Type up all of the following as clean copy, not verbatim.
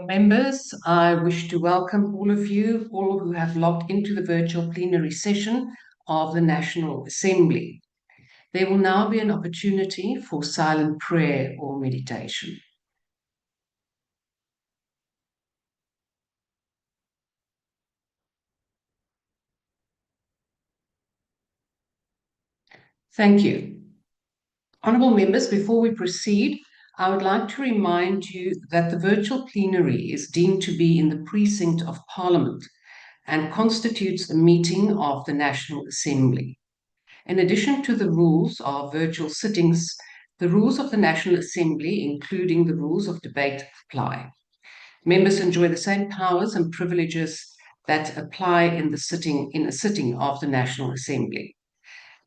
Members, I wish to welcome all of you, all who have logged into the virtual plenary session of the National Assembly. There will now be an opportunity for silent prayer or meditation. Thank you. Honourable members, before we proceed, I would like to remind you that the virtual plenary is deemed to be in the precinct of Parliament and constitutes the meeting of the National Assembly. In addition to the rules of virtual sittings, the rules of the National Assembly, including the rules of debate, apply. Members enjoy the same powers and privileges that apply in a sitting of the National Assembly.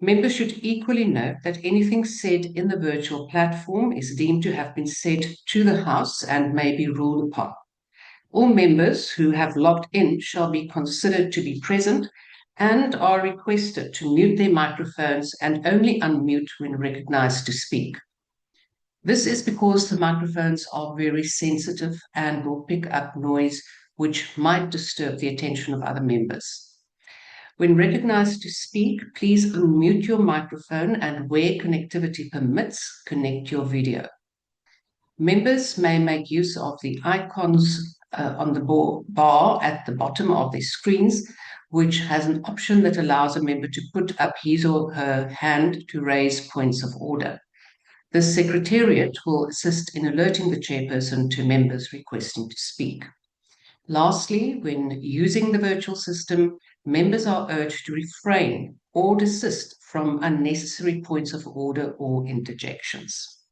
Members should equally note that anything said in the virtual platform is deemed to have been said to the House and may be ruled upon. All members who have logged in shall be considered to be present and are requested to mute their microphones and only unmute when recognized to speak. This is because the microphones are very sensitive and will pick up noise which might disturb the attention of other members. When recognized to speak, please unmute your microphone and where connectivity permits, connect your video. Members may make use of the icons on the bar at the bottom of their screens, which has an option that allows a member to put up his or her hand to raise points of order. The Secretariat will assist in alerting the chairperson to members requesting to speak. Lastly, when using the virtual system, members are urged to refrain or desist from unnecessary points of order or interjections.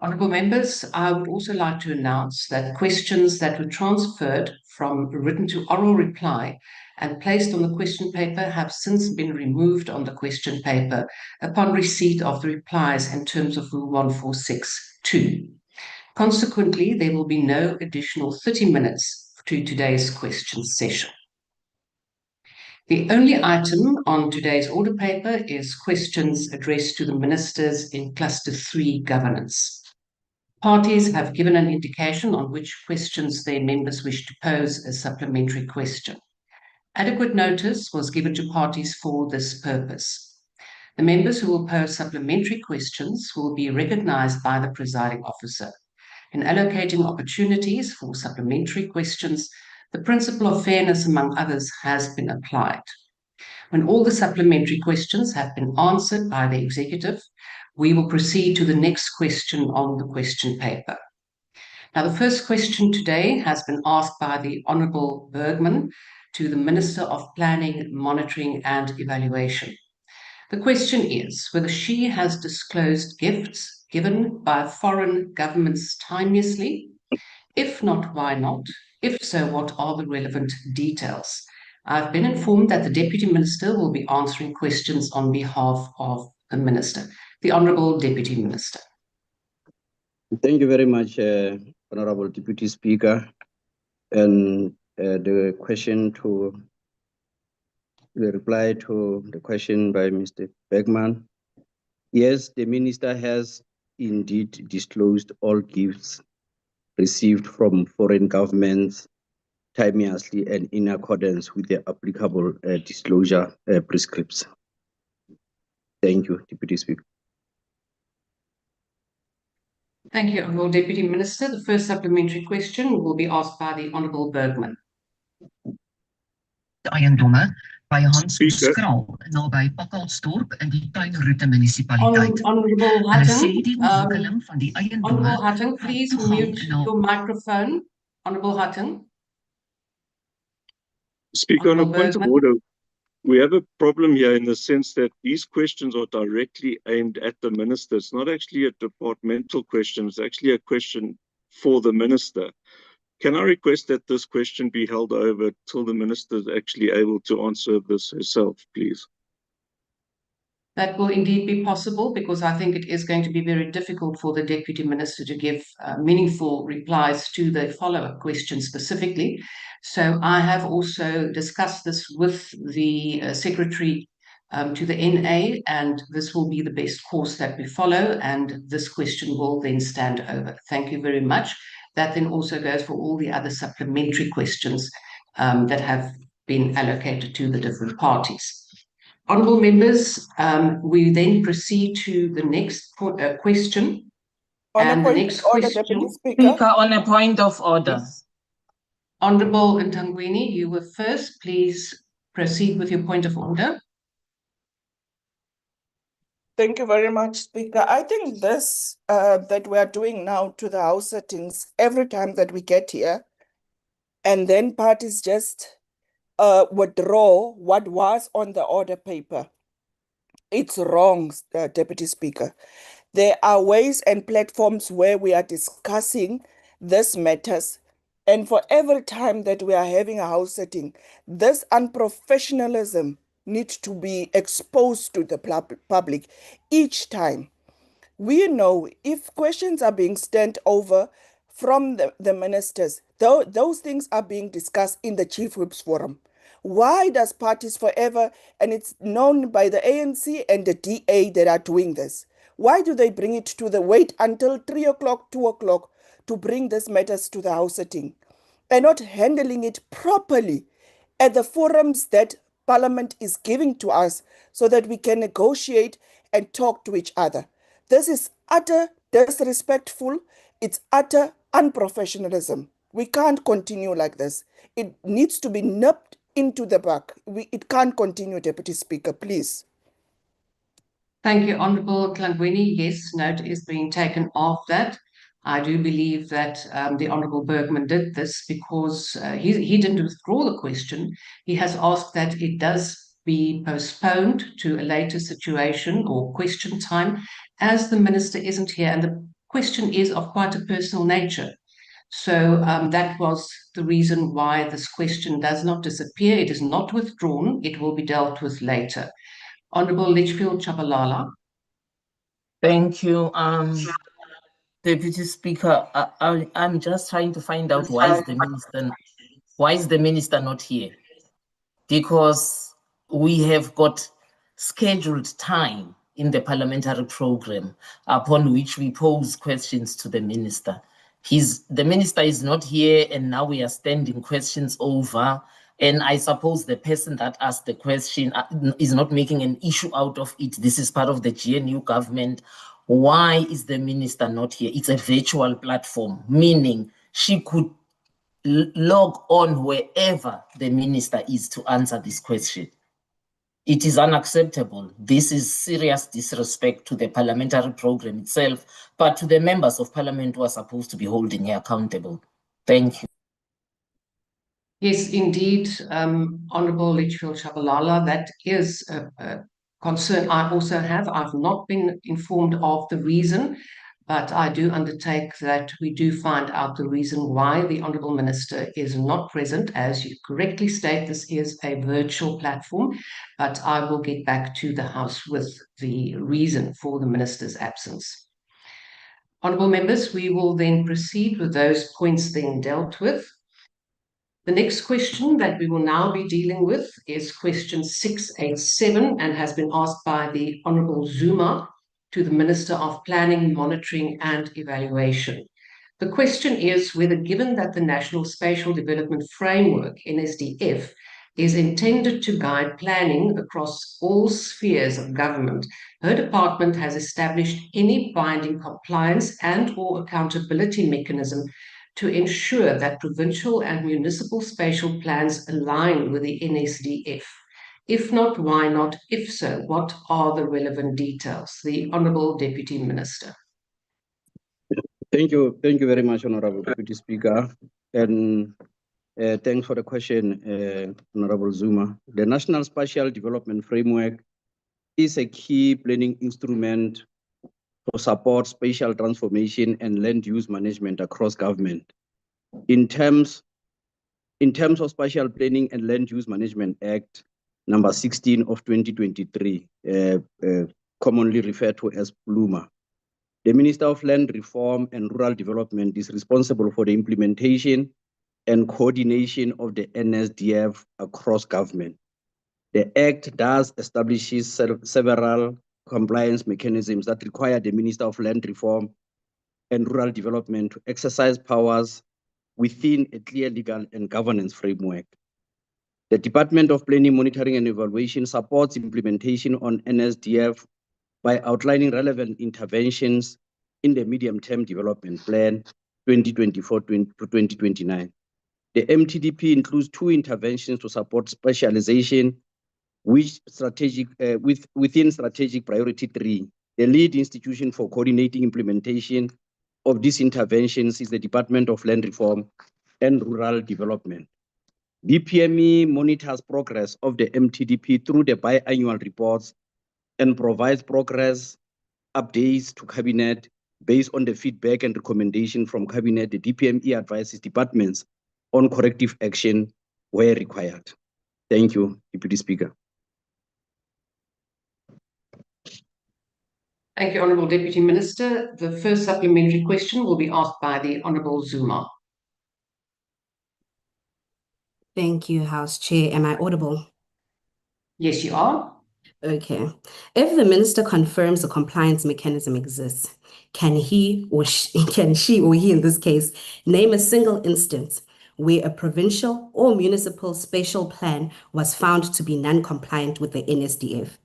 Honourable members, I would also like to announce that questions that were transferred from written to oral reply and placed on the question paper have since been removed on the question paper upon receipt of the replies in terms of Rule 146(2). Consequently, there will be no additional 30 minutes to today's question session. The only item on today's order paper is questions addressed to the ministers in Cluster 3 governance. Parties have given an indication on which questions their members wish to pose as supplementary question. Adequate notice was given to parties for this purpose. The members who will pose supplementary questions will be recognized by the presiding officer. In allocating opportunities for supplementary questions, the principle of fairness, among others, has been applied. When all the supplementary questions have been answered by the executive, we will proceed to the next question on the question paper. Now, the first question today has been asked by the Honourable Bergman to the Minister of Planning, Monitoring and Evaluation. The question is whether she has disclosed gifts given by foreign governments timeously. If not, why not? If so, what are the relevant details? I've been informed that the Deputy Minister will be answering questions on behalf of the Minister. The Honourable Deputy Minister. Thank you very much, Honourable Deputy Speaker. And the reply to the question by Mr. Bergman. Yes, the Minister has indeed disclosed all gifts received from foreign governments timeously and in accordance with the applicable disclosure prescripts. Thank you, Deputy Speaker. Thank you, Honourable Deputy Minister. The first supplementary question will be asked by the Honourable Bergman. Eiendomme by Hans Skraal naby Pakkalsdorp in die Tuinroete munisipaliteit. Honourable Hulle sê die ontwikkeling van die eiendomme. Honourable Hutton, please mute your microphone. Honourable Hutton. Speaker, on a point of order, We have a problem here in the sense that these questions are directly aimed at the minister. It's not actually a departmental question. It's actually a question for the minister. Can I request that this question be held over till the minister is actually able to answer this herself, please? That will indeed be possible, because I think it is going to be very difficult for the Deputy Minister to give meaningful replies to the follow-up question specifically. So I have also discussed this with the Secretary to the NA, and this will be the best course that we follow, and this question will then stand over. Thank you very much. That then also goes for all the other supplementary questions that have been allocated to the different parties. Honourable members, we then proceed to the next question. On And a the point next of order, question. Deputy Speaker. On a point of order. Yes. Honourable Ntangweni, you were first. Please proceed with your point of order. Thank you very much, Speaker. I think this that we are doing now to the House settings every time that we get here, and then parties just withdraw what was on the order paper. It's wrong, Deputy Speaker. There are ways and platforms where we are discussing these matters. And for every time that we are having a house sitting, this unprofessionalism needs to be exposed to the public each time. We know if questions are being sent over from the ministers, those things are being discussed in the Chief Whips Forum. Why does Parties Forever, and it's known by the ANC and the DA that are doing this, why do they bring it to the wait until 3 o'clock, 2 o'clock to bring these matters to the House sitting and not handling it properly at the forums that Parliament is giving to us so that we can negotiate and talk to each other? This is utter disrespectful. It's utter unprofessionalism. We can't continue like this. It needs to be nipped into the back. It can't continue, Deputy Speaker, please. Thank you, Honourable Ntangweni. Yes, note is being taken of that. I do believe that the Honourable Bergman did this because he didn't withdraw the question. He has asked that it does be postponed to a later situation or question time, as the Minister isn't here, and the question is of quite a personal nature. So that was the reason why this question does not disappear. It is not withdrawn. It will be dealt with later. Honourable Litchfield Chabalala. Thank you, Deputy Speaker. I'm just trying to find out why is the minister not here? Because we have got scheduled time in the parliamentary program upon which we pose questions to the minister. The minister is not here, and now we are standing questions over. And I suppose the person that asked the question is not making an issue out of it. This is part of the GNU government. Why is the minister not here? It's a virtual platform, meaning she could log on wherever the minister is to answer this question. It is unacceptable. This is serious disrespect to the parliamentary program itself, but to the members of parliament who are supposed to be holding her accountable. Thank you. Yes, indeed, Honourable Litchfield Chabalala, that is a concern I also have. I've not been informed of the reason, but I do undertake that we do find out the reason why the Honourable Minister is not present. As you correctly state, this is a virtual platform, but I will get back to the House with the reason for the Minister's absence. Honourable members, we will then proceed with those points then dealt with. The next question that we will now be dealing with is question 687 and has been asked by the Honourable Zuma to the Minister of Planning, Monitoring and Evaluation. The question is whether, given that the National Spatial Development Framework, NSDF, is intended to guide planning across all spheres of government, her department has established any binding compliance and/or accountability mechanism to ensure that provincial and municipal spatial plans align with the NSDF. If not, why not? If so, what are the relevant details? The Honourable Deputy Minister. Thank you very much, Honourable Deputy Speaker. And Thanks for the question, Honorable Zuma. The National Spatial Development Framework is a key planning instrument to support spatial transformation and land use management across government. In terms of Spatial Planning and Land Use Management Act, number 16 of 2023, commonly referred to as PLUMA, the Minister of Land Reform and Rural Development is responsible for the implementation and coordination of the NSDF across government. The Act thus establishes several compliance mechanisms that require the Minister of Land Reform and Rural Development to exercise powers within a clear legal and governance framework. The Department of Planning, Monitoring and Evaluation supports implementation on NSDF by outlining relevant interventions in the Medium-Term Development Plan 2024 to 2029. The MTDP includes 2 interventions to support specialization within strategic priority 3. The lead institution for coordinating implementation of these interventions is the Department of Land Reform and Rural Development. DPME monitors progress of the MTDP through the biannual reports and provides progress updates to Cabinet based on the feedback and recommendation from Cabinet. The DPME advises departments on corrective action where required. Thank you, Deputy Speaker. Thank you, Honourable Deputy Minister. The first supplementary question will be asked by the Honourable Zuma. Thank you, House Chair. Am I audible? Yes, you are. Okay. If the minister confirms a compliance mechanism exists, can she or he in this case name a single instance where a provincial or municipal spatial plan was found to be non-compliant with the NSDF?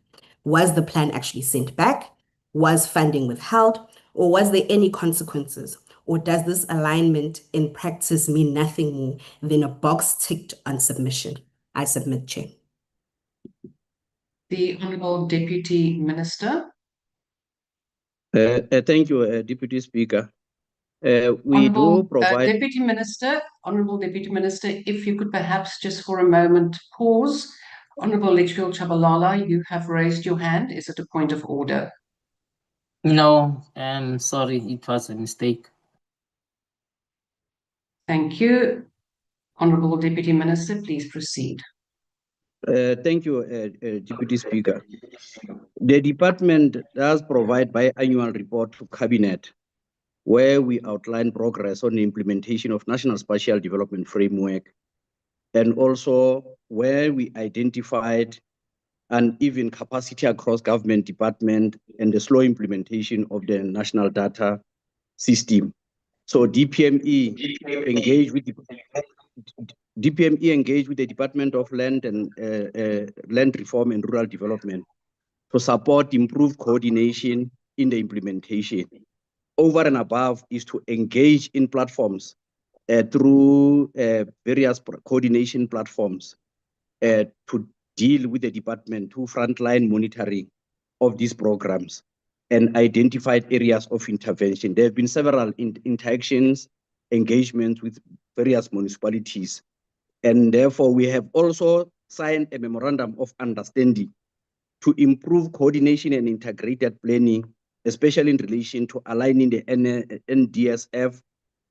Was the plan actually sent back? Was funding withheld? Or was there any consequences? Or does this alignment in practice mean nothing more than a box ticked on submission? I submit, Chair. The Honourable Deputy Minister. Thank you, Deputy Speaker. Honourable provide... Honourable Deputy Minister, if you could perhaps just for a moment pause. Honourable Litchfield Chabalala, you have raised your hand. Is it a point of order? No, I'm sorry, it was a mistake. Thank you. Honourable Deputy Minister, please proceed. Thank you, Deputy Speaker. The department does provide biannual report to Cabinet where we outline progress on the implementation of National Spatial Development Framework, and also where we identified uneven capacity across government department and the slow implementation of the national data system. So DPME engaged with the Department of Land and Land Reform and Rural Development to support improved coordination in the implementation. Over and above is to engage in platforms through various coordination platforms to deal with the department to frontline monitoring of these programs and identified areas of intervention. There have been several interactions, engagements with various municipalities, and therefore we have also signed a memorandum of understanding to improve coordination and integrated planning, especially in relation to aligning the NDSF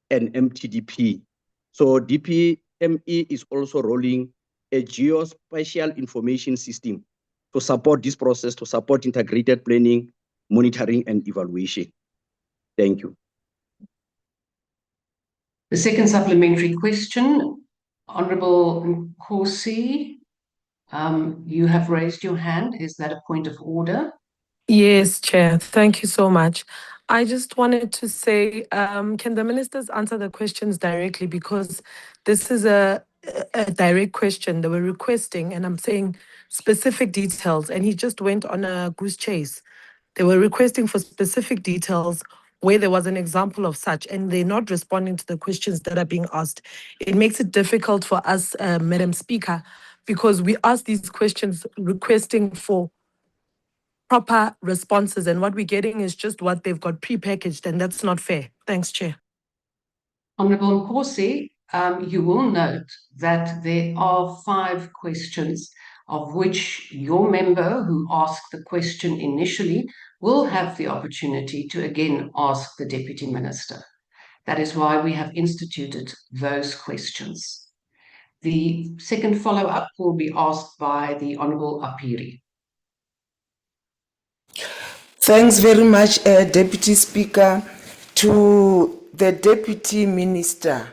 and MTDP. So DPME is also rolling a geospatial information system to support this process, to support integrated planning, monitoring and evaluation. Thank you. The second supplementary question, Honourable Nkosi, you have raised your hand. Is that a point of order? Yes, Chair. Thank you so much. I just wanted to say, can the ministers answer the questions directly? Because this is a direct question they were requesting, and I'm saying specific details, and he just went on a goose chase. They were requesting for specific details where there was an example of such, and they're not responding to the questions that are being asked. It makes it difficult for us, Madam Speaker, because we ask these questions requesting for proper responses, and what we're getting is just what they've got prepackaged, and that's not fair. Thanks, Chair. Honourable Nkosi, you will note that there are 5 questions, of which your member who asked the question initially will have the opportunity to again ask the Deputy Minister. That is why we have instituted those questions. The second follow-up will be asked by the Honourable Apiri. Thanks very much, Deputy Speaker. To the Deputy Minister,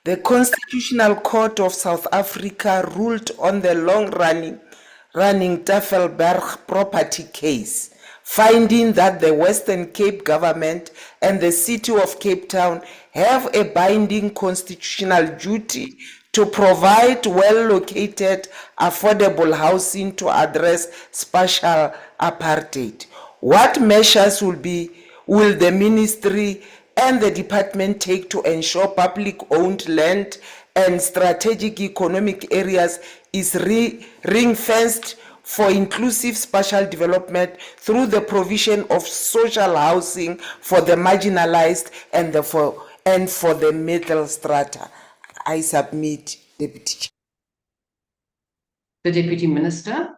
the Constitutional Court of South Africa ruled on the long-running Tafelberg property case, finding that the Western Cape government and the City of Cape Town have a binding constitutional duty to provide well-located, affordable housing to address spatial apartheid. What measures will the ministry and the department take to ensure public-owned land and strategic economic areas is ring-fenced for inclusive spatial development through the provision of social housing for the marginalized and for the middle strata? I submit, Deputy Chair. The Deputy Minister.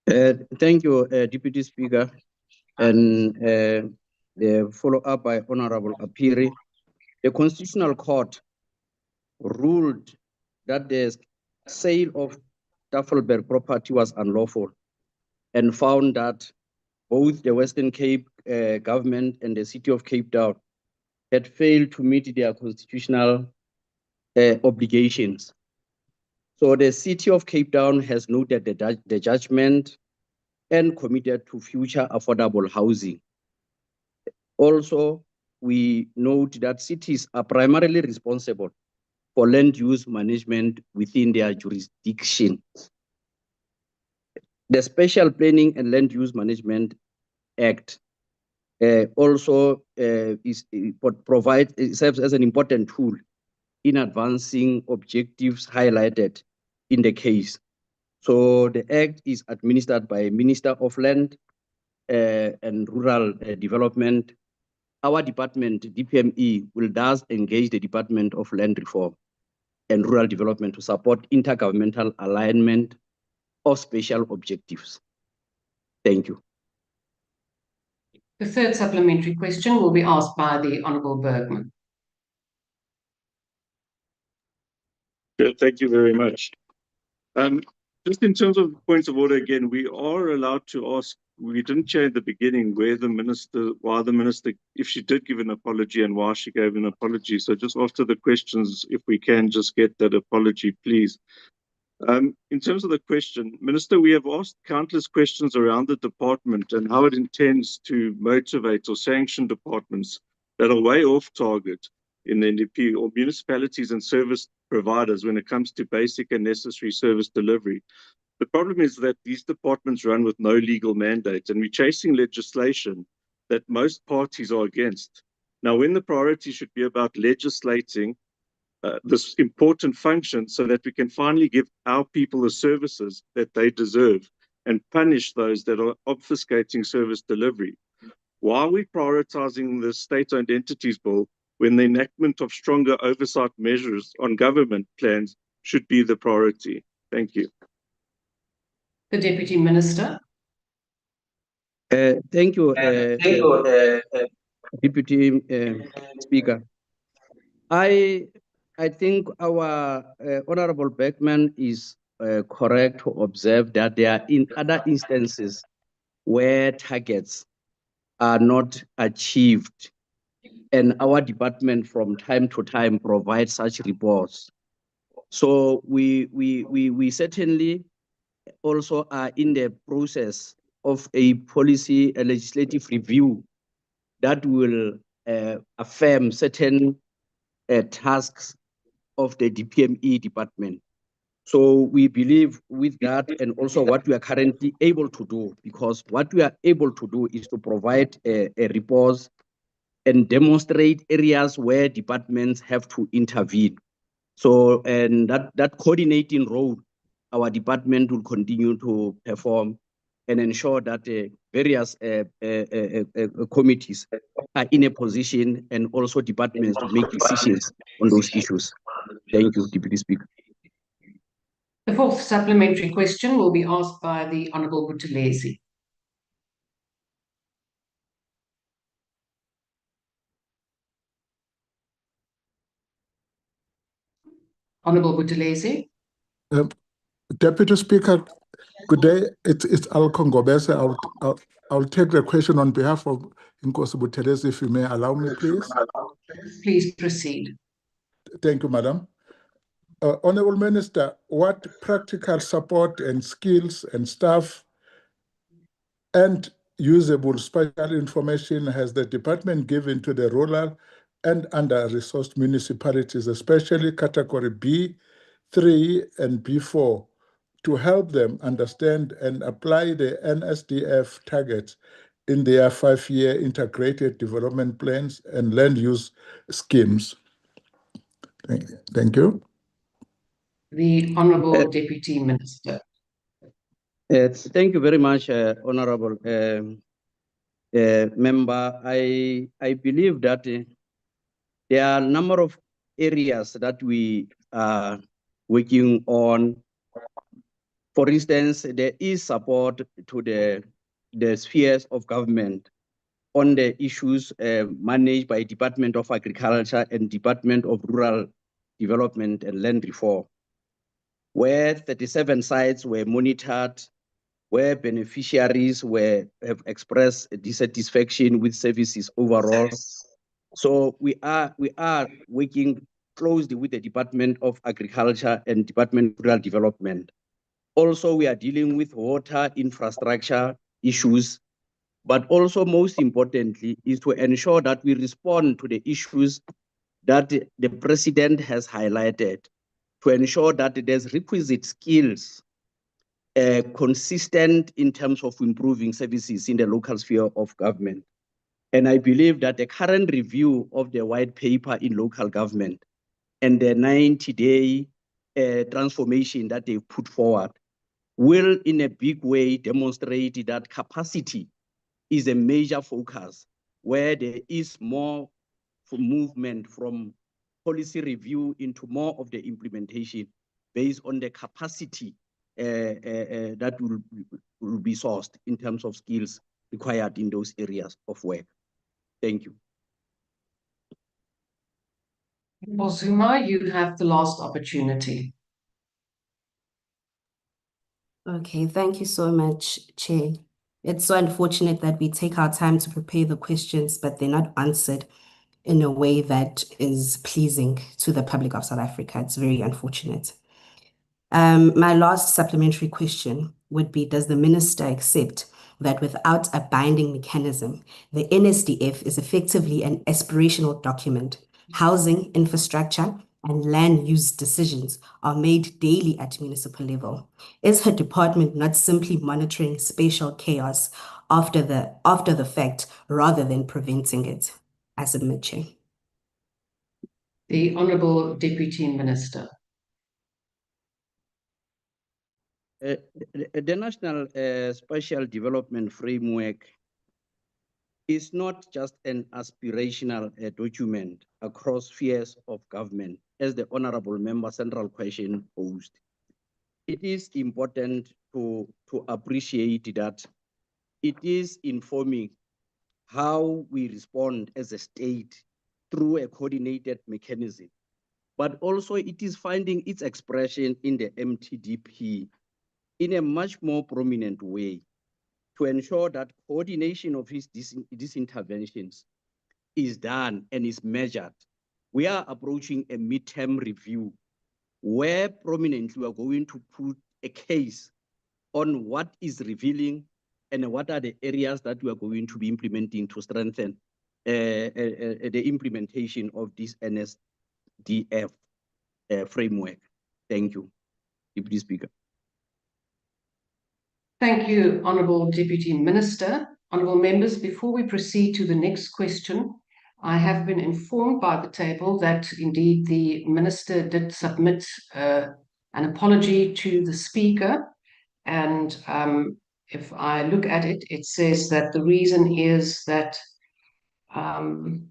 Thank you, Deputy Speaker. And the follow-up by Honorable Apiri. The Constitutional Court ruled that the sale of Tafelberg property was unlawful and found that both the Western Cape government and the City of Cape Town had failed to meet their constitutional obligations. So the City of Cape Town has noted the judgment and committed to future affordable housing. Also, we note that cities are primarily responsible for land use management within their jurisdiction. The Special Planning and Land Use Management Act also serves as an important tool in advancing objectives highlighted in the case. So the Act is administered by Minister of Land and Rural Development. Our department, DPME, will thus engage the Department of Land Reform and Rural Development to support intergovernmental alignment of special objectives. Thank you. The third supplementary question will be asked by the Honourable Bergman. Thank you very much. Just in terms of points of order, again, we are allowed to ask. We didn't share at the beginning why the minister, if she did give an apology and why she gave an apology. So just after the questions, if we can just get that apology, please. In terms of the question, Minister, we have asked countless questions around the department and how it intends to motivate or sanction departments that are way off target in the NDP or municipalities and service providers when it comes to basic and necessary service delivery. The problem is that these departments run with no legal mandate, and we're chasing legislation that most parties are against. Now, when the priority should be about legislating this important function so that we can finally give our people the services that they deserve and punish those that are obfuscating service delivery. Why are we prioritizing the state-owned entities bill when the enactment of stronger oversight measures on government plans should be the priority? Thank you. The Deputy Minister. Thank you, Deputy Speaker. I think our Honorable Beckman is correct to observe that there are in other instances where targets are not achieved, and our department from time to time provides such reports. So we certainly also are in the process of a legislative review that will affirm certain tasks of the DPME department. So we believe with that and also what we are currently able to do, because what we are able to do is to provide a report and demonstrate areas where departments have to intervene. So, and that coordinating role, our department will continue to perform and ensure that various committees are in a position, and also departments, to make decisions on those issues. Thank you, Deputy Speaker. The fourth supplementary question will be asked by the Honourable Buthelezi. Honourable Buthelezi. Deputy Speaker, good day. It's Al Kongobese. I'll take the question on behalf of Nkosi Buthelezi, if you may allow me, please. Please proceed. Thank you, Madam. Honourable Minister, what practical support and skills and staff and usable special information has the department given to the rural and under-resourced municipalities, especially category B3 and B4, to help them understand and apply the NSDF targets in their 5-year integrated development plans and land use schemes? Thank you. The Honourable Deputy Minister. Thank you very much, Honourable Member. I believe that there are a number of areas that we are working on. For instance, there is support to the spheres of government on the issues managed by Department of Agriculture and Department of Rural Development and Land Reform, where 37 sites were monitored, where beneficiaries have expressed dissatisfaction with services overall. So we are working closely with the Department of Agriculture and Department of Rural Development. Also, we are dealing with water infrastructure issues, but also most importantly is to ensure that we respond to the issues that the President has highlighted, to ensure that there's requisite skills consistent in terms of improving services in the local sphere of government. And I believe that the current review of the white paper in local government and the 90-day transformation that they've put forward will in a big way demonstrate that capacity is a major focus, where there is more movement from policy review into more of the implementation based on the capacity that will be sourced in terms of skills required in those areas of work. Thank you. Zuma, you have the last opportunity. Okay, thank you so much, Chair. It's so unfortunate that we take our time to prepare the questions, but they're not answered in a way that is pleasing to the public of South Africa. It's very unfortunate. My last supplementary question would be, does the Minister accept that without a binding mechanism, the NSDF is effectively an aspirational document? Housing, infrastructure, and land use decisions are made daily at municipal level. Is her department not simply monitoring spatial chaos after the fact rather than preventing it? I submit, Chair. The Honourable Deputy Minister. The National Spatial Development Framework is not just an aspirational document across spheres of government, as the Honourable Member Central question posed. It is important to appreciate that it is informing how we respond as a state through a coordinated mechanism, but also it is finding its expression in the MTDP in a much more prominent way to ensure that coordination of these interventions is done and is measured. We are approaching a midterm review where prominently we are going to put a case on what is revealing and what are the areas that we are going to be implementing to strengthen the implementation of this NSDF framework. Thank you, Deputy Speaker. Thank you, Honourable Deputy Minister. Honourable members, before we proceed to the next question, I have been informed by the table that indeed the Minister did submit an apology to the Speaker, and if I look at it, it says that the reason is that the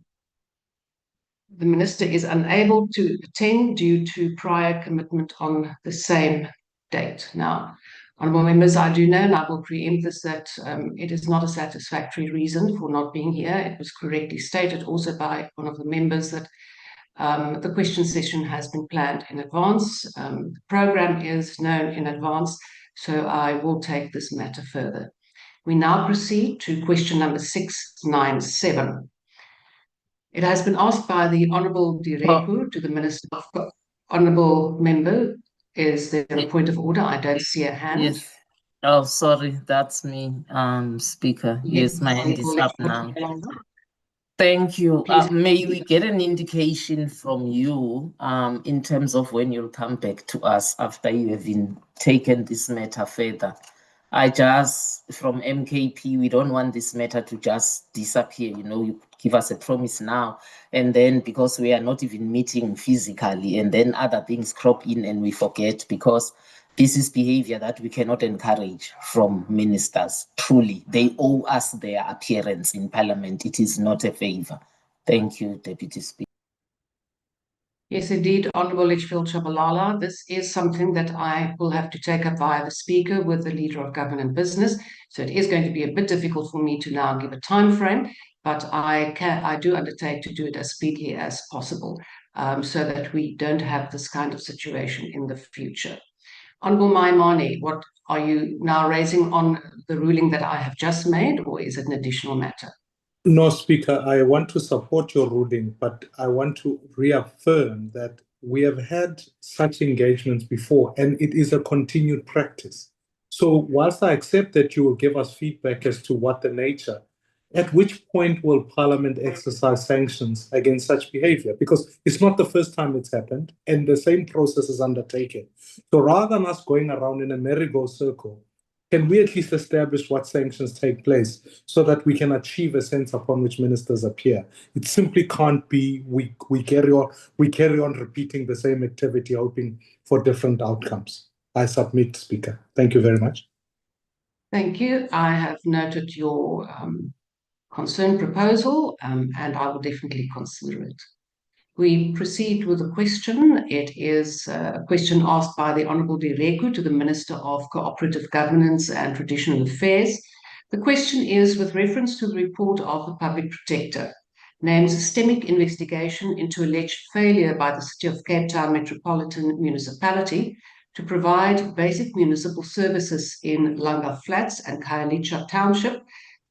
minister is unable to attend due to prior commitment on the same date. Now, honourable members, I do know, and I will preempt this, that it is not a satisfactory reason for not being here. It was correctly stated also by one of the members that the question session has been planned in advance. The program is known in advance, so I will take this matter further. We now proceed to question number 697. It has been asked by the Honourable Direku to the Minister of Honourable Member, is there a point of order? I don't see a hand. Yes. Oh, sorry, that's me, Speaker. Yes, my hand is up now. Thank you. May we get an indication from you in terms of when you'll come back to us after you have taken this matter further? From MKP, we don't want this matter to just disappear. You give us a promise now, and then because we are not even meeting physically, and then other things crop in and we forget, because this is behavior that we cannot encourage from ministers. Truly, they owe us their appearance in Parliament. It is not a favor. Thank you, Deputy Speaker. Yes, indeed, Honourable Litchfield Chabalala. This is something that I will have to take up via the Speaker with the Leader of Government and Business. So it is going to be a bit difficult for me to now give a time frame, but I do undertake to do it as speedily as possible, so that we don't have this kind of situation in the future. Honourable Maimane, what are you now raising on the ruling that I have just made, or is it an additional matter? No, Speaker, I want to support your ruling, but I want to reaffirm that we have had such engagements before, and it is a continued practice. So whilst I accept that you will give us feedback as to what the nature, at which point will Parliament exercise sanctions against such behavior? Because it's not the first time it's happened, and the same process is undertaken. So rather than us going around in a merry-go circle, can we at least establish what sanctions take place so that we can achieve a sense upon which ministers appear? It simply can't be we carry on repeating the same activity, hoping for different outcomes. I submit, Speaker. Thank you very much. Thank you. I have noted your concern proposal, and I will definitely consider it. We proceed with a question. It is a question asked by the Honourable Direku to the Minister of Cooperative Governance and Traditional Affairs. The question is with reference to the report of the Public Protector, named Systemic Investigation into Alleged Failure by the City of Cape Town Metropolitan Municipality to provide basic municipal services in Langa Flats and Khayelitsha Township,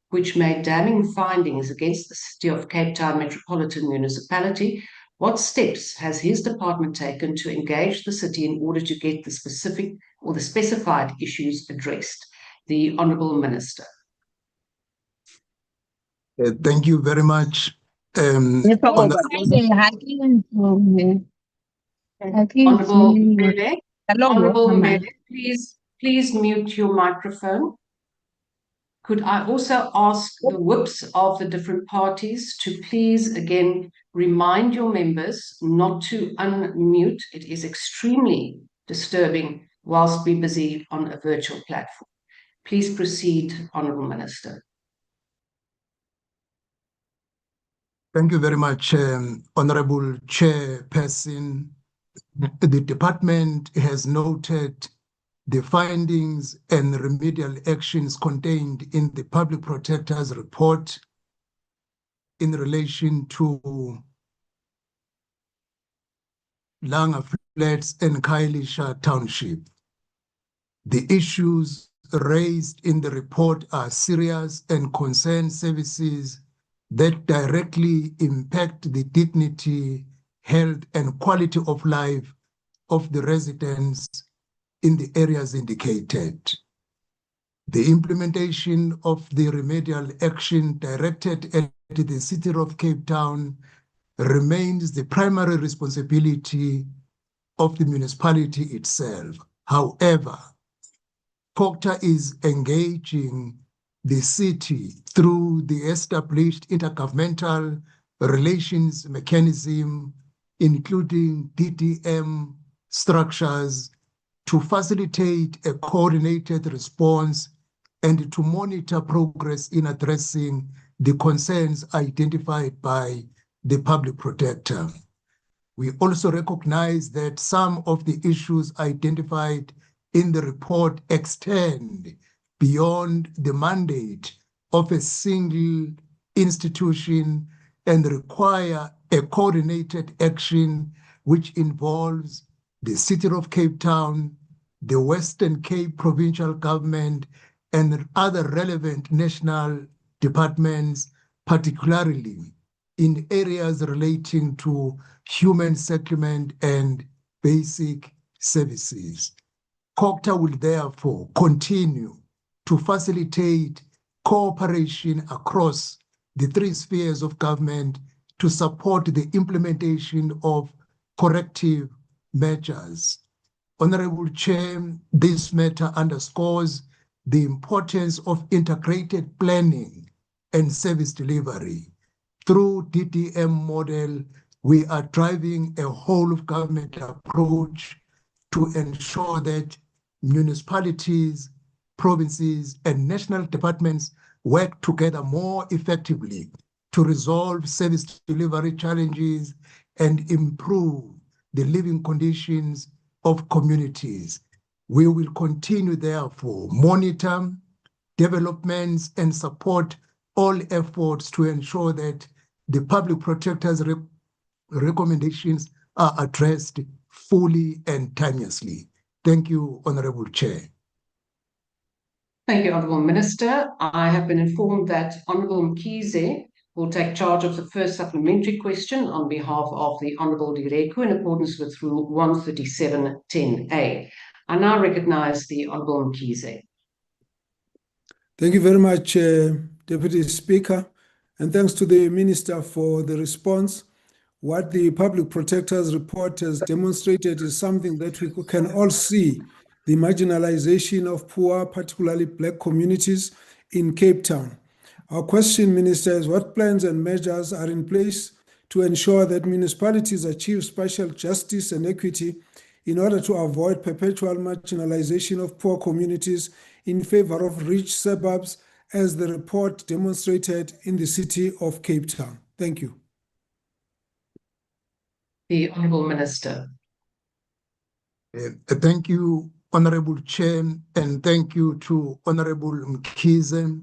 which made damning findings against the City of Cape Town Metropolitan Municipality. What steps has his department taken to engage the city in order to get the specific or the specified issues addressed? The Honourable Minister. Thank you very much. Honourable Mele, Honourable Mele, please mute your microphone. Could I also ask the whips of the different parties to please again remind your members not to unmute? It is extremely disturbing whilst we're busy on a virtual platform. Please proceed, Honourable Minister. Thank you very much, Honourable Chairperson. The department has noted the findings and remedial actions contained in the Public Protector's report in relation to Langa Flats and Khayelitsha Township. The issues raised in the report are serious and concern services that directly impact the dignity, health, and quality of life of the residents in the areas indicated. The implementation of the remedial action directed at the City of Cape Town remains the primary responsibility of the municipality itself. However, COCTA is engaging the city through the established intergovernmental relations mechanism, including DDM structures, to facilitate a coordinated response and to monitor progress in addressing the concerns identified by the public protector. We also recognize that some of the issues identified in the report extend beyond the mandate of a single institution and require a coordinated action which involves the City of Cape Town, the Western Cape Provincial Government, and other relevant national departments, particularly in areas relating to human settlement and basic services. COGTA will therefore continue to facilitate cooperation across the three spheres of government to support the implementation of corrective measures. Honorable Chair, this matter underscores the importance of integrated planning and service delivery. Through DDM model, we are driving a whole of government approach to ensure that municipalities, provinces, and national departments work together more effectively to resolve service delivery challenges and improve the living conditions of communities. We will continue, therefore, monitor developments and support all efforts to ensure that the public protector's recommendations are addressed fully and timelessly. Thank you, Honorable Chair. Thank you, Honourable Minister. I have been informed that Honourable Mkhize will take charge of the first supplementary question on behalf of the Honourable Direko in accordance with Rule 137.10a. I now recognise the Honourable Mkhize. Thank you very much, Deputy Speaker, and thanks to the Minister for the response. What the Public Protector's report has demonstrated is something that we can all see, the marginalization of poor, particularly Black communities in Cape Town. Our question, Minister, is what plans and measures are in place to ensure that municipalities achieve spatial justice and equity in order to avoid perpetual marginalization of poor communities in favor of rich suburbs, as the report demonstrated in the city of Cape Town? Thank you. The Honourable Minister. Thank you, Honourable Chair, and thank you to Honourable Mkhize.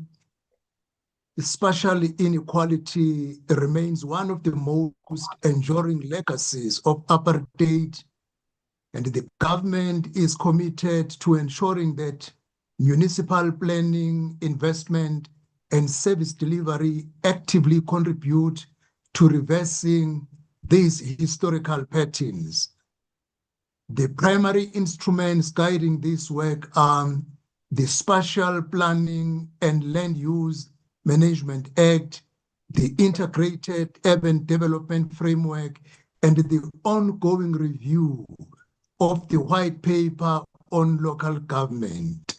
Spatial inequality remains one of the most enduring legacies of apartheid, and the government is committed to ensuring that municipal planning, investment, and service delivery actively contribute to reversing these historical patterns. The primary instruments guiding this work are the Spatial Planning and Land Use Management Act, the Integrated Urban Development Framework, and the ongoing review of the White Paper on Local Government.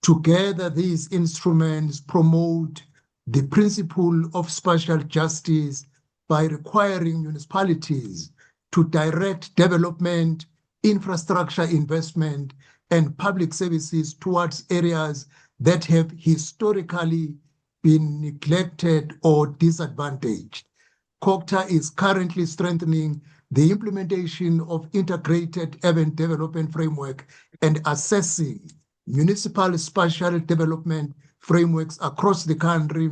Together, these instruments promote the principle of spatial justice by requiring municipalities to direct development, infrastructure investment, and public services towards areas that have historically been neglected or disadvantaged. COGTA is currently strengthening the implementation of integrated urban development framework and assessing municipal spatial development frameworks across the country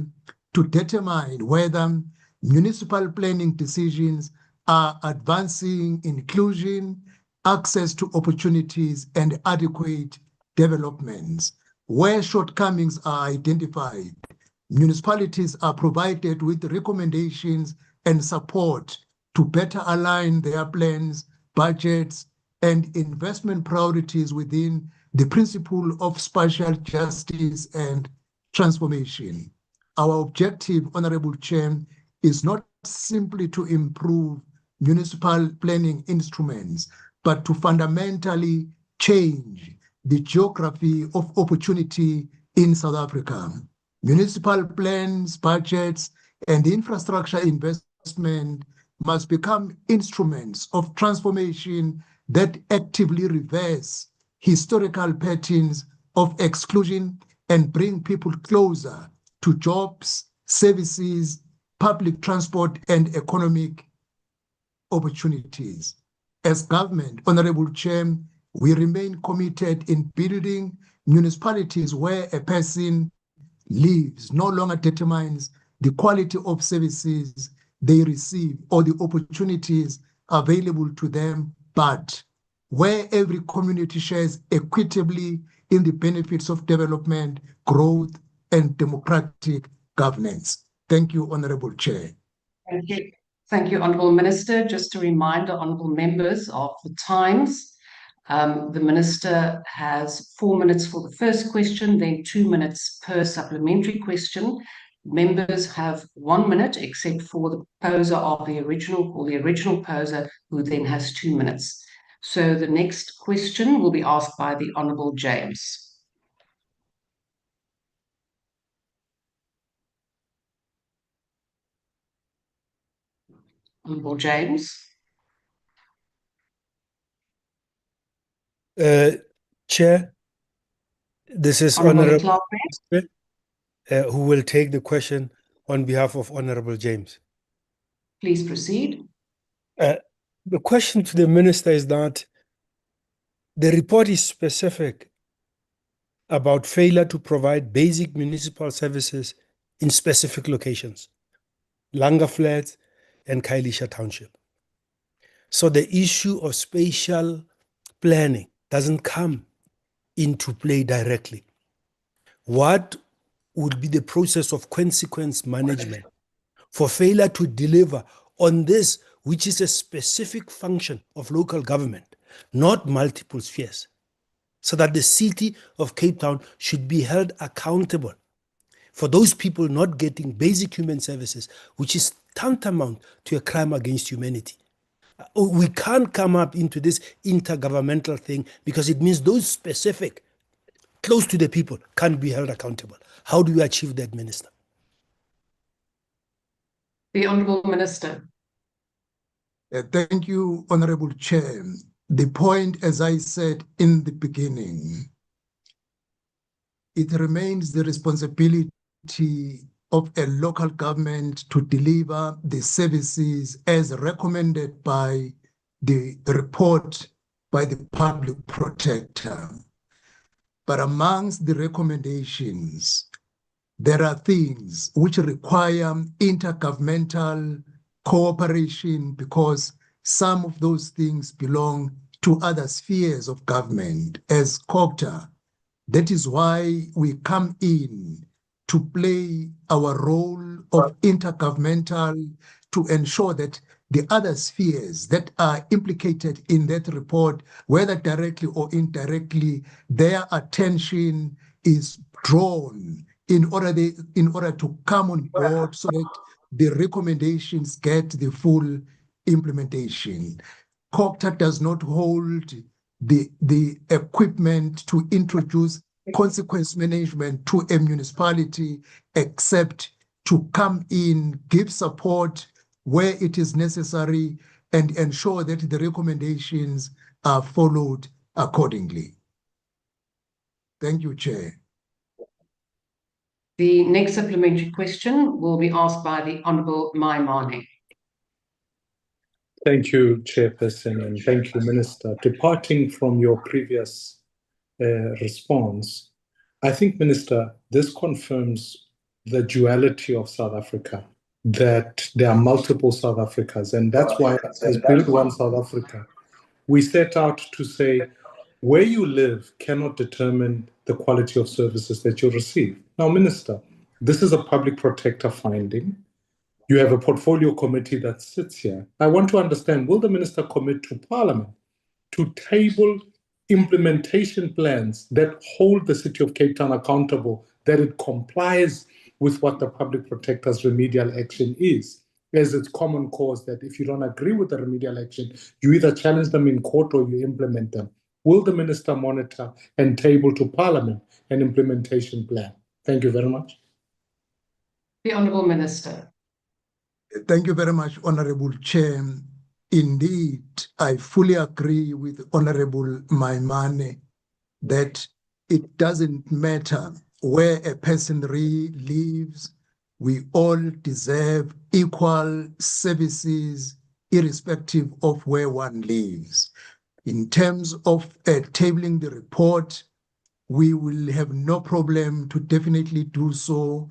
to determine whether municipal planning decisions are advancing inclusion, access to opportunities, and adequate developments. Where shortcomings are identified, municipalities are provided with recommendations and support to better align their plans, budgets, and investment priorities within the principle of spatial justice and transformation. Our objective, Honorable Chair, is not simply to improve municipal planning instruments, but to fundamentally change the geography of opportunity in South Africa. Municipal plans, budgets, and infrastructure investment must become instruments of transformation that actively reverse historical patterns of exclusion and bring people closer to jobs, services, public transport, and economic opportunities. As government, Honorable Chair, we remain committed in building municipalities where a person lives no longer determines the quality of services they receive or the opportunities available to them, but where every community shares equitably in the benefits of development, growth, and democratic governance. Thank you, Honorable Chair. Thank you. Thank you, Honourable Minister. Just a reminder, honourable members, of the times. The Minister has 4 minutes for the first question, then 2 minutes per supplementary question. Members have 1 minute, except for the poser of the original poser, who then has 2 minutes. So the next question will be asked by the Honourable James. Honourable James. Chair, this is Honourable Honorable who will take the question on behalf of Honorable James. Please proceed. The question to the Minister is that the report is specific about failure to provide basic municipal services in specific locations, Langa Flats and Khayelitsha Township. So the issue of spatial planning doesn't come into play directly. What would be the process of consequence management for failure to deliver on this, which is a specific function of local government, not multiple spheres, so that the city of Cape Town should be held accountable for those people not getting basic human services, which is tantamount to a crime against humanity. We can't come up into this intergovernmental thing because it means those specific, close to the people, can't be held accountable. How do you achieve that, Minister? The Honourable Minister. Thank you, Honourable Chair. The point, as I said in the beginning, it remains the responsibility of a local government to deliver the services as recommended by the report by the public protector. But amongst the recommendations, there are things which require intergovernmental cooperation because some of those things belong to other spheres of government as COGTA. That is why we come in to play our role of intergovernmental to ensure that the other spheres that are implicated in that report, whether directly or indirectly, their attention is drawn in order to come on board so that the recommendations get the full implementation. COGTA does not hold the equipment to introduce consequence management to a municipality except to come in, give support where it is necessary, and ensure that the recommendations are followed accordingly. Thank you, Chair. The next supplementary question will be asked by the Honourable Maimane. Thank you, Chairperson, and thank you, Minister. Departing from your previous response, I think, Minister, this confirms the duality of South Africa, that there are multiple South Africas, and that's why, as Build One South Africa, we set out to say where you live cannot determine the quality of services that you receive. Now, Minister, this is a public protector finding. You have a portfolio committee that sits here. I want to understand, will the Minister commit to Parliament to table implementation plans that hold the City of Cape Town accountable, that it complies with what the public protector's remedial action is, as it's common cause that if you don't agree with the remedial action, you either challenge them in court or you implement them. Will the Minister monitor and table to Parliament an implementation plan? Thank you very much. The Honourable Minister. Thank you very much, Honourable Chair. Indeed, I fully agree with Honourable Maimane that it doesn't matter where a person lives, we all deserve equal services irrespective of where one lives. In terms of tabling the report, we will have no problem to definitely do so,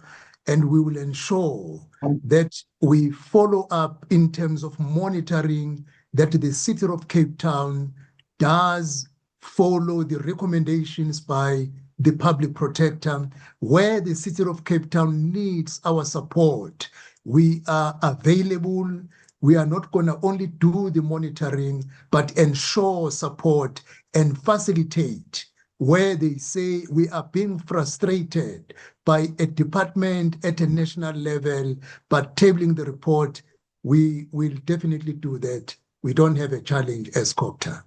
and we will ensure that we follow up in terms of monitoring that the City of Cape Town does follow the recommendations by the public protector. Where the City of Cape Town needs our support, we are available. We are not going to only do the monitoring, but ensure support and facilitate where they say we are being frustrated by a department at a national level, but tabling the report, we will definitely do that. We don't have a challenge as COPTA.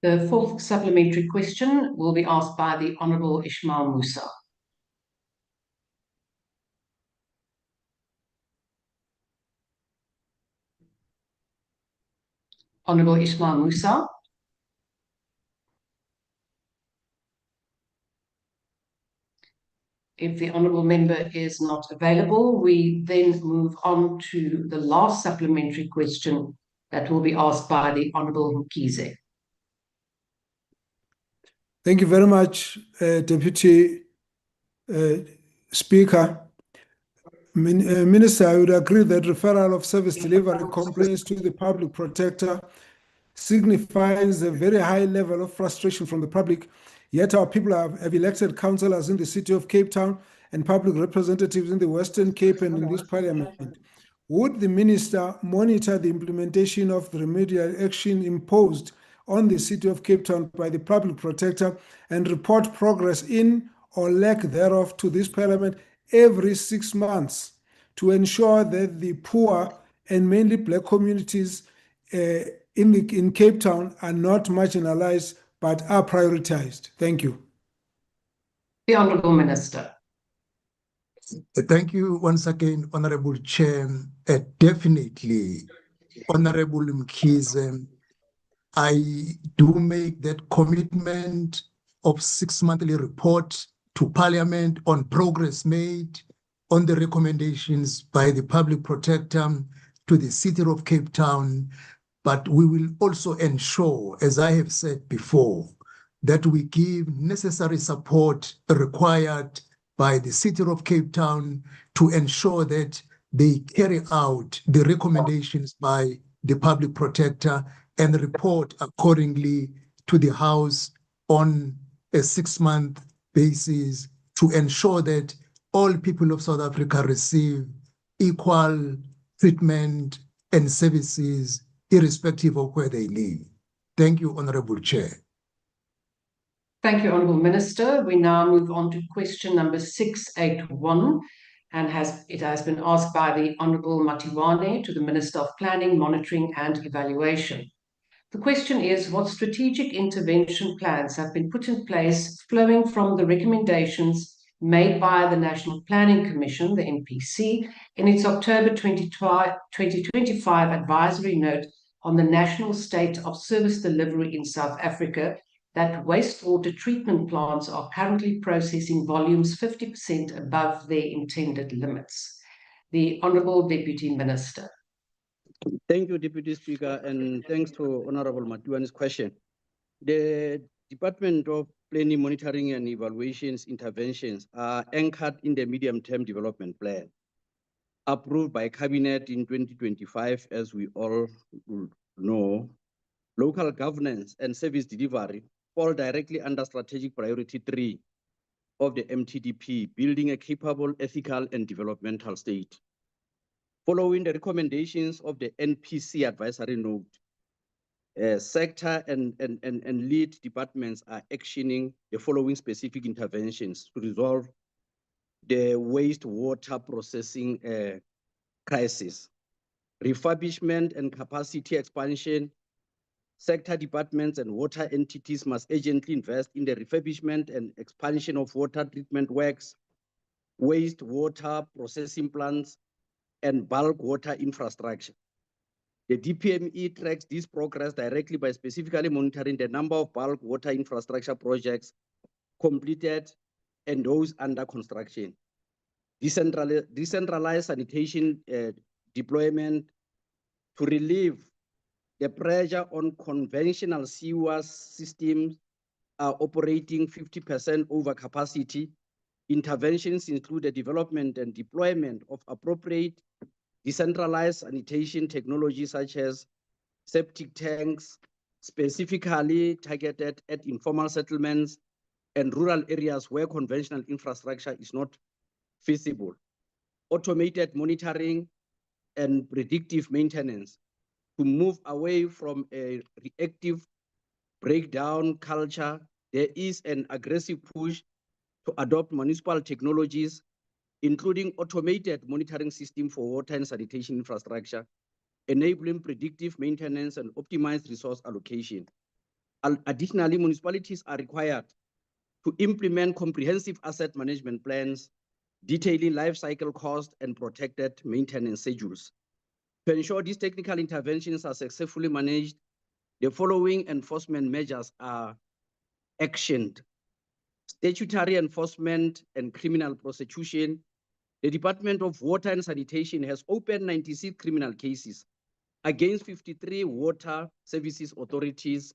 The fourth supplementary question will be asked by the Honourable Ishmael Musa. Honourable Ishmael Musa. If the honourable member is not available, we then move on to the last supplementary question that will be asked by the Honourable Mkhize. Thank you very much, Deputy Speaker. Minister, I would agree that referral of service delivery complaints to the public protector signifies a very high level of frustration from the public. Yet our people have elected councillors in the City of Cape Town and public representatives in the Western Cape and in this parliament. Would the minister monitor the implementation of the remedial action imposed on the City of Cape Town by the public protector and report progress in or lack thereof to this parliament every 6 months to ensure that the poor and mainly black communities in Cape Town are not marginalized but are prioritized? Thank you. The Honourable Minister. Thank you once again, Honourable Chair. Definitely, Honourable Mkhize, I do make that commitment of 6 monthly report to Parliament on progress made on the recommendations by the public protector to the City of Cape Town. But we will also ensure, as I have said before, that we give necessary support required by the City of Cape Town to ensure that they carry out the recommendations by the public protector and report accordingly to the House on a 6-month basis to ensure that all people of South Africa receive equal treatment and services irrespective of where they live. Thank you, Honourable Chair. Thank you, Honourable Minister. We now move on to question number 681, and it has been asked by the Honourable Matiwane to the Minister of Planning, Monitoring and Evaluation. The question is, what strategic intervention plans have been put in place flowing from the recommendations made by the National Planning Commission, the NPC, in its October 2025 advisory note on the national state of service delivery in South Africa, that wastewater treatment plants are currently processing volumes 50% above their intended limits? The Honourable Deputy Minister. Thank you, Deputy Speaker, and thanks to Honorable Matiwane's question. The Department of Planning, Monitoring and Evaluation's interventions are anchored in the medium-term development plan, approved by Cabinet in 2025, as we all know. Local governance and service delivery fall directly under Strategic Priority 3 of the MTDP, building a capable, ethical and developmental state. Following the recommendations of the NPC advisory note, sector and lead departments are actioning the following specific interventions to resolve the wastewater processing crisis: refurbishment and capacity expansion. Sector departments and water entities must urgently invest in the refurbishment and expansion of water treatment works, wastewater processing plants, and bulk water infrastructure. The DPME tracks this progress directly by specifically monitoring the number of bulk water infrastructure projects completed and those under construction. Decentralized sanitation deployment to relieve the pressure on conventional sewer systems are operating 50% over capacity. Interventions include the development and deployment of appropriate decentralized sanitation technologies such as septic tanks, specifically targeted at informal settlements and rural areas where conventional infrastructure is not feasible. Automated monitoring and predictive maintenance to move away from a reactive breakdown culture. There is an aggressive push to adopt municipal technologies, including automated monitoring system for water and sanitation infrastructure, enabling predictive maintenance and optimized resource allocation. Additionally, municipalities are required to implement comprehensive asset management plans, detailing life cycle cost and protected maintenance schedules. To ensure these technical interventions are successfully managed, the following enforcement measures are actioned. Statutory enforcement and criminal prosecution. The Department of Water and Sanitation has opened 96 criminal cases against 53 water services authorities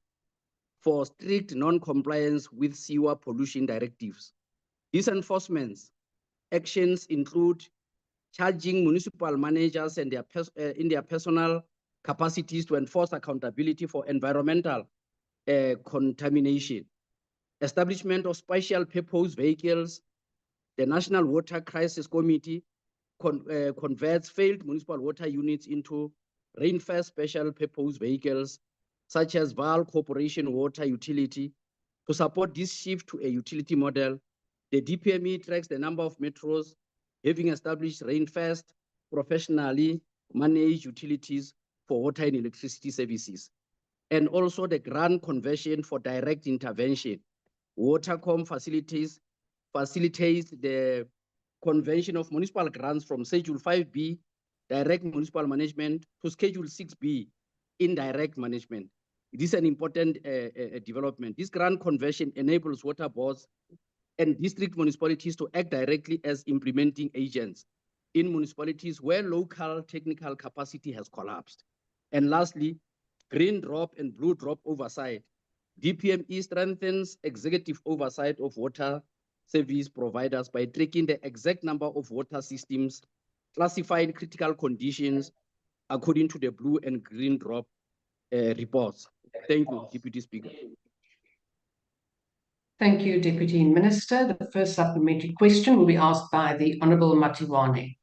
for strict non-compliance with sewer pollution directives. These enforcement actions include charging municipal managers and in their personal capacities to enforce accountability for environmental contamination, establishment of special purpose vehicles. The National Water Crisis Committee converts failed municipal water units into rainfast special purpose vehicles, such as Val Corporation Water Utility. To support this shift to a utility model, the DPME tracks the number of metros having established rainfast, professionally managed utilities for water and electricity services, and also the grant conversion for direct intervention. Watercom facilitates the conversion of municipal grants from Schedule 5B, direct municipal management, to Schedule 6B, indirect management. It is an important development. This grant conversion enables water boards and district municipalities to act directly as implementing agents in municipalities where local technical capacity has collapsed. And lastly, green drop and blue drop oversight. DPME strengthens executive oversight of water service providers by tracking the exact number of water systems, classifying critical conditions according to the blue and green drop reports. Thank you, Deputy Speaker. Thank you, Deputy Minister. The first supplementary question will be asked by the Honourable Matiwane.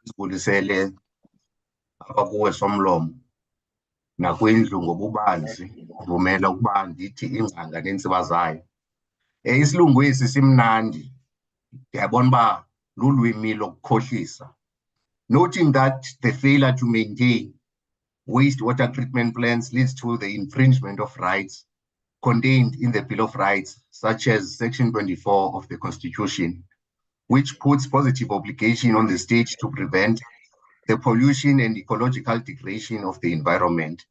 Sibulisele abakuwe somlomo nakwindlu ngobubanzi uvumela ukuba ndithi ingcanga nentsiba zayo. Isilungu esi simnandi, ndiyabona uba lulwimi lokukhohlisa. Noting that the failure to maintain wastewater treatment plants leads to the infringement of rights contained in the Bill of Rights, such as Section 24 of the Constitution, which puts positive obligation on the state to prevent the pollution and ecological degradation of the environment.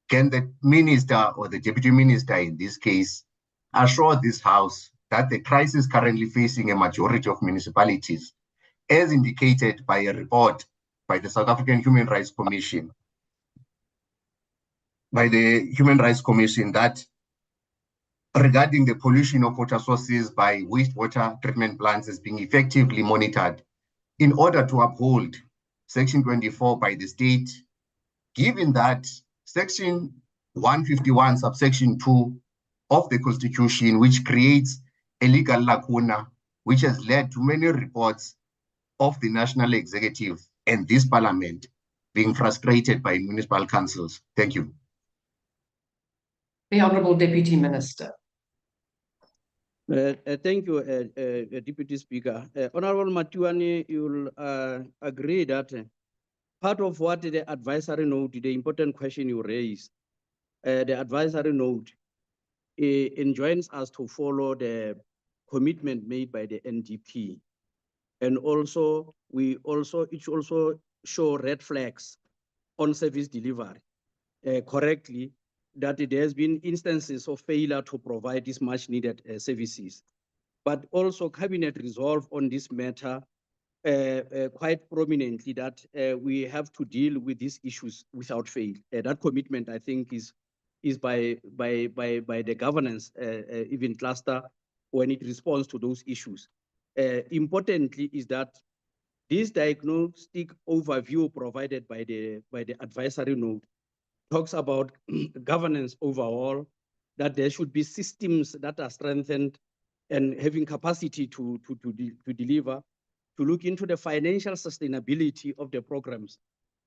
Can the minister or the deputy minister in this case assure this House that the crisis currently facing a majority of municipalities, as indicated by a report by the South African Human Rights Commission, that regarding the pollution of water sources by wastewater treatment plants is being effectively monitored in order to uphold Section 24 by the state, given that Section 151, subsection 2 of the Constitution, which creates a legal lacuna, which has led to many reports of the National Executive and this Parliament being frustrated by municipal councils. Thank you. The Honourable Deputy Minister. Thank you, Deputy Speaker. Honourable Matiwane, you'll agree that part of what the advisory note, the important question you raised, the advisory note enjoins us to follow the commitment made by the NDP. And also, it should also show red flags on service delivery correctly, that there has been instances of failure to provide these much needed services. But also Cabinet resolved on this matter quite prominently that we have to deal with these issues without fail. That commitment, I think, is by the governance even cluster when it responds to those issues. Importantly is that this diagnostic overview provided by the advisory note talks about governance overall, that there should be systems that are strengthened and having capacity to deliver, to look into the financial sustainability of the programs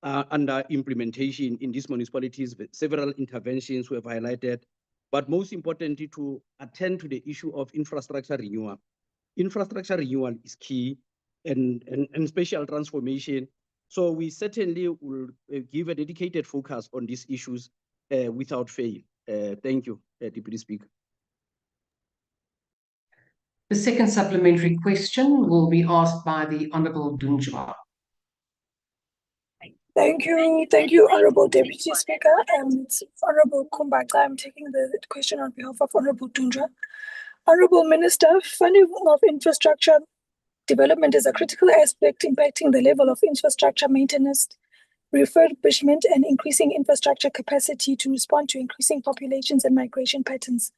under implementation in these municipalities. Several interventions we have highlighted, but most importantly, to attend to the issue of infrastructure renewal. Infrastructure renewal is key, and spatial transformation. So we certainly will give a dedicated focus on these issues without fail. Thank you, Deputy Speaker. The second supplementary question will be asked by the Honourable Dunjwa. Thank you, Honourable Deputy Speaker. It's Honourable Kumbaxa. I'm taking the question on behalf of Honourable Dunjwa. Honourable Minister, funding of infrastructure development is a critical aspect impacting the level of infrastructure maintenance, refurbishment, and increasing infrastructure capacity to respond to increasing populations and migration patterns.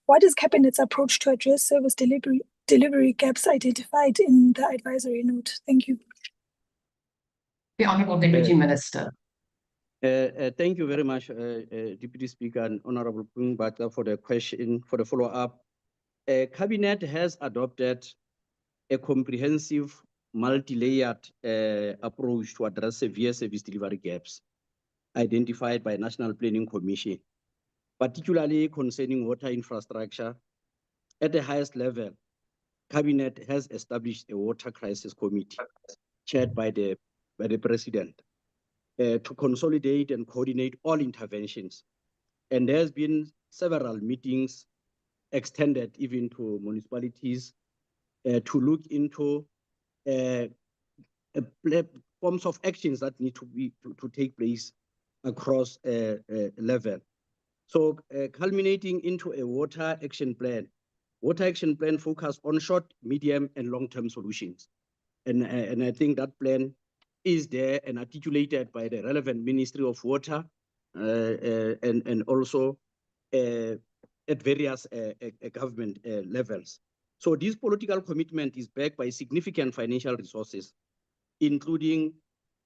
What is Cabinet's approach to address service delivery gaps identified in the advisory note? Thank you. The Honourable Deputy Minister. Thank you very much, Deputy Speaker and Honourable Kumbaxa, for the question, for the follow-up. Cabinet has adopted a comprehensive, multi-layered approach to address severe service delivery gaps identified by National Planning Commission, particularly concerning water infrastructure. At the highest level, Cabinet has established a water crisis committee chaired by the President to consolidate and coordinate all interventions. And there's been several meetings extended even to municipalities to look into forms of actions that need to take place across level. So culminating into a water action plan. Water action plan focus on short, medium, and long-term solutions. And I think that plan is there and articulated by the relevant Ministry of Water and also at various government levels. So this political commitment is backed by significant financial resources, including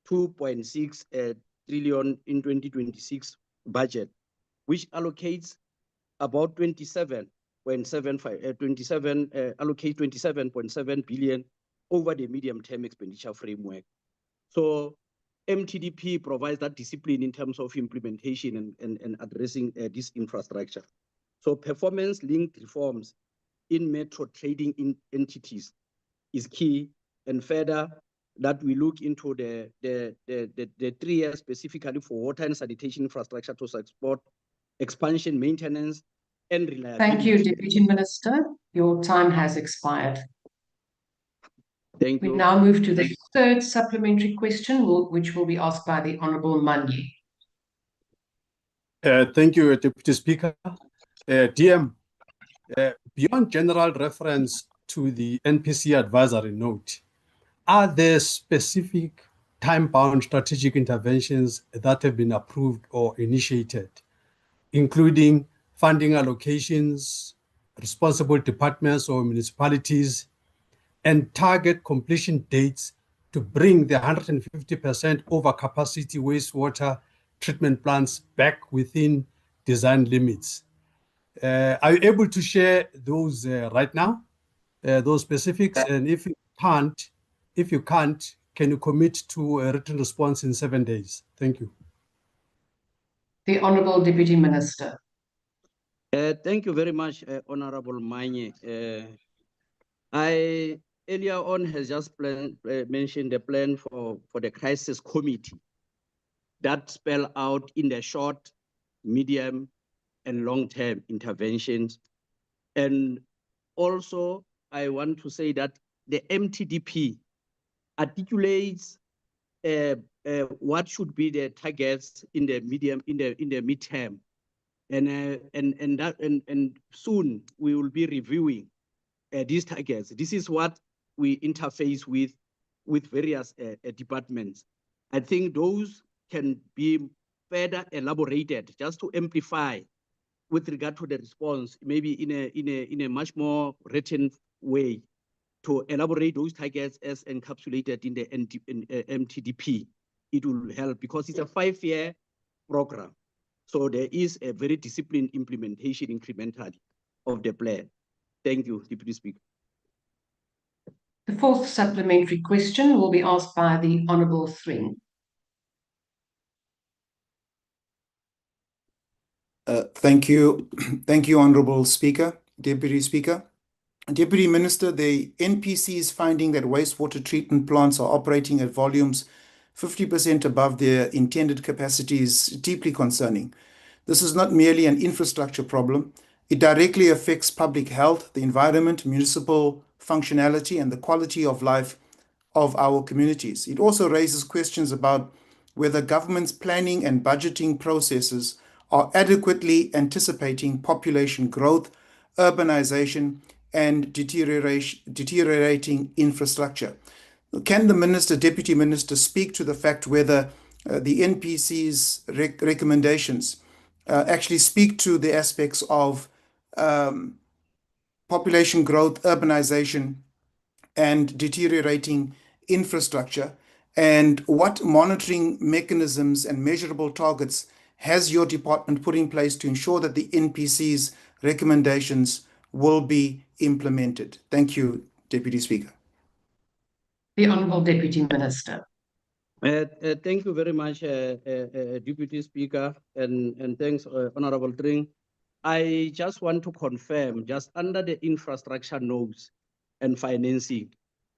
2.6 trillion in 2026 budget, which allocates about 27.7 billion over the medium-term expenditure framework. So MTDP provides that discipline in terms of implementation and addressing this infrastructure. So performance-linked reforms in metro trading entities is key, and further that we look into the 3 years specifically for water and sanitation infrastructure to support expansion, maintenance, and reliability. Thank you, Deputy Minister. Your time has expired. Thank you. We now move to the third supplementary question, which will be asked by the Honourable Manyi. Thank you, Deputy Speaker. DM, beyond general reference to the NPC advisory note, are there specific time-bound strategic interventions that have been approved or initiated, including funding allocations, responsible departments or municipalities, and target completion dates to bring the 150% overcapacity wastewater treatment plants back within design limits? Are you able to share those right now, those specifics? And if you can't, can you commit to a written response in 7 days? Thank you. The Honourable Deputy Minister. Thank you very much, Honourable Manye. I earlier on has just mentioned the plan for the crisis committee that spell out in the short, medium, and long-term interventions. And also, I want to say that the MTDP articulates what should be the targets in the midterm And soon we will be reviewing these targets. This is what we interface with various departments. I think those can be further elaborated just to amplify with regard to the response, maybe in a much more written way, to elaborate those targets as encapsulated in the MTDP. It will help because it's a 5-year program. So there is a very disciplined implementation incrementally of the plan. Thank you, Deputy Speaker. The fourth supplementary question will be asked by the Honourable Thring. Thank you. Thank you, Honourable Speaker, Deputy Speaker. Deputy Minister, the NPC is finding that wastewater treatment plants are operating at volumes 50% above their intended capacity is deeply concerning. This is not merely an infrastructure problem. It directly affects public health, the environment, municipal functionality, and the quality of life of our communities. It also raises questions about whether government's planning and budgeting processes are adequately anticipating population growth, urbanization, and deteriorating infrastructure. Can the Minister, Deputy Minister, speak to the fact whether the NPC's recommendations actually speak to the aspects of population growth, urbanization, and deteriorating infrastructure? And what monitoring mechanisms and measurable targets has your department put in place to ensure that the NPC's recommendations will be implemented? Thank you, Deputy Speaker. The Honourable Deputy Minister. Thank you very much, Deputy Speaker, and thanks, Honourable Thring. I just want to confirm, just under the infrastructure nodes and financing,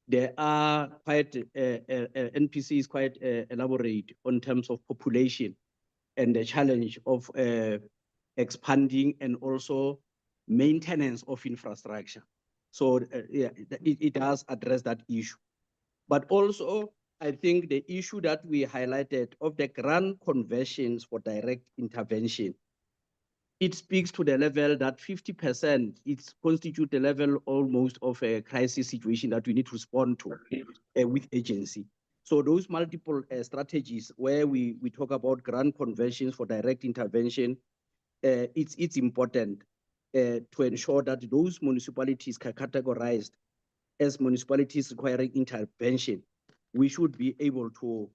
there are quite, NPC is quite elaborate on terms of population and the challenge of expanding and also maintenance of infrastructure. So yeah, it does address that issue. But also, I think the issue that we highlighted of the grant conversions for direct intervention, it speaks to the level that 50% it constitutes the level almost of a crisis situation that we need to respond to with agency. So those multiple strategies where we talk about grant conversions for direct intervention, it's important to ensure that those municipalities are categorized as municipalities requiring intervention. We should be able to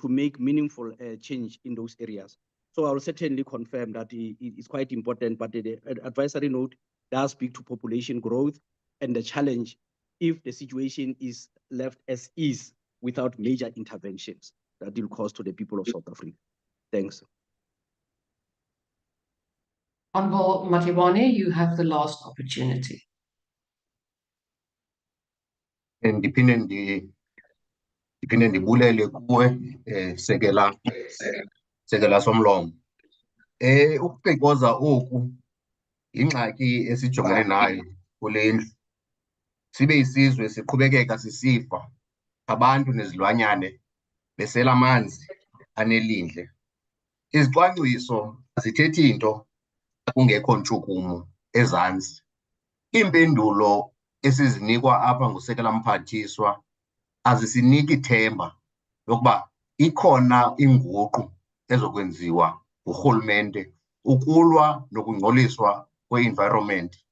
make meaningful change in those areas. So I will certainly confirm that it's quite important, but the advisory note does speak to population growth and the challenge if the situation is left as is without major interventions that will cause to the people of South Africa. Thanks. Honourable Matiwane, you have the last opportunity. Ndiphinde ndibulele kuwe sekela somlomo. Ukuqekoza oku ingxaki esijongene nayo kule ndlu. Sibe isizwe siqhubekeka sisifa, abantu nezilwanyane besela amanzi anelindle. Izicwangciso azithethi nto kungekho ntshukumo ezantsi. Iimpendulo esizinikwa apha ngusekela mphathiswa azisiniki themba lokuba ikhona inguqu ezokwenziwa ngurhulumente ukulwa nokungcoliswa kwe-environment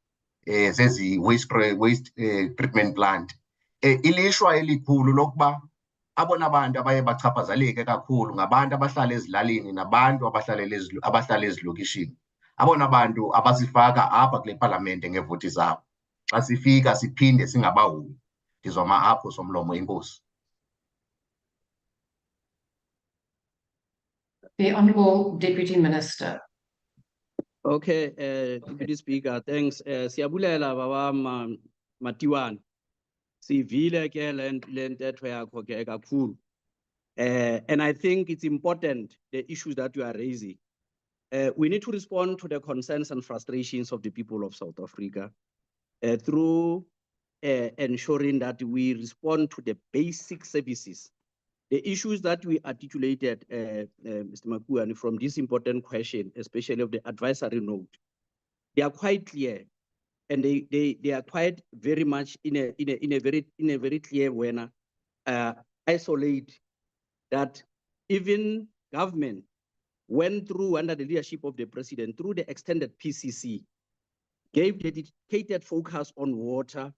zezi waste treatment plant. Ilishwa elikhulu lokuba abona bantu abaye bachaphazeleke kakhulu ngabantu abahlala ezilalini nabantu abahlala ezilokishini. Abona bantu abasifaka apha kule palamente ngeevoti zabo. Xa sifika siphinde singabahoyi. Ndizoma apho somlomo, inkosi. The Honourable Deputy Minister. Okay, Deputy Speaker, thanks. Siyabulela baba Matiwane. Sivile ke le ntetho yakho ke kakhulu. And I think it's important, the issues that you are raising. We need to respond to the concerns and frustrations of the people of South Africa through ensuring that we respond to the basic services The issues that we articulated, Mr. Makuani, from this important question, especially of the advisory note, they are quite clear, and they are quite very much in a very clear way, isolate that even government went through under the leadership of the president through the extended PCC, gave dedicated focus on water,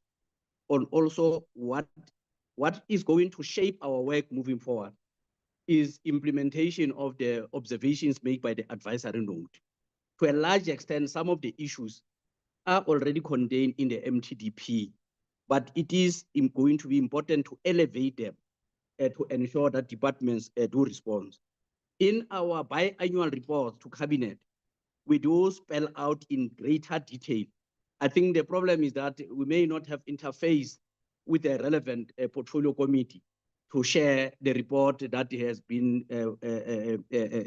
on also what is going to shape our work moving forward is implementation of the observations made by the advisory note. To a large extent, some of the issues are already contained in the MTDP, but it is going to be important to elevate them to ensure that departments do respond. In our biannual report to Cabinet, we do spell out in greater detail. I think the problem is that we may not have interface with the relevant portfolio committee to share the report that has been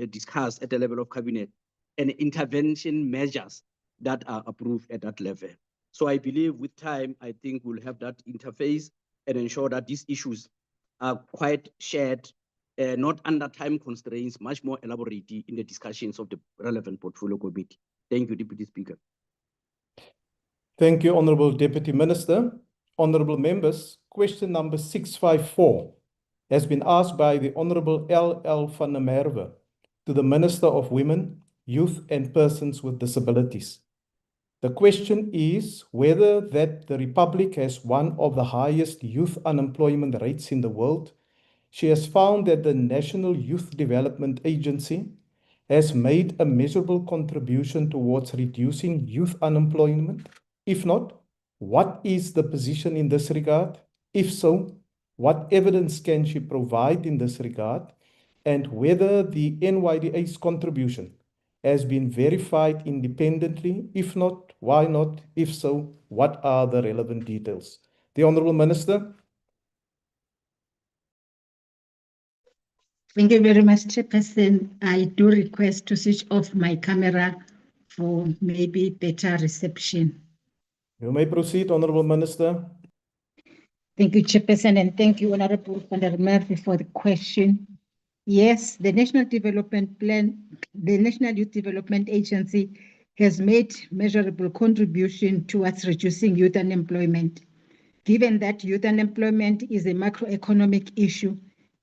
discussed at the level of Cabinet and intervention measures that are approved at that level. So I believe with time, I think we'll have that interface and ensure that these issues are quite shared, not under time constraints, much more elaborate in the discussions of the relevant portfolio committee. Thank you, Deputy Speaker. Thank you, Honourable Deputy Minister. Honourable members, question number 654 has been asked by the Honourable L.L. van der Merwe to the Minister of Women, Youth and Persons with Disabilities. The question is whether that the Republic has one of the highest youth unemployment rates in the world. She has found that the National Youth Development Agency has made a measurable contribution towards reducing youth unemployment. If not, what is the position in this regard? If so, what evidence can she provide in this regard? And whether the NYDA's contribution has been verified independently? If not, why not? If so, what are the relevant details? The Honourable Minister. Thank you very much, Chairperson. I do request to switch off my camera for maybe better reception. You may proceed, Honourable Minister. Thank you, Chairperson, and thank you, Honourable van der Merwe, for the question. Yes, the National Development Plan, the National Youth Development Agency has made measurable contribution towards reducing youth unemployment. Given that youth unemployment is a macroeconomic issue,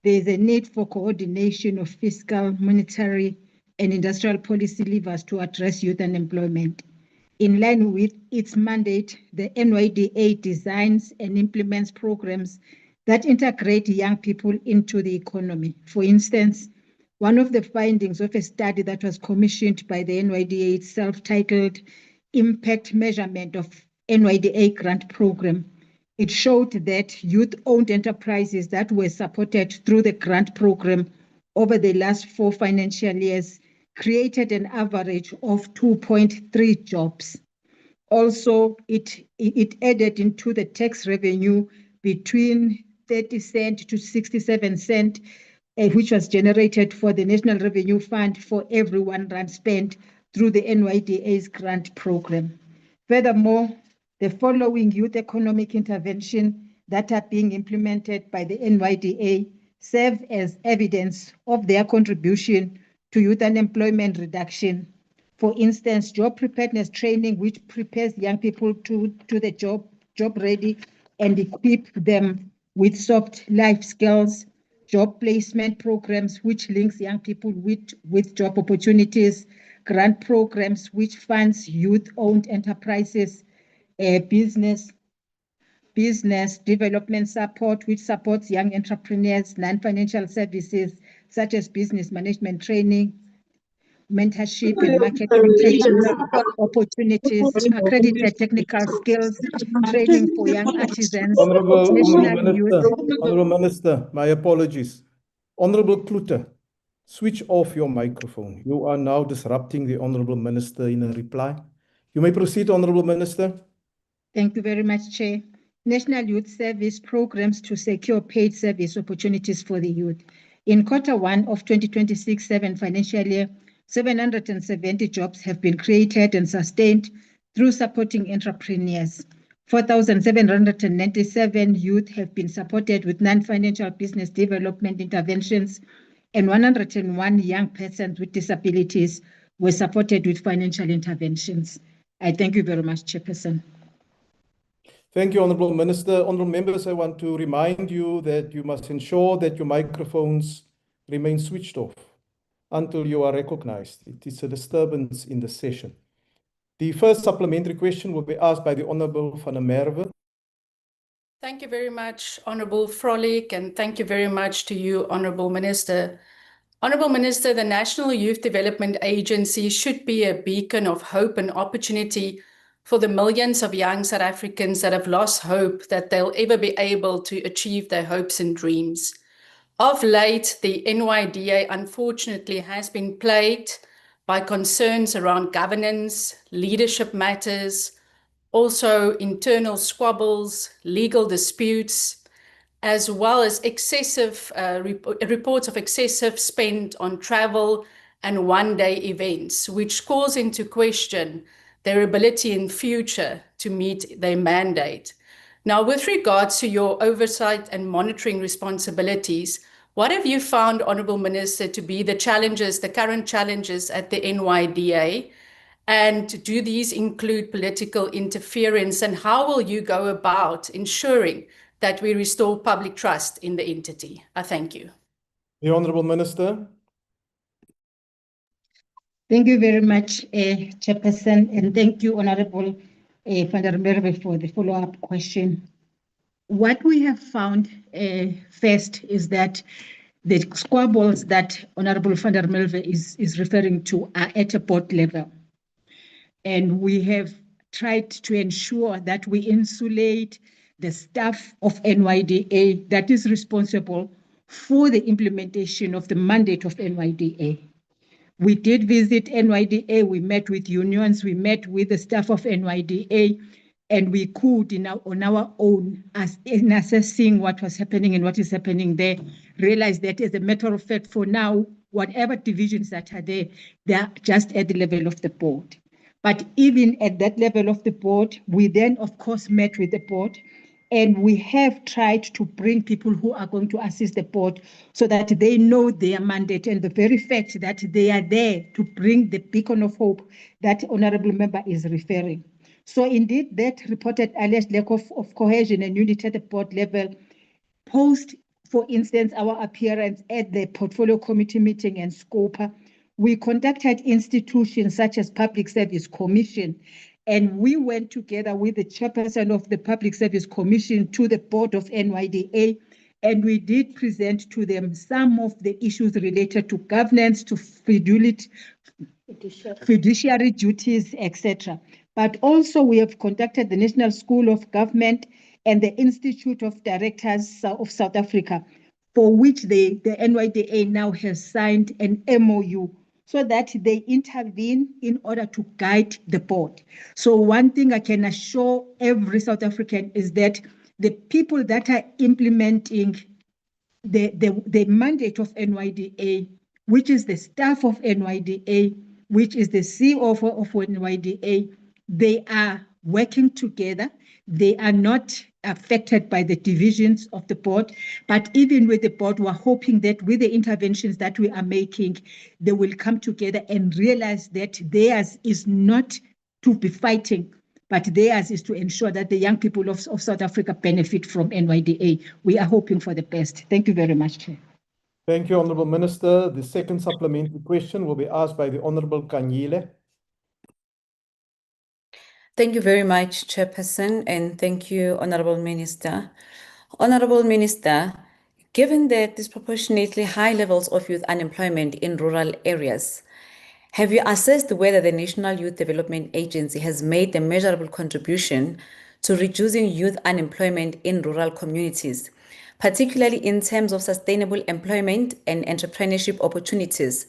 there is a need for coordination of fiscal, monetary, and industrial policy levers to address youth unemployment. In line with its mandate, the NYDA designs and implements programs that integrate young people into the economy. For instance, one of the findings of a study that was commissioned by the NYDA itself, titled Impact Measurement of NYDA Grant Program, it showed that youth-owned enterprises that were supported through the grant program over the last 4 financial years created an average of 2.3 jobs. Also, it added into the tax revenue between 30 cents to 67 cents, which was generated for the National Revenue Fund for every R1 spent through the NYDA's grant program. Furthermore, the following youth economic intervention that are being implemented by the NYDA serve as evidence of their contribution to youth unemployment reduction. For instance, job preparedness training, which prepares young people to the job ready and equip them with soft life skills, job placement programs, which links young people with job opportunities, grant programs, which funds youth-owned enterprises, business development support, which supports young entrepreneurs, non-financial services, such as business management training, mentorship and market intelligence opportunities, accredited technical skills, training for young artisans, Honourable Minister, my apologies. Honourable Klute, switch off your microphone. You are now disrupting the Honourable Minister in a reply. You may proceed, Honourable Minister. Thank you very much, Chair. National Youth Service programs to secure paid service opportunities for the youth. In Q1 of 2026-7 financial year, 770 jobs have been created and sustained through supporting entrepreneurs. 4,797 youth have been supported with non-financial business development interventions, and 101 young persons with disabilities were supported with financial interventions. I thank you very much, Chairperson. Thank you, Honourable Minister. Honourable members, I want to remind you that you must ensure that your microphones remain switched off until you are recognized. It is a disturbance in the session. The first supplementary question will be asked by the Honourable van der Merwe. Thank you very much, Honourable Frolick, and thank you very much to you, Honourable Minister. Honourable Minister, the National Youth Development Agency should be a beacon of hope and opportunity for the millions of young South Africans that have lost hope that they'll ever be able to achieve their hopes and dreams. Of late, the NYDA unfortunately has been plagued by concerns around governance, leadership matters, also internal squabbles, legal disputes, as well as excessive reports of excessive spend on travel and one-day events, which calls into question their ability in future to meet their mandate. Now, with regards to your oversight and monitoring responsibilities, what have you found, Honourable Minister, to be the challenges, the current challenges at the NYDA? And do these include political interference? And how will you go about ensuring that we restore public trust in the entity? I thank you. The Honourable Minister. Thank you very much, Chairperson, and thank you, Honourable van der Merwe, for the follow-up question. What we have found first is that the squabbles that Honourable van der Merwe is referring to are at a board level. And we have tried to ensure that we insulate the staff of NYDA that is responsible for the implementation of the mandate of NYDA. We did visit NYDA, we met with unions, we met with the staff of NYDA, and we could, on our own, in assessing what was happening and what is happening there, realize that as a matter of fact, for now, whatever divisions that are there, they are just at the level of the board. But even at that level of the board, we then, of course, met with the board, and we have tried to bring people who are going to assist the board so that they know their mandate and the very fact that they are there to bring the beacon of hope that Honourable Member is referring. So indeed, that reported alleged lack of cohesion and unity at the board level post, for instance, our appearance at the Portfolio Committee meeting and SCOPA. We contacted institutions such as Public Service Commission, and we went together with the chairperson of the Public Service Commission to the board of NYDA, and we did present to them some of the issues related to governance, to fiduciary duties, etc. But also we have contacted the National School of Government and the Institute of Directors of South Africa, for which the NYDA now has signed an MOU so that they intervene in order to guide the board. So one thing I can assure every South African is that the people that are implementing the mandate of NYDA, which is the staff of NYDA, which is the CEO of NYDA, they are working together. They are not affected by the divisions of the board, but even with the board, we're hoping that with the interventions that we are making, they will come together and realize that theirs is not to be fighting, but theirs is to ensure that the young people of South Africa benefit from NYDA. We are hoping for the best. Thank you very much, Chair. Thank you, Honourable Minister. The second supplementary question will be asked by the Honourable Kanyile. Thank you very much, Chairperson, and thank you, Honourable Minister. Honourable Minister, given the disproportionately high levels of youth unemployment in rural areas, have you assessed whether the National Youth Development Agency has made a measurable contribution to reducing youth unemployment in rural communities, particularly in terms of sustainable employment and entrepreneurship opportunities?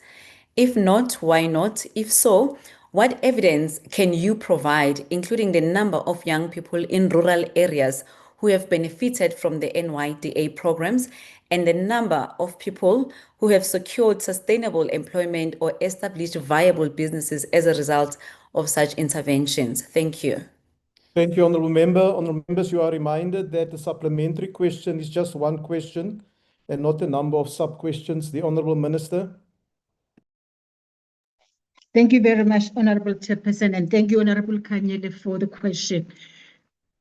If not, why not? If so, what evidence can you provide, including the number of young people in rural areas who have benefited from the NYDA programs and the number of people who have secured sustainable employment or established viable businesses as a result of such interventions? Thank you. Thank you, Honourable Member. Honourable Members, you are reminded that the supplementary question is just one question and not a number of sub-questions. The Honourable Minister. Thank you very much, Honourable Chairperson, and thank you, Honourable Kanyele, for the question.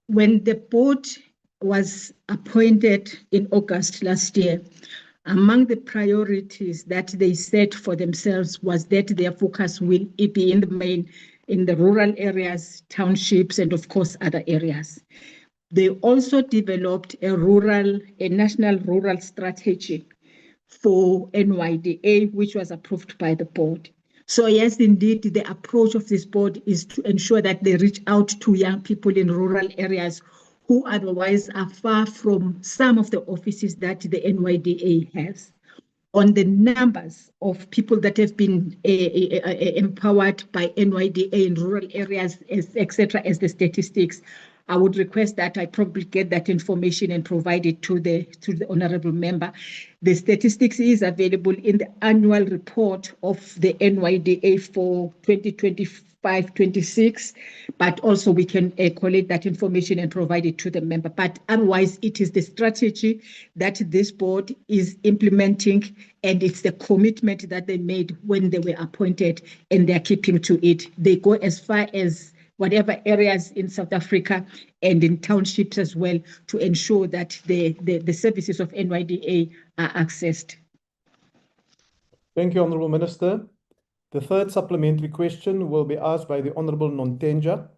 When the board was appointed in August last year, among the priorities that they set for themselves was that their focus will be in the main in the rural areas, townships, and of course other areas. They also developed a national rural strategy for NYDA, which was approved by the board. So yes, indeed, the approach of this board is to ensure that they reach out to young people in rural areas who otherwise are far from some of the offices that the NYDA has. On the numbers of people that have been empowered by NYDA in rural areas, etc., as the statistics, I would request that I probably get that information and provide it to the honourable member. The statistics is available in the annual report of the NYDA for 2025-26, but also we can collect that information and provide it to the member. But otherwise, it is the strategy that this board is implementing, and it's the commitment that they made when they were appointed, and they're keeping to it. They go as far as whatever areas in South Africa and in townships as well to ensure that the services of NYDA are accessed. Thank you, Honourable Minister. The third supplementary question will be asked by the Honourable Nontenja.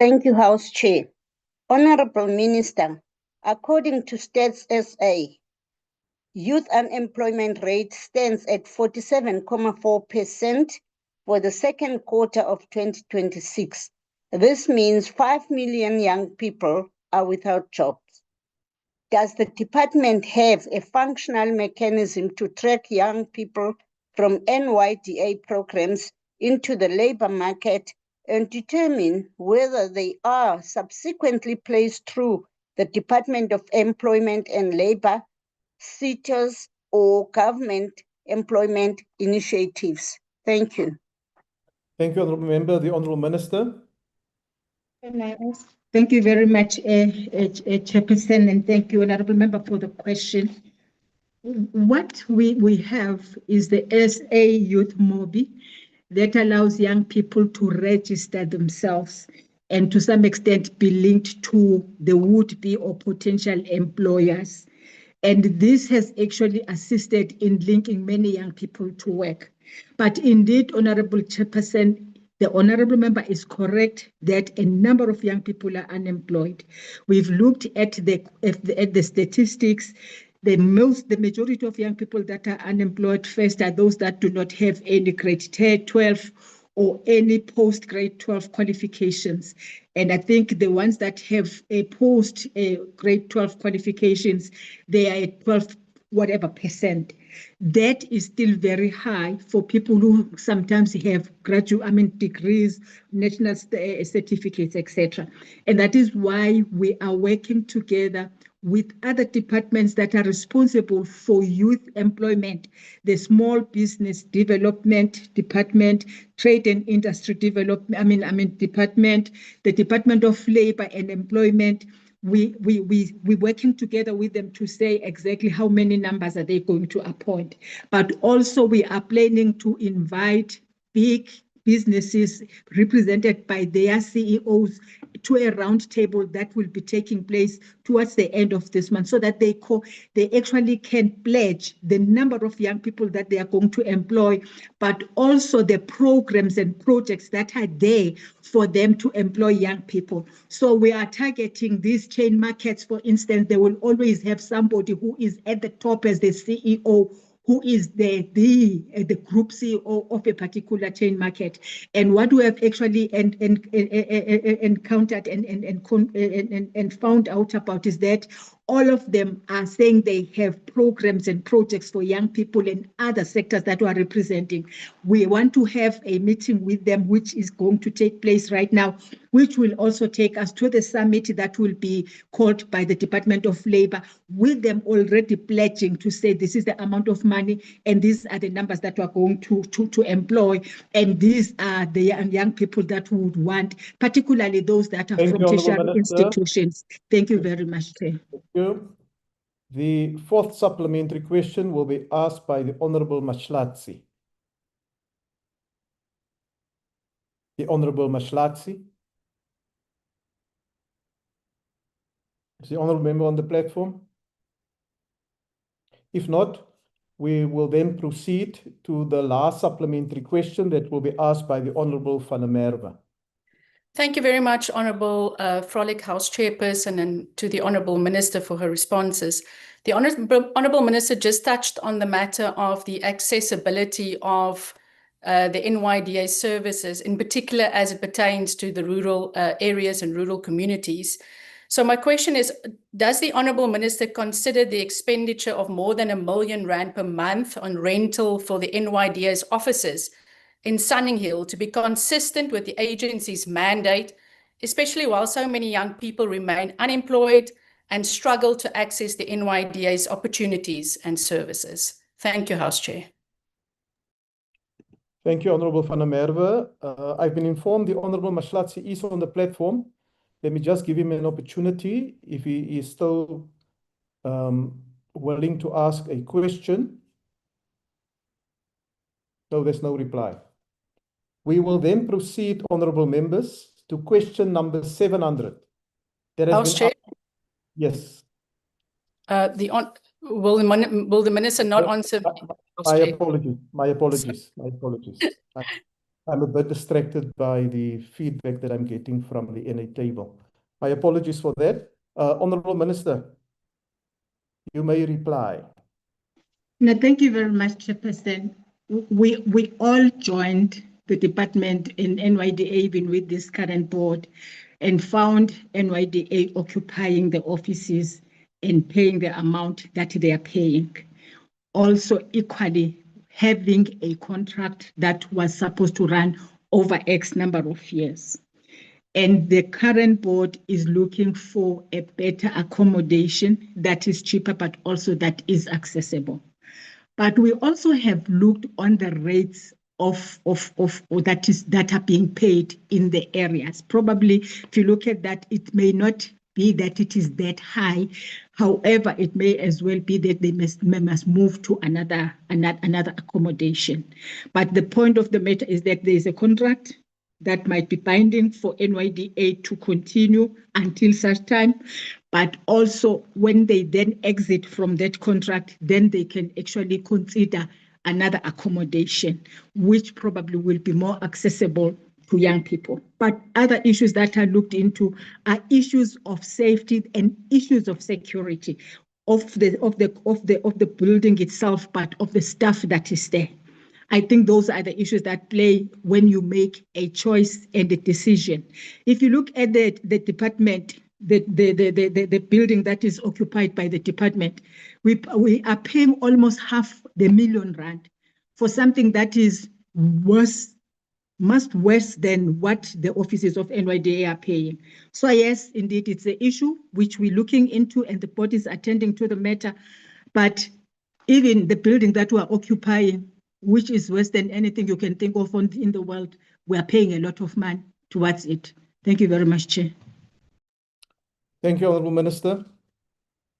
Thank you, House Chair. Honourable Minister, according to Stats SA, youth unemployment rate stands at 47.4% for the second quarter of 2026. This means 5 million young people are without jobs. Does the department have a functional mechanism to track young people from NYDA programs into the labour market and determine whether they are subsequently placed through the Department of Employment and Labour, SETAs, or government employment initiatives? Thank you. Thank you, Honourable Member. The Honourable Minister. Thank you very much, Chairperson, and thank you, Honourable Member, for the question. What we have is the SA Youth Mobi that allows young people to register themselves and to some extent be linked to the would-be or potential employers. And this has actually assisted in linking many young people to work. But indeed, Honourable Chairperson, the Honourable Member is correct that a number of young people are unemployed. We've looked at the statistics. The majority of young people that are unemployed first are those that do not have any grade 12 or any post-grade 12 qualifications. And I think the ones that have a post-grade 12 qualifications, they are at 12 whatever percent. That is still very high for people who sometimes have degrees, national certificates, etc. And that is why we are working together with other departments that are responsible for youth employment, the Small Business Development Department, Trade and Industry Development, Department, the Department of Labour and Employment. We're working together with them to say exactly how many numbers are they going to appoint. But also we are planning to invite big businesses represented by their CEOs to a round table that will be taking place towards the end of this month, so that they actually can pledge the number of young people that they are going to employ, but also the programs and projects that are there for them to employ young people. So we are targeting these chain markets. For instance, they will always have somebody who is at the top as the CEO, who is the group CEO of a particular chain market. And what we have actually encountered and found out about is that all of them are saying they have programs and projects for young people in other sectors that we are representing. We want to have a meeting with them, which is going to take place right now, which will also take us to the summit that will be called by the Department of Labor, with them already pledging to say this is the amount of money and these are the numbers that we are going to employ, and these are the young people that we would want, particularly those that are from tertiary institutions. Thank you very much, Chair. Thank you. The fourth supplementary question will be asked by the Honorable Mashlatsi. The Honorable Mashlatsi. Is the Honorable Member on the platform? If not, we will then proceed to the last supplementary question that will be asked by the Honorable Van der Merwe. Thank you very much, Honourable Frolic, House Chairperson, and to the Honourable Minister for her responses. The Honourable Minister just touched on the matter of the accessibility of the NYDA services, in particular as it pertains to the rural areas and rural communities. So my question is, does the Honourable Minister consider the expenditure of more than R1 million per month on rental for the NYDA's offices in Sunninghill to be consistent with the agency's mandate, especially while so many young people remain unemployed and struggle to access the NYDA's opportunities and services? Thank you, House Chair. Thank you, Honourable Van der Merwe. I've been informed the Honourable Mashlatsi is on the platform. Let me just give him an opportunity if he is still willing to ask a question. No, there's no reply. We will then proceed, Honourable Members, to question number 700. House Chair? Yes. Will the Minister not answer? My apologies. I'm a bit distracted by the feedback that I'm getting from the NA table. My apologies for that. Honourable Minister, you may reply. No, thank you very much, Chairperson. We all joined the department in NYDA, even with this current board, and found NYDA occupying the offices and paying the amount that they are paying. Also, equally, having a contract that was supposed to run over X number of years. And the current board is looking for a better accommodation that is cheaper, but also that is accessible. But we also have looked on the rates that are being paid in the areas. Probably, if you look at that, it may not be that it is that high. However, it may as well be that they must move to another accommodation. But the point of the matter is that there is a contract that might be binding for NYDA to continue until such time. But also when they then exit from that contract, then they can actually consider another accommodation, which probably will be more accessible to young people. But other issues that are looked into are issues of safety and issues of security of the building itself, but of the staff that is there. I think those are the issues that play when you make a choice and a decision. If you look at the department, the building that is occupied by the department, we are paying almost R500,000 for something that is much worse than what the offices of NYDA are paying. So yes, indeed, it's an issue which we're looking into and the board is attending to the matter. But even the building that we're occupying, which is worse than anything you can think of in the world, we are paying a lot of money towards it. Thank you very much, Chair. Thank you, Honourable Minister.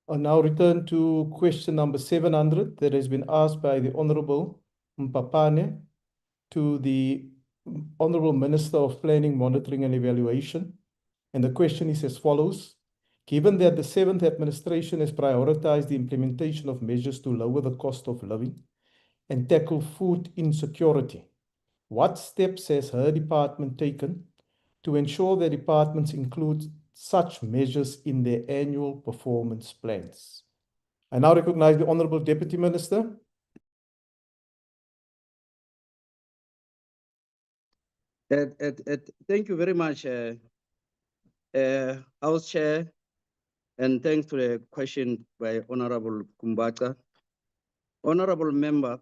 I'll now return to question number 700 that has been asked by the Honourable Mpapane to the Honourable Minister of Planning, Monitoring and Evaluation. And the question is as follows. Given that the 7th administration has prioritized the implementation of measures to lower the cost of living and tackle food insecurity, what steps has her department taken to ensure that departments include such measures in their annual performance plans? I now recognize the Honourable Deputy Minister. Thank you very much, House Chair, and thanks to the question by Honorable Kumbacha. Honorable Member,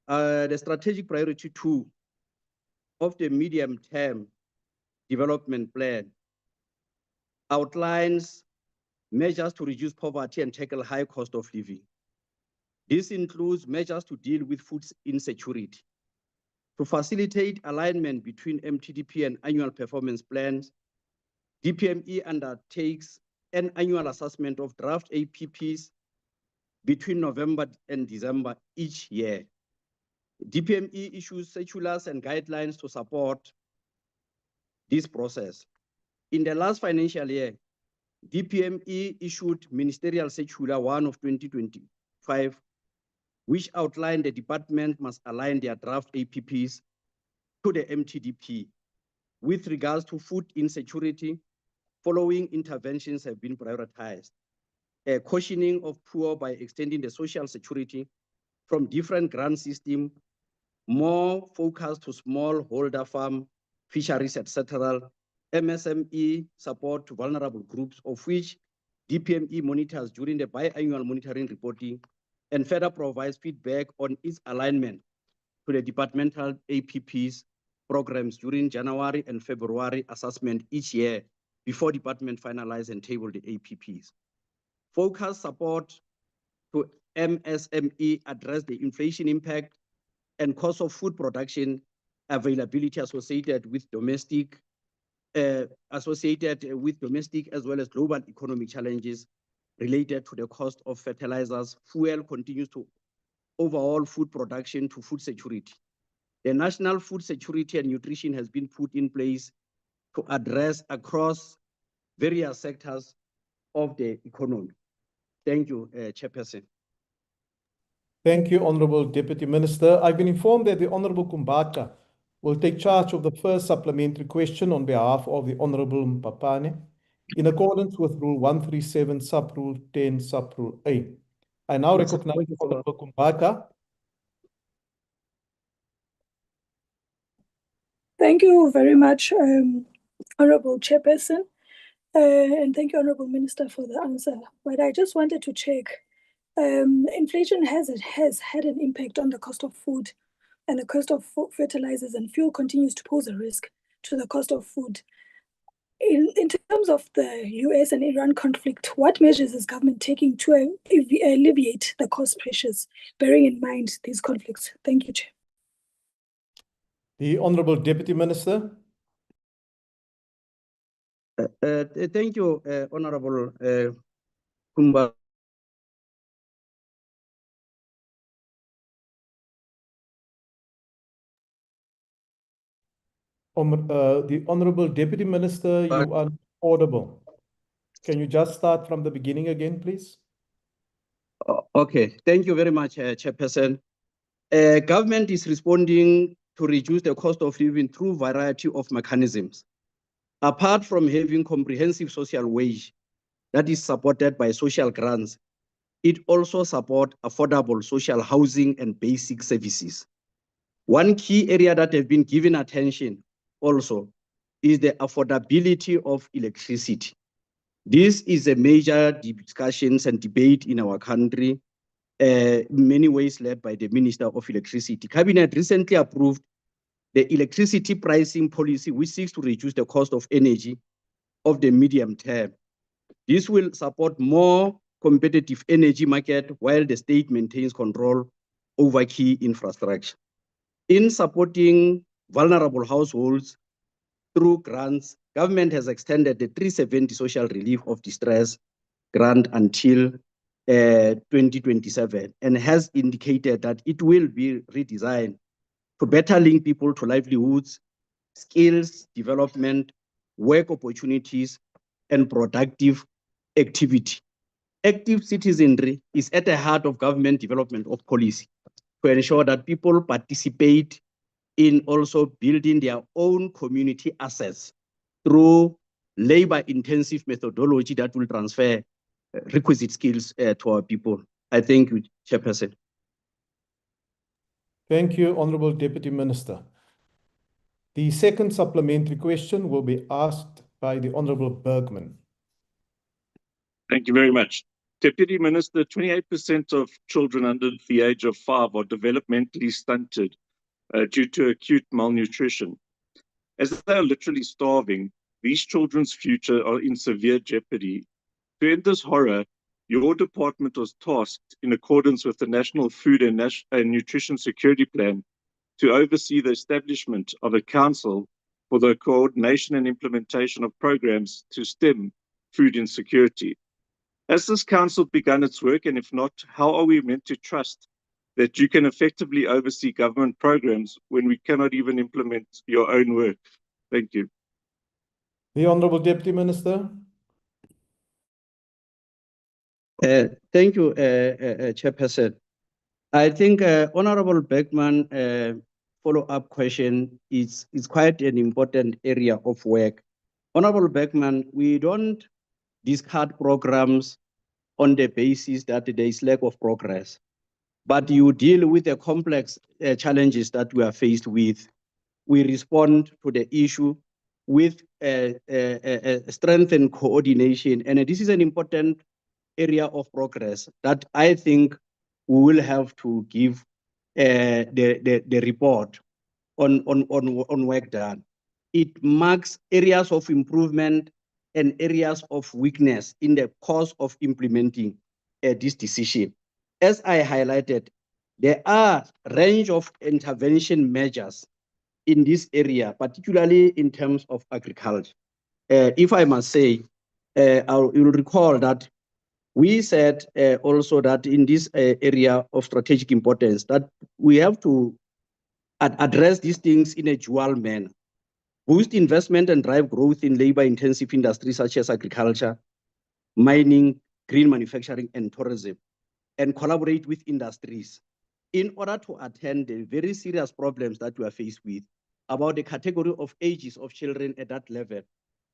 the strategic priority 2 of the medium-term development plan outlines measures to reduce poverty and tackle high cost of living. This includes measures to deal with food insecurity. To facilitate alignment between MTDP and annual performance plans, DPME undertakes an annual assessment of draft APPs between November and December each year. DPME issues circulars and guidelines to support this process. In the last financial year, DPME issued Ministerial Circular 1 of 2025, which outlined the department must align their draft APPs to the MTDP. With regards to food insecurity, following interventions have been prioritized. A cautioning of poor by extending the social security from different grant systems, more focus to smallholder farm, fisheries, etc., MSME support to vulnerable groups, of which DPME monitors during the biannual monitoring reporting, and further provides feedback on its alignment to the departmental APPs programs during January and February assessment each year before department finalize and table the APPs. Focus support to MSME address the inflation impact and cost of food production availability associated with domestic as well as global economic challenges related to the cost of fertilizers, fuel continues to overall food production to food security. The National Food Security and Nutrition has been put in place to address across various sectors of the economy. Thank you, Chairperson. Thank you, Honorable Deputy Minister. I've been informed that the Honorable Kumbacha will take charge of the first supplementary question on behalf of the Honorable Mpapane in accordance with Rule 137, Sub-Rule 10, Sub-Rule A. I now recognize the Honorable Kumbacha. Thank you very much, Honorable Chairperson, and thank you, Honorable Minister, for the answer. But I just wanted to check, inflation has had an impact on the cost of food, and the cost of fertilizers and fuel continues to pose a risk to the cost of food. In terms of the US and Iran conflict, what measures is government taking to alleviate the cost pressures, bearing in mind these conflicts? Thank you, Chair. The Honorable Deputy Minister. Thank you, Honorable Kumba. The Honorable Deputy Minister, you are audible. Can you just start from the beginning again, please? Okay, thank you very much, Chairperson. Government is responding to reduce the cost of living through a variety of mechanisms. Apart from having comprehensive social wage that is supported by social grants, it also supports affordable social housing and basic services. One key area that has been given attention also is the affordability of electricity. This is a major discussion and debate in our country, in many ways led by the Minister of Electricity. Cabinet recently approved the electricity pricing policy, which seeks to reduce the cost of energy of the medium term. This will support more competitive energy market while the state maintains control over key infrastructure. In supporting vulnerable households through grants, government has extended the 370 social relief of distress grant until 2027 and has indicated that it will be redesigned to better link people to livelihoods, skills development, work opportunities, and productive activity. Active citizenry is at the heart of government development of policy to ensure that people participate in also building their own community assets through labor-intensive methodology that will transfer requisite skills to our people. I thank you, Chairperson. Thank you, Honorable Deputy Minister. The second supplementary question will be asked by the Honorable Bergman. Thank you very much. Deputy Minister, 28% of children under the age of 5 are developmentally stunted due to acute malnutrition. As they are literally starving, these children's future are in severe jeopardy. To end this horror, your department was tasked, in accordance with the National Food and Nutrition Security Plan, to oversee the establishment of a council for the coordination and implementation of programs to stem food insecurity. Has this council begun its work, and if not, how are we meant to trust that you can effectively oversee government programs when we cannot even implement your own work? Thank you. The Honourable Deputy Minister. Thank you, Chairperson. I think Honorable Beckman follow-up question is quite an important area of work. Honorable Beckman, we don't discard programs on the basis that there is lack of progress, but you deal with the complex challenges that we are faced with. We respond to the issue with strengthened coordination, and this is an important area of progress that I think we will have to give the report on work done. It marks areas of improvement and areas of weakness in the course of implementing this decision. As I highlighted, there are a range of intervention measures in this area, particularly in terms of agriculture. If I must say, you'll recall that we said also that in this area of strategic importance, that we have to address these things in a dual manner. Boost investment and drive growth in labor-intensive industries such as agriculture, mining, green manufacturing, and tourism, and collaborate with industries in order to attend the very serious problems that we are faced with about the category of ages of children at that level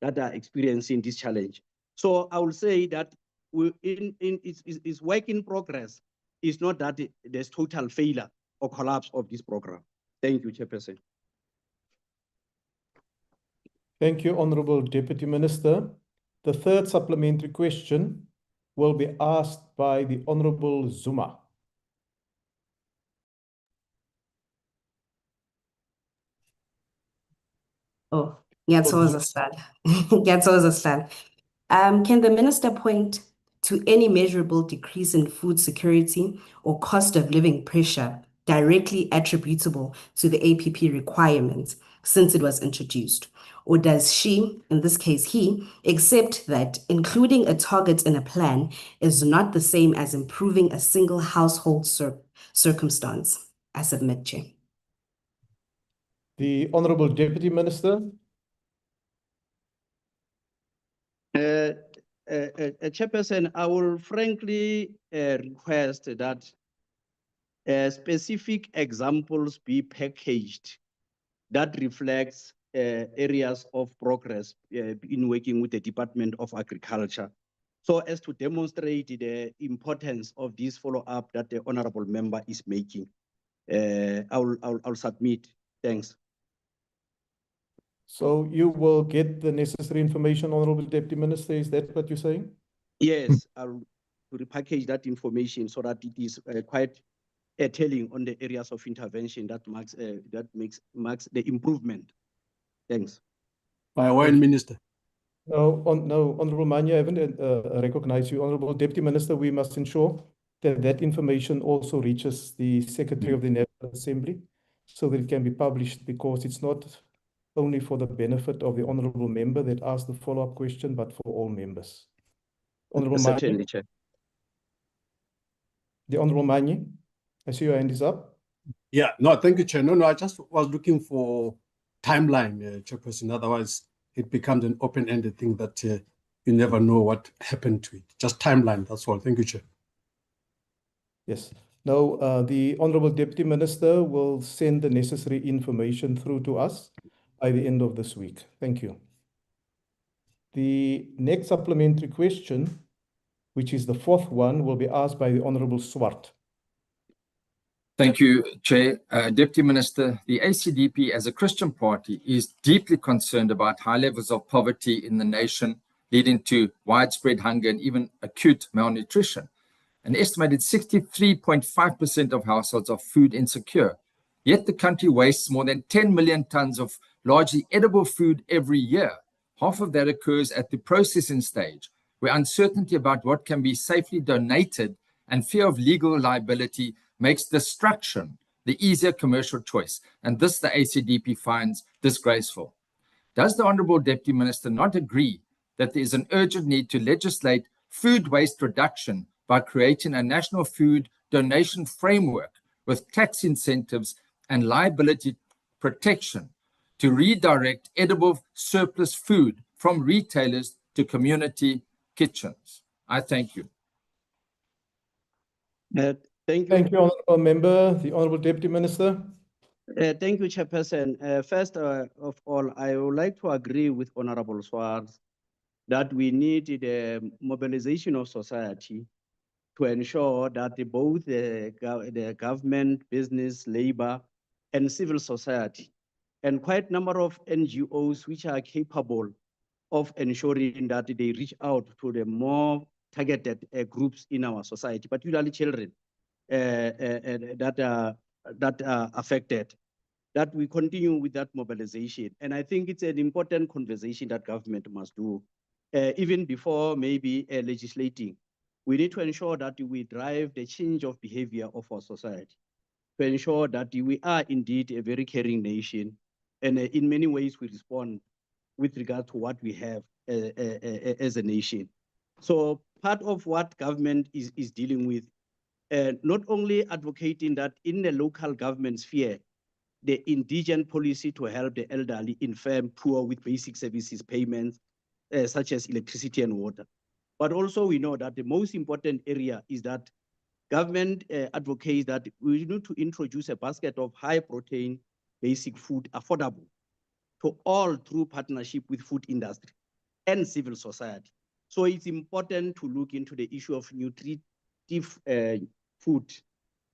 that are experiencing this challenge. So I will say that it's work in progress. It's not that there's total failure or collapse of this program. Thank you, Chairperson. Thank you, Honourable Deputy Minister. The third supplementary question will be asked by the Honourable Zuma. Oh, Can the minister point to any measurable decrease in food security or cost of living pressure directly attributable to the APP requirements since it was introduced? Or does she, in this case he, accept that including a target in a plan is not the same as improving a single household circumstance? I submit, Chair. The Honourable Deputy Minister. Chairperson, I will frankly request that specific examples be packaged that reflects areas of progress in working with the Department of Agriculture, so as to demonstrate the importance of this follow-up that the honourable member is making. I'll submit. Thanks. So you will get the necessary information, Honourable Deputy Minister, is that what you're saying? Yes, I'll repackage that information so that it is quite telling on the areas of intervention that marks the improvement. Thanks. By when, Minister? No, Honourable Manya, I haven't recognized you. Honourable Deputy Minister, we must ensure that that information also reaches the Secretary of the National Assembly so that it can be published, because it's not only for the benefit of the honourable member that asked the follow-up question, but for all members. Honourable Certainly, Chair. The Honourable Manye, I see your hand is up. Yeah, no, thank you, Chair. No, I just was looking for timeline, Chairperson. Otherwise, it becomes an open-ended thing that you never know what happened to it. Just timeline, that's all. Thank you, Chair. Yes. Now, the Honourable Deputy Minister will send the necessary information through to us by the end of this week. Thank you. The next supplementary question, which is the fourth one, will be asked by the Honourable Swart. Thank you, Chair. Deputy Minister, the ACDP as a Christian party is deeply concerned about high levels of poverty in the nation, leading to widespread hunger and even acute malnutrition. An estimated 63.5% of households are food insecure. Yet the country wastes more than 10 million tons of largely edible food every year. Half of that occurs at the processing stage, where uncertainty about what can be safely donated and fear of legal liability makes destruction the easier commercial choice. And this the ACDP finds disgraceful. Does the Honourable Deputy Minister not agree that there is an urgent need to legislate food waste reduction by creating a national food donation framework with tax incentives and liability protection to redirect edible surplus food from retailers to community kitchens? I thank you. Thank you. Thank you, Honourable Member. The Honourable Deputy Minister. Thank you, Chairperson. First of all, I would like to agree with Honourable Swartz that we need the mobilization of society to ensure that both the government, business, labor, and civil society, and quite a number of NGOs which are capable of ensuring that they reach out to the more targeted groups in our society, particularly children that are affected, that we continue with that mobilization. And I think it's an important conversation that government must do, even before maybe legislating. We need to ensure that we drive the change of behavior of our society, to ensure that we are indeed a very caring nation, and in many ways we respond with regard to what we have as a nation. So part of what government is dealing with, not only advocating that in the local government sphere, the indigent policy to help the elderly, infirm, poor with basic services payments, such as electricity and water. But also we know that the most important area is that government advocates that we need to introduce a basket of high protein basic food affordable to all through partnership with food industry and civil society. So it's important to look into the issue of nutritive food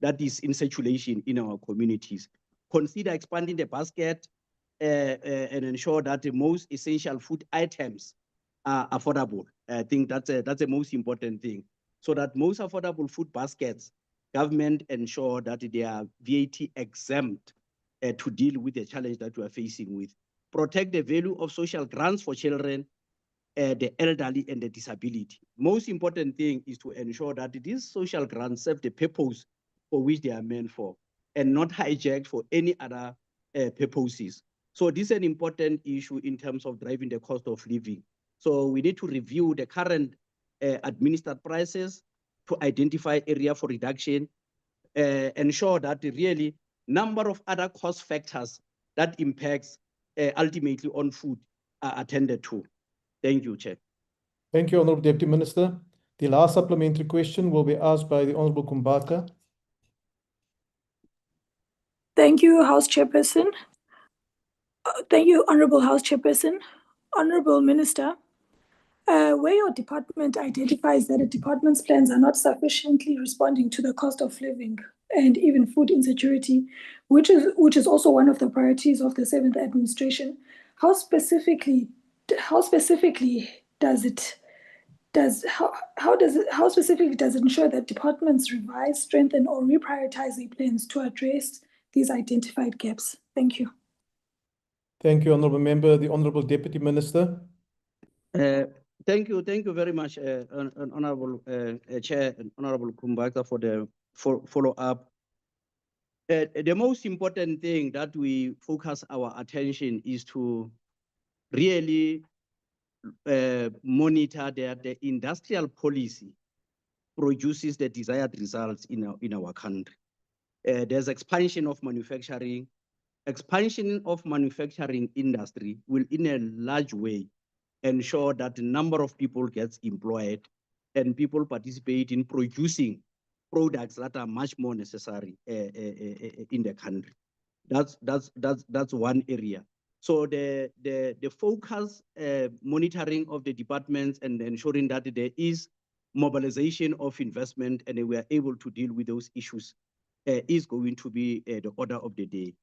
that is in circulation in our communities. Consider expanding the basket and ensure that the most essential food items are affordable. I think that's the most important thing. So that most affordable food baskets, government ensure that they are VAT exempt to deal with the challenge that we are facing with. Protect the value of social grants for children, the elderly, and the disability. Most important thing is to ensure that these social grants serve the purpose for which they are meant for, and not hijacked for any other purposes. So this is an important issue in terms of driving the cost of living. So we need to review the current administered prices to identify area for reduction, ensure that the really number of other cost factors that impacts ultimately on food are attended to. Thank you, Chair. Thank you, Honourable Deputy Minister. The last supplementary question will be asked by the Honourable Kumbaka. Thank you, House Chairperson. Thank you, Honourable House Chairperson. Honourable Minister, where your department identifies that the department's plans are not sufficiently responding to the cost of living and even food insecurity, which is also one of the priorities of the 7th administration, how specifically does it ensure that departments revise, strengthen, or reprioritize their plans to address these identified gaps? Thank you. Thank you, Honourable Member. The Honourable Deputy Minister. Thank you very much, Honourable Chair and Honourable Kumbaka, for the follow-up. The most important thing that we focus our attention is to really monitor that the industrial policy produces the desired results in our country. There's expansion of manufacturing. Expansion of manufacturing industry will, in a large way, ensure that the number of people gets employed and people participate in producing products that are much more necessary in the country. That's one area. So the focus, monitoring of the departments and ensuring that there is mobilization of investment and we are able to deal with those issues is going to be the order of the day.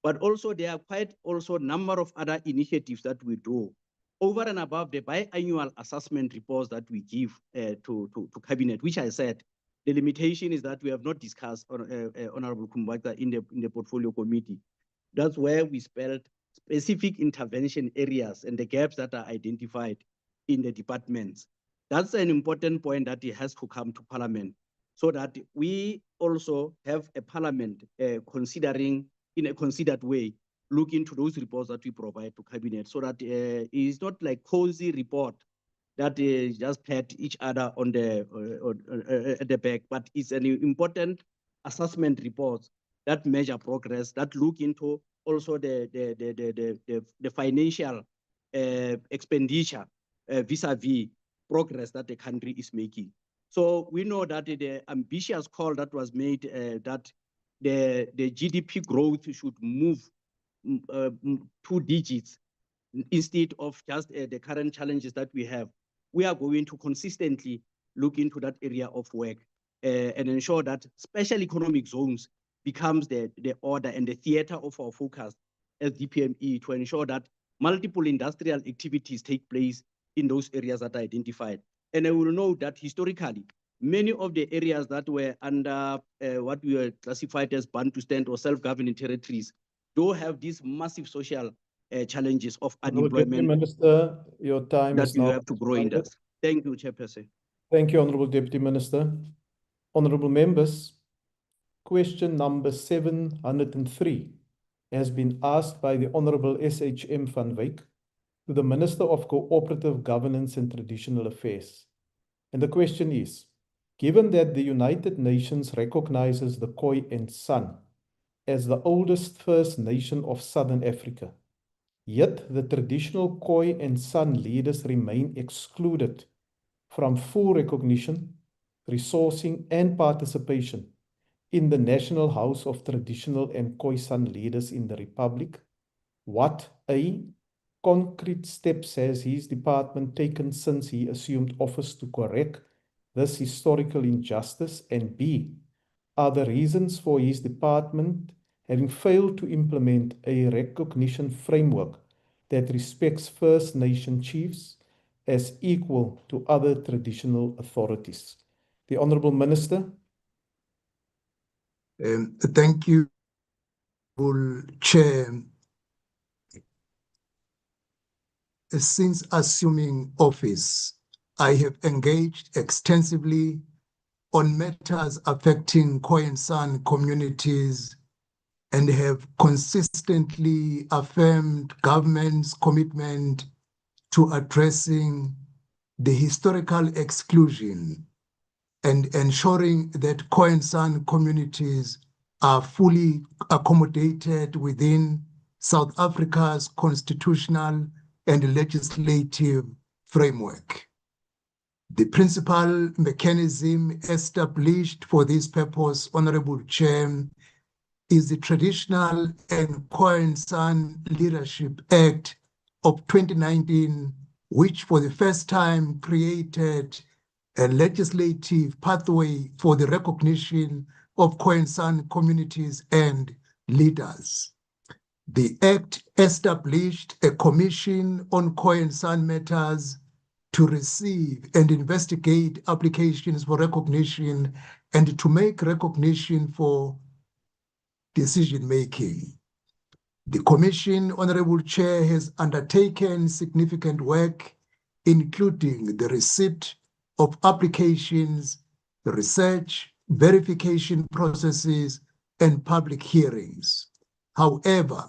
But also there are quite also a number of other initiatives that we do over and above the biannual assessment reports that we give to Cabinet, which I said, the limitation is that we have not discussed Honorable Kumbaka in the portfolio committee. That's where we spelled specific intervention areas and the gaps that are identified in the departments. That's an important point that it has to come to Parliament, so that we also have a Parliament considering in a considered way, look into those reports that we provide to Cabinet, so that it's not like cozy report that just pat each other on the back, but it's an important assessment reports that measure progress, that look into also the financial expenditure vis-a-vis progress that the country is making. So we know that the ambitious call that was made that the GDP growth should move 2 digits instead of just the current challenges that we have. We are going to consistently look into that area of work and ensure that special economic zones becomes the order and the theater of our focus as DPME, to ensure that multiple industrial activities take place in those areas that are identified. And I will know that historically, many of the areas that were under what we were classified as Bantustan or self-governing territories do have these massive social challenges of unemployment. Deputy Minister, your time is now that we have to grow in that. Thank you, Chairperson. Thank you, Honourable Deputy Minister. Honourable members, question number 703 has been asked by the Honourable SHM van Wyk to the Minister of Cooperative Governance and Traditional Affairs. And the question is, given that the United Nations recognizes the Khoi and San as the oldest First Nation of Southern Africa, yet the traditional Khoi and San leaders remain excluded from full recognition, resourcing, and participation in the National House of Traditional and Khoi San Leaders in the Republic, what A, concrete steps has his department taken since he assumed office to correct this historical injustice, and B, are the reasons for his department having failed to implement a recognition framework that respects First Nation chiefs as equal to other traditional authorities? The Honourable Minister. Thank you, Chair. Since assuming office, I have engaged extensively on matters affecting Khoi and San communities and have consistently affirmed government's commitment to addressing the historical exclusion and ensuring that Khoi and San communities are fully accommodated within South Africa's constitutional and legislative framework. The principal mechanism established for this purpose, Honourable Chair, is the Traditional and Khoi and San Leadership Act of 2019, which for the first time created a legislative pathway for the recognition of Khoi and San communities and leaders. The Act established a commission on Khoi and San matters to receive and investigate applications for recognition and to make recognition for decision-making. The Commission, Honourable Chair, has undertaken significant work, including the receipt of applications, research, verification processes, and public hearings. However,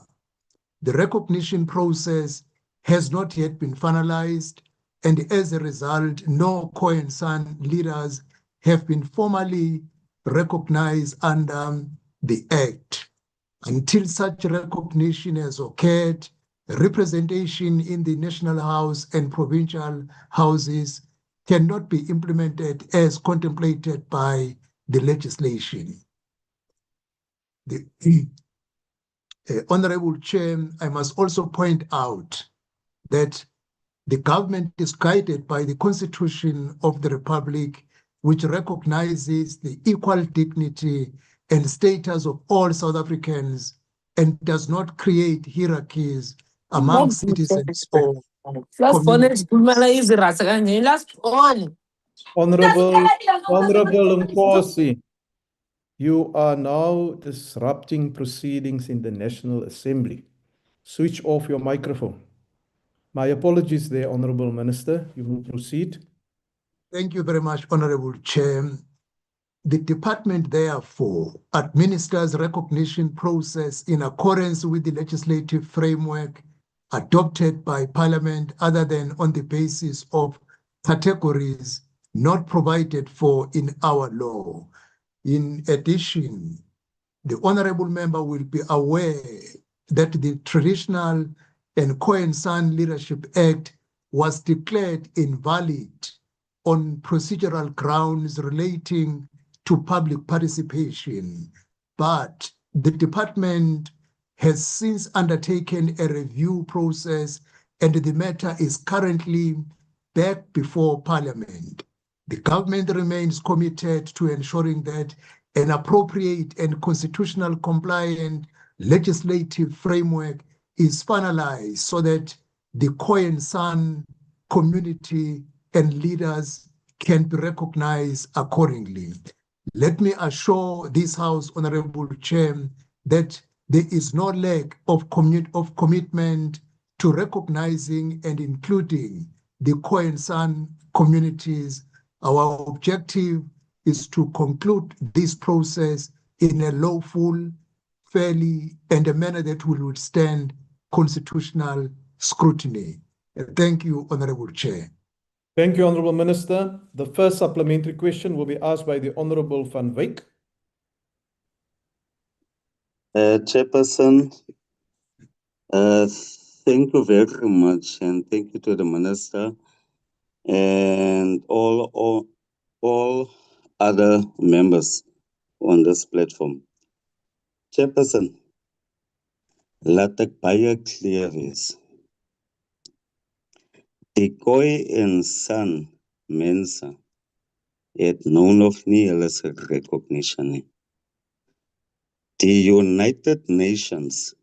the recognition process has not yet been finalized, and as a result, no Khoi and San leaders have been formally recognized under the Act. Until such recognition has occurred, representation in the National House and provincial houses cannot be implemented as contemplated by the legislation. Honourable Chair, I must also point out that the government is guided by the Constitution of the Republic, which recognizes the equal dignity and status of all South Africans and does not create hierarchies among citizens or Last one is last one. Honorable Nkosi, you are now disrupting proceedings in the National Assembly. Switch off your microphone. My apologies there, Honorable Minister. You will proceed. Thank you very much, Honorable Chair. The department, therefore, administers recognition process in accordance with the legislative framework adopted by Parliament other than on the basis of categories not provided for in our law. In addition, the honorable member will be aware that the Traditional and Co-San Leadership Act was declared invalid on procedural grounds relating to public participation, but the department has since undertaken a review process and the matter is currently back before Parliament. The government remains committed to ensuring that an appropriate and constitutional compliant legislative framework is finalized so that the Co-San community and leaders can be recognized accordingly. Let me assure this House, Honorable Chair, that there is no lack of commitment to recognizing and including the Co-San communities. Our objective is to conclude this process in a lawful, fairly, and a manner that will withstand constitutional scrutiny. Thank you, Honorable Chair. Thank you, Honorable Minister. The first supplementary question will be asked by the Honorable Van Wyk. Chairperson, thank you very much, and thank you to the Minister and all other members on this platform. Chairperson, laat ek baie clear wees. Die Co-San mense het nou nog nie hulle se recognition nie. Die United Nations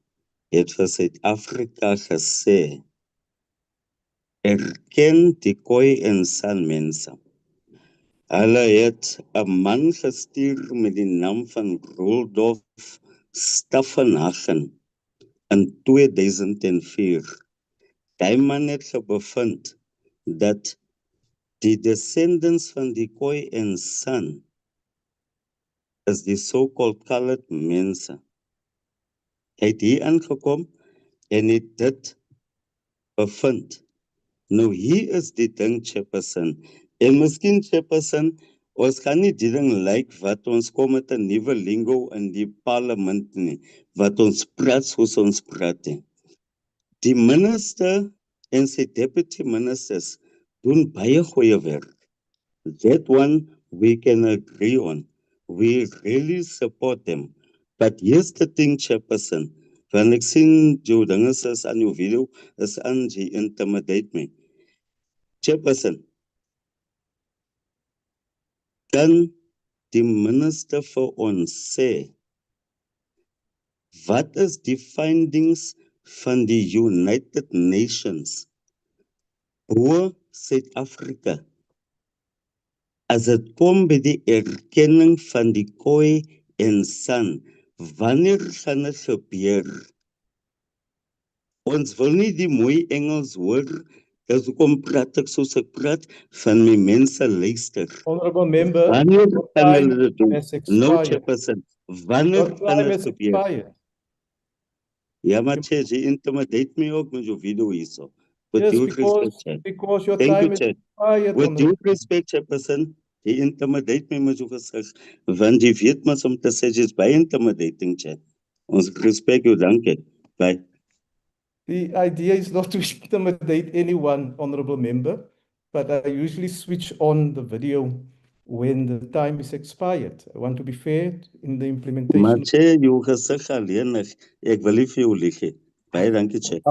het vir Suid-Afrika gesê, erken die Co-San mense. Hulle het 'n man gestuur met die naam van Rudolf Staffenhagen in 2004. Die man het bevind dat die descendants van die Co-San is die so-called colored mense. Hy het hier aangekom en het dit bevind. Nou hier is die ding, Chairperson. En miskien, Chairperson, ons gaan nie die ding wat ons kom met 'n nuwe lingo in die parlement nie, wat ons praat soos ons praat nie. Die minister en sy deputy ministers doen baie goeie werk. That one we can agree on. We really support them. But here's the thing, Chairperson. When ek sien jou dinge is aan jou video, is aan jy intimidate me. Chairperson, kan die minister vir ons sê, wat is die findings van die United Nations oor Suid-Afrika as dit kom by die erkenning van die Co-San? Wanneer gaan dit gebeur? Ons wil nie die mooi Engels hoor, dis hoekom praat ek soos ek praat, van my mense luister. Honorable member, Wanneer your gaan time hulle dit doen? has No, expired. Chairperson. Wanneer Your gaan time dit has gebeur? expired. Ja, maar Chair, jy intimidate my ook met jou video hierso. With Yes, due respect, Chair. because your Thank you, time is Chair. expired, With due Honorable. respect, Chairperson, jy intimidate my met jou gesig, want jy weet maar om te sê, jy is baie intimidating, Chair. Ons respect jou, dankie. Bye. The idea is not to intimidate anyone, Honorable Member, but I usually switch on the video when the time is expired. I want to be fair in the Maar implementation. Chair, jou gesig alleen, ek wil nie vir jou lieg hê. Baie dankie, Chair.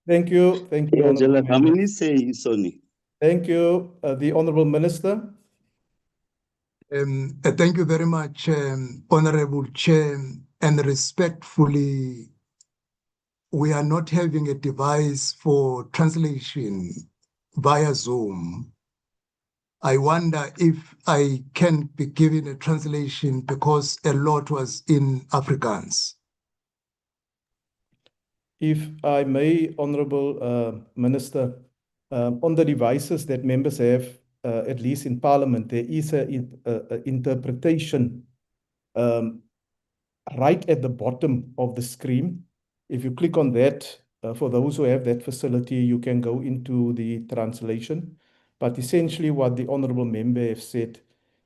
Thank you, Ja, Honorable julle gaan my Member. nie sê hierso nie. Thank you, the Honorable Minister. Thank you very much, Honorable Chair, and respectfully we are not having a device for translation via Zoom. I wonder if I can be given a translation because a lot was in Afrikaans. If I may, Honourable Minister, on the devices that members have, at least in Parliament, there is an interpretation right at the bottom of the screen. If you click on that, for those who have that facility, you can go into the translation. But essentially what the Honourable Member has said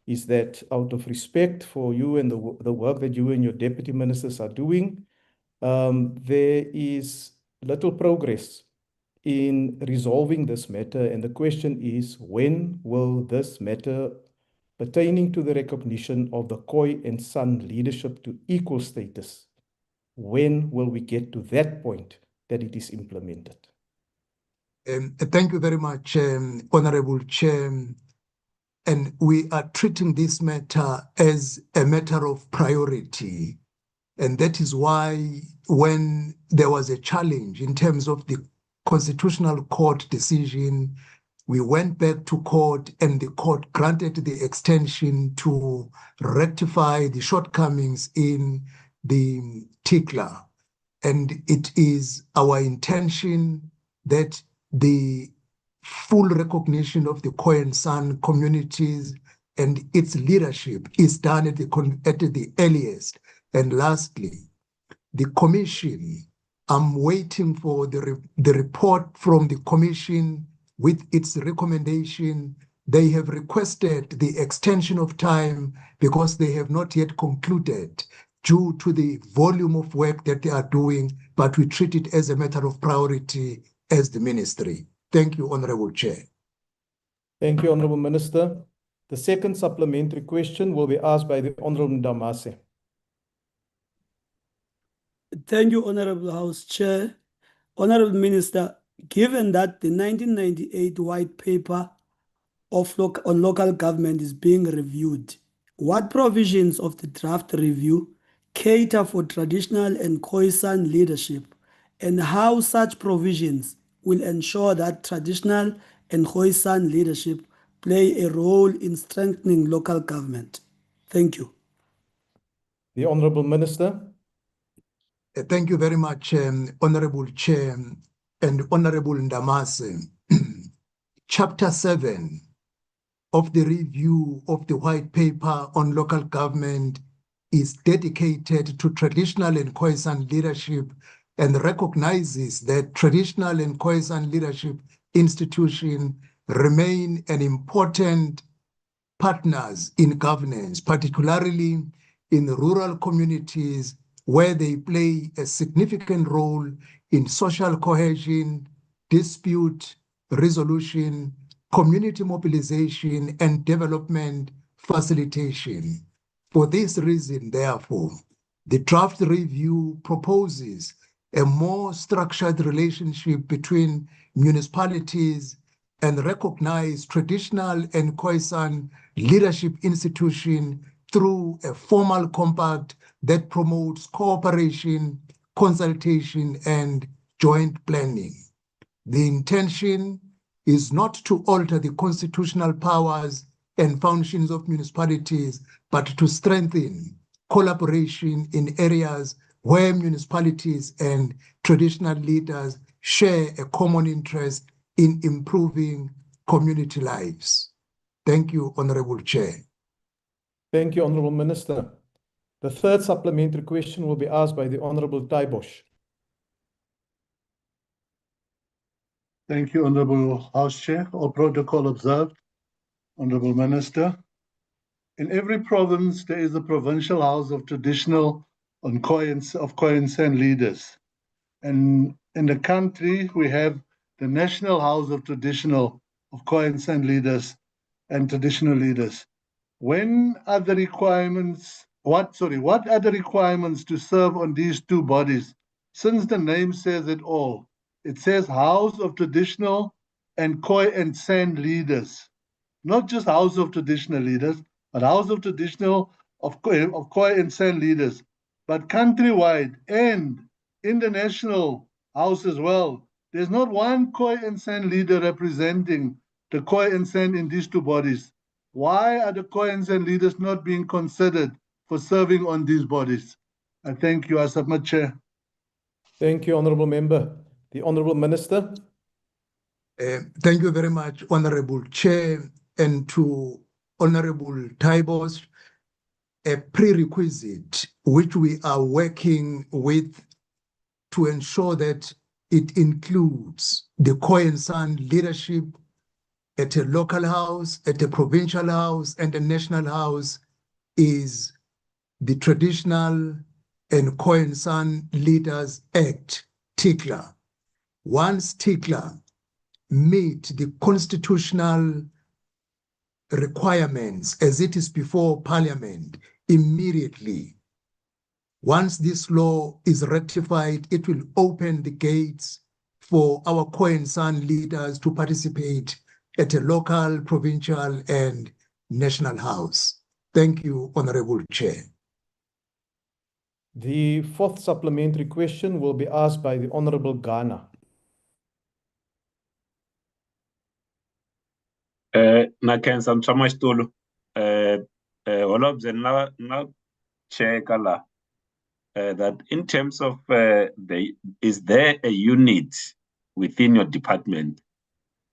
is that out of respect for you and the work that you and your Deputy Ministers are doing, there is little progress in resolving this matter. And the question is, when will this matter pertaining to the recognition of the Khoi and San leadership to equal status, when will we get to that point that it is implemented? Thank you very much, Honorable Chair. And we are treating this matter as a matter of priority. And that is why when there was a challenge in terms of the Constitutional Court decision, we went back to court and the court granted the extension to rectify the shortcomings in the TICLA. And it is our intention that the full recognition of the Khoi and San communities and its leadership is done at the earliest. And lastly, the commission, I'm waiting for the report from the commission with its recommendation. They have requested the extension of time because they have not yet concluded due to the volume of work that they are doing, but we treat it as a matter of priority as the ministry. Thank you, Honorable Chair. Thank you, Honourable Minister. The second supplementary question will be asked by the Honourable Ndamase. Thank you, Honourable House Chair. Honourable Minister, given that the 1998 White Paper on local government is being reviewed, what provisions of the draft review cater for traditional and Khoi San leadership, and how such provisions will ensure that traditional and Khoi San leadership play a role in strengthening local government? Thank you. The Honourable Minister. Thank you very much, Honourable Chair and Honourable Ndamase. Chapter 7 of the review of the White Paper on local government is dedicated to traditional and Khoi San leadership and recognizes that traditional and Khoi San leadership institutions remain an important partners in governance, particularly in rural communities where they play a significant role in social cohesion, dispute resolution, community mobilization, and development facilitation. For this reason, therefore, the draft review proposes a more structured relationship between municipalities and recognize traditional and Khoi San leadership institutions through a formal compact that promotes cooperation, consultation, and joint planning. The intention is not to alter the constitutional powers and functions of municipalities, but to strengthen collaboration in areas where municipalities and traditional leaders share a common interest in improving community lives. Thank you, Honourable Chair. Thank you, Honourable Minister. The third supplementary question will be asked by the Honourable Taibosh. Thank you, Honourable House Chair. All protocol observed. Honourable Minister. In every province, there is a provincial house of traditional Khoi and San leaders. And in the country, we have the National House of Traditional of Khoi and San leaders and traditional leaders. When are the requirements, what are the requirements to serve on these two bodies? Since the name says it all, it says House of Traditional and Khoi and San leaders. Not just House of Traditional leaders, but House of Traditional of Khoi and San leaders. But countrywide and in the national House as well. There's not one Khoi and San leader representing the Khoi and San in these two bodies. Why are the Khoi and San leaders not being considered for serving on these bodies? I thank you. I submit, Chair. Thank you, Honourable Member. The Honourable Minister. Thank you very much, Honourable Chair, and to Honourable Tybos. A prerequisite which we are working with to ensure that it includes the Khoi and San leadership at a local house, at a provincial house, and a national house is the Traditional and Khoi and San Leaders Act, TICLA. Once TICLA meet the constitutional requirements as it is before Parliament, immediately, once this law is ratified, it will open the gates for our Khoi and San leaders to participate at a local, provincial, and national house. Thank you, Honourable Chair. The fourth supplementary question will be asked by the Honourable Ghana. Nakenza Mchamastulu. All of them now check that in terms of is there a unit within your department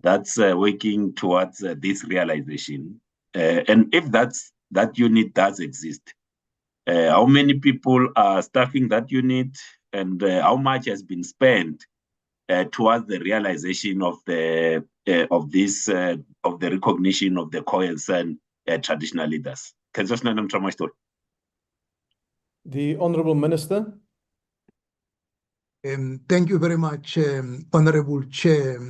that's working towards this realization? And if that unit does exist, how many people are staffing that unit, and how much has been spent towards the realization of the recognition of the Khoi and San traditional leaders? The Honourable Minister. Thank you very much, Honourable Chair.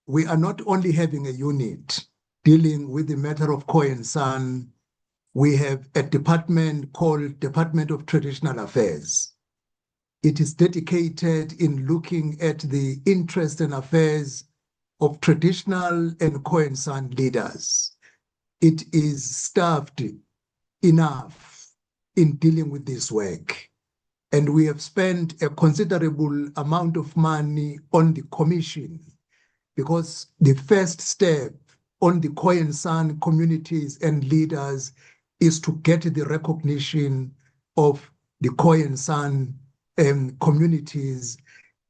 We are not only having a unit dealing with the matter of Khoi and San. We have a department called Department of Traditional Affairs. It is dedicated in looking at the interests and affairs of traditional and Khoi and San leaders. It is staffed enough in dealing with this work. And we have spent a considerable amount of money on the commission, because the first step on the Khoi and San communities and leaders is to get the recognition of the Khoi and San communities,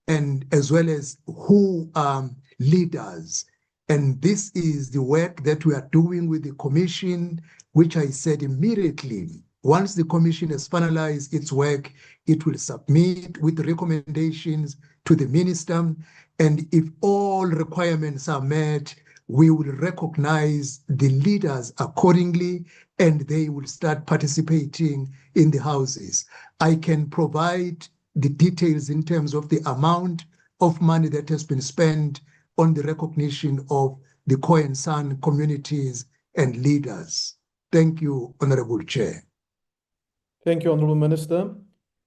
and as well as who are leaders. And this is the work that we are doing with the commission, which I said immediately, once the commission has finalized its work, it will submit with recommendations to the minister. And if all requirements are met, we will recognize the leaders accordingly, and they will start participating in the houses. I can provide the details in terms of the amount of money that has been spent on the recognition of the Khoi and San communities and leaders. Thank you, Honourable Chair. Thank you, Honourable Minister.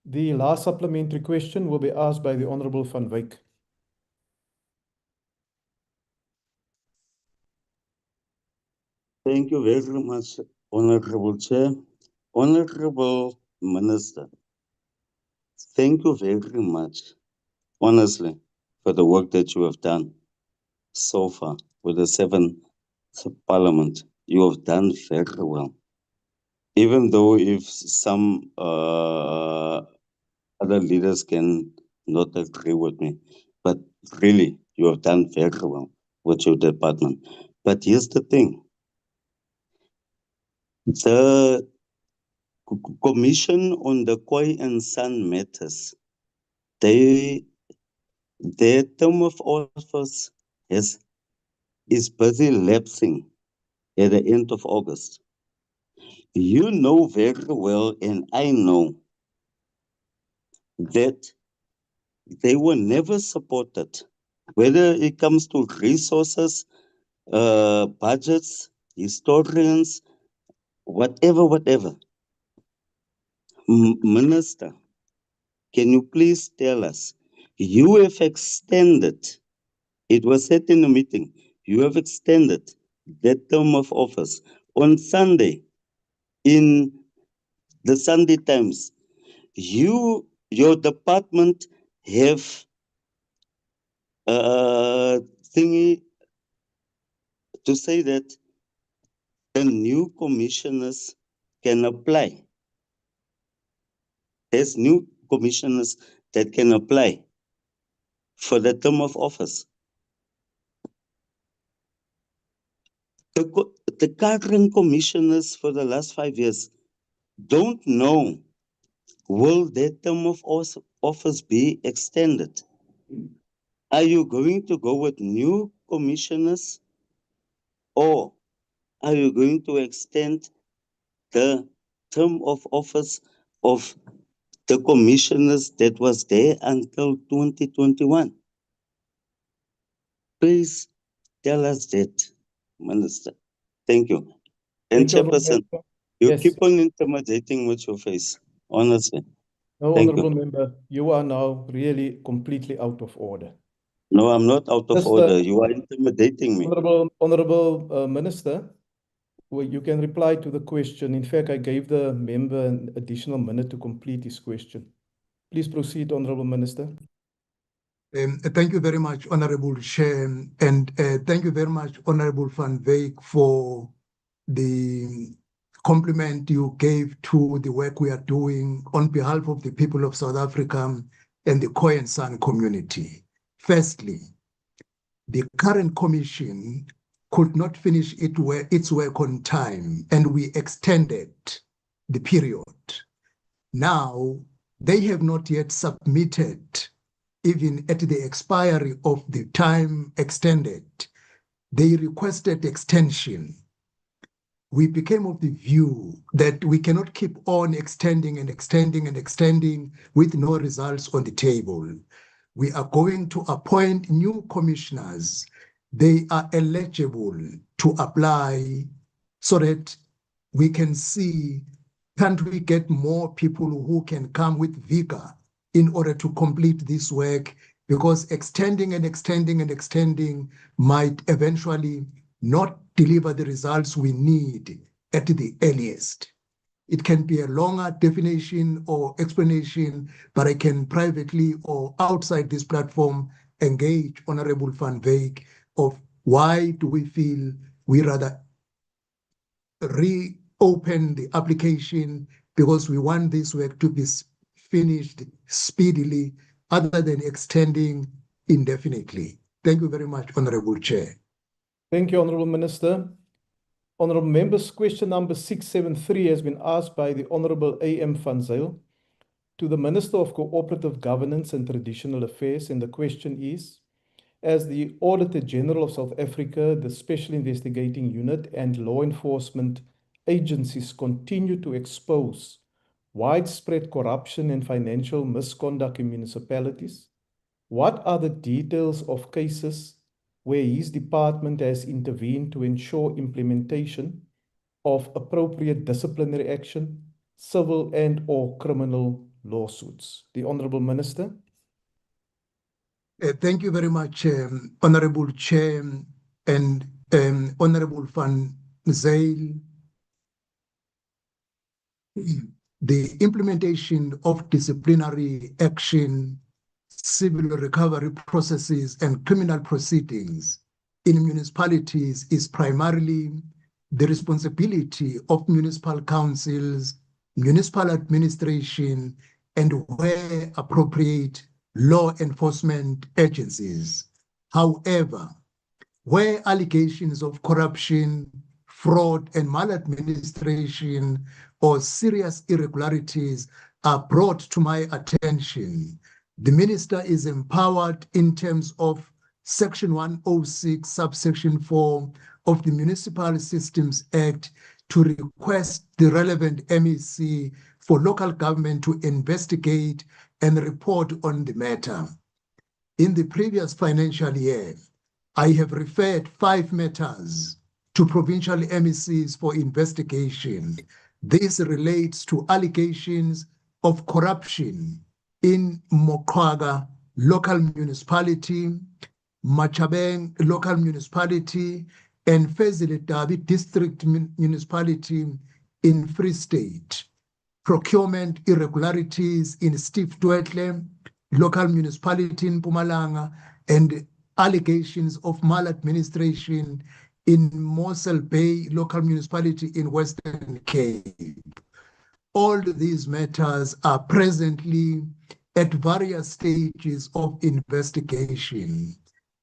The last supplementary question will be asked by the Honourable Van Wyk. Thank you very much, Honourable Chair. Honourable Minister, thank you very much, honestly, for the work that you have done so far with the 7th Parliament. You have done very well. Even though if some other leaders can not agree with me, but really, you have done very well with your department. But here's the thing. The Commission on the Khoi and San matters, their term of office is busy lapsing at the end of August. You know very well, and I know, that they were never supported, whether it comes to resources, budgets, historians, whatever. Minister, can you please tell us, you have extended, it was said in the meeting, you have extended that term of office on Sunday in the Sunday Times. You your department have thingy to say that the new commissioners can apply. There's new commissioners that can apply for the term of office. The current commissioners for the last 5 years don't know, will their term of office be extended? Are you going to go with new commissioners, or are you going to extend the term of office of the commissioners that was there until 2021? Please tell us that, Minister. Thank you. And Thank you, Honourable Chairperson, Member. you Yes. keep on intimidating with your face, honestly. No, Thank Honourable you. Member, you are now really completely out of order. No, I'm not out of Mr. order. You are intimidating me. Honourable Minister, well, you can reply to the question. In fact, I gave the member an additional minute to complete his question. Please proceed, Honourable Minister. Thank you very much, Honorable Chair, and thank you very much, Honorable Van Wyk, for the compliment you gave to the work we are doing on behalf of the people of South Africa and the Khoi San community. Firstly, the current commission could not finish its work on time, and we extended the period. Now, they have not yet submitted, even at the expiry of the time extended, they requested extension. We became of the view that we cannot keep on extending and extending and extending with no results on the table. We are going to appoint new commissioners. They are eligible to apply so that we can see, can't we get more people who can come with vigor in order to complete this work, because extending and extending and extending might eventually not deliver the results we need at the earliest. It can be a longer definition or explanation, but I can privately or outside this platform engage Honorable Van Wyk of why do we feel we rather reopen the application, because we want this work to be finished speedily other than extending indefinitely. Thank you very much, Honorable Chair. Thank you, Honourable Minister. Honourable Members, question number 673 has been asked by the Honourable A.M. Van Zyl to the Minister of Cooperative Governance and Traditional Affairs, and the question is, as the Auditor General of South Africa, the Special Investigating Unit and law enforcement agencies continue to expose widespread corruption and financial misconduct in municipalities, what are the details of cases where his department has intervened to ensure implementation of appropriate disciplinary action, civil and/or criminal lawsuits? The Honourable Minister. Thank you very much, Honourable Chair and Honourable Van Zyl. The implementation of disciplinary action, civil recovery processes, and criminal proceedings in municipalities is primarily the responsibility of municipal councils, municipal administration, and where appropriate, law enforcement agencies. However, where allegations of corruption, fraud, and maladministration or serious irregularities are brought to my attention, the Minister is empowered in terms of Section 106, subsection 4 of the Municipal Systems Act to request the relevant MEC for local government to investigate and report on the matter. In the previous financial year, I have referred 5 matters to provincial MECs for investigation. This relates to allegations of corruption in Mokwaga local municipality, Machabeng local municipality, and Fezile Dabi district municipality in Free State. procurement irregularities in Steve Dwetle, local municipality in Mpumalanga, and allegations of maladministration in Mossel Bay local municipality in Western Cape. All these matters are presently at various stages of investigation.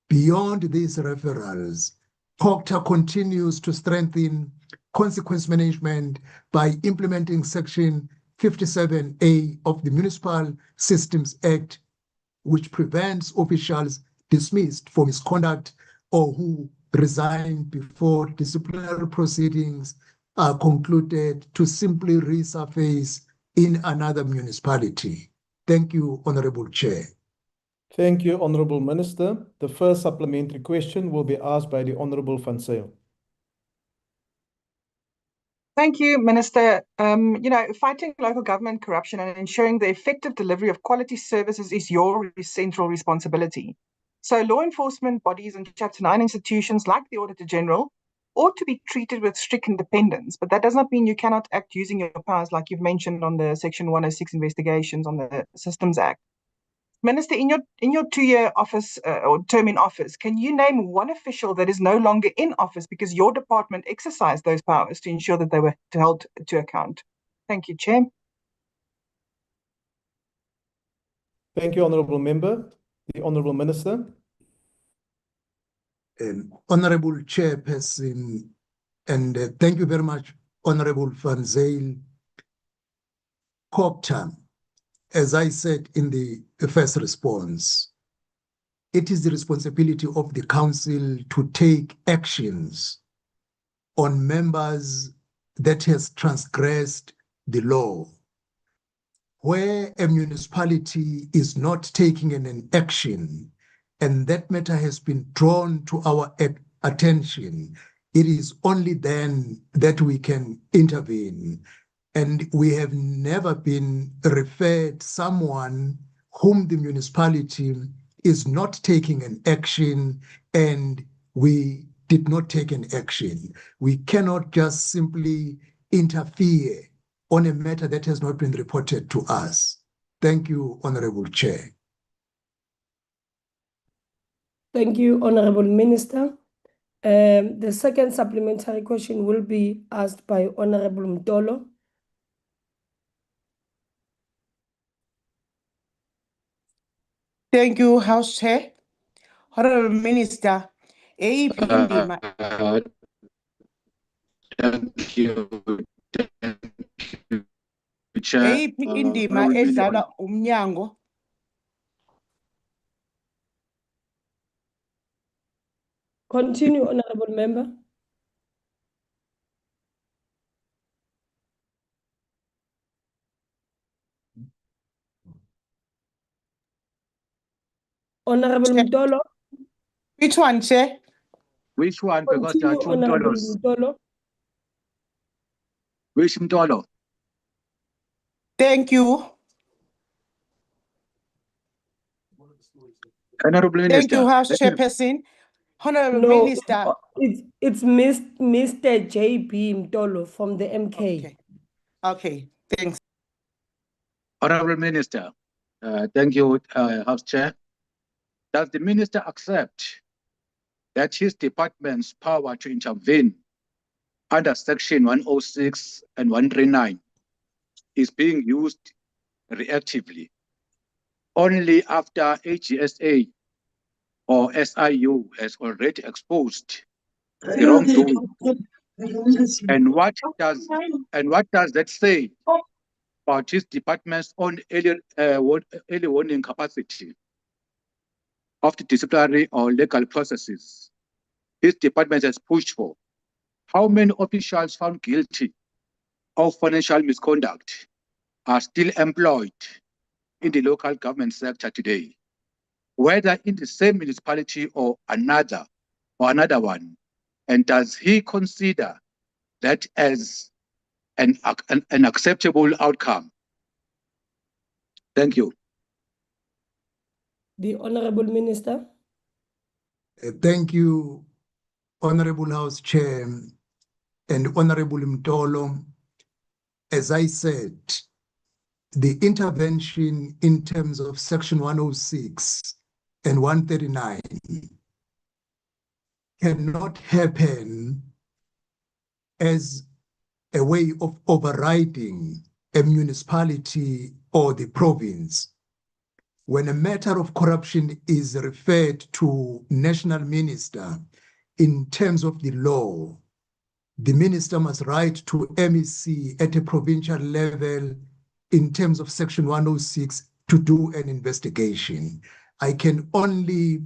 Beyond these referrals, COGTA continues to strengthen consequence management by implementing Section 57A of the Municipal Systems Act, which prevents officials dismissed for misconduct or who resign before disciplinary proceedings are concluded to simply resurface in another municipality. Thank you, Honorable Chair. Thank you, Honourable Minister. The first supplementary question will be asked by the Honourable Van Zyl. Thank you, Minister. Fighting local government corruption and ensuring the effective delivery of quality services is your central responsibility. So law enforcement bodies and Chapter 9 institutions like the Auditor General ought to be treated with strict independence, but that does not mean you cannot act using your powers like you've mentioned on the Section 106 investigations on the Systems Act. Minister, in your 2-year office or term in office, can you name one official that is no longer in office because your department exercised those powers to ensure that they were held to account? Thank you, Chair. Thank you, Honourable Member. The Honourable Minister. Honourable Chairperson, and thank you very much, Honourable Van Zyl. COGTA, as I said in the first response, it is the responsibility of the council to take actions on members that has transgressed the law. Where a municipality is not taking an action and that matter has been drawn to our attention, it is only then that we can intervene. And we have never been referred someone whom the municipality is not taking an action and we did not take an action. We cannot just simply interfere on a matter that has not been reported to us. Thank you, Honourable Chair. Thank you, Honourable Minister. The second supplementary question will be asked by Honourable Mtolo. Thank you, House Chair. Honourable Minister, Thank you, Chair. indima edlalwa umnyango Continue, Honourable Member. Honourable Mtolo. Which one, Chair? Which one? Because there are two Honourable Mtolos. Mtolo. Which Mtolo? Thank you. Honourable Minister. Thank you, House Chairperson. Honourable No, Minister. it's Mr. J.B. Mtolo from the MK. Okay, thanks. Honourable Minister, thank you, House Chair. Does the Minister accept that his department's power to intervene under Section 106 and 139 is being used reactively only after AGSA or SIU has already exposed the wrongdoing? And what does that say about his department's own early warning capacity of the disciplinary or legal processes his department has pushed for? How many officials found guilty of financial misconduct are still employed in the local government sector today, whether in the same municipality or another one? And does he consider that as an acceptable outcome? Thank you. The Honourable Minister. Thank you, Honourable House Chair and Honourable Mtolo. As I said, the intervention in terms of Section 106 and 139 cannot happen as a way of overriding a municipality or the province. When a matter of corruption is referred to national minister in terms of the law, the minister must write to MEC at a provincial level in terms of Section 106 to do an investigation. I can only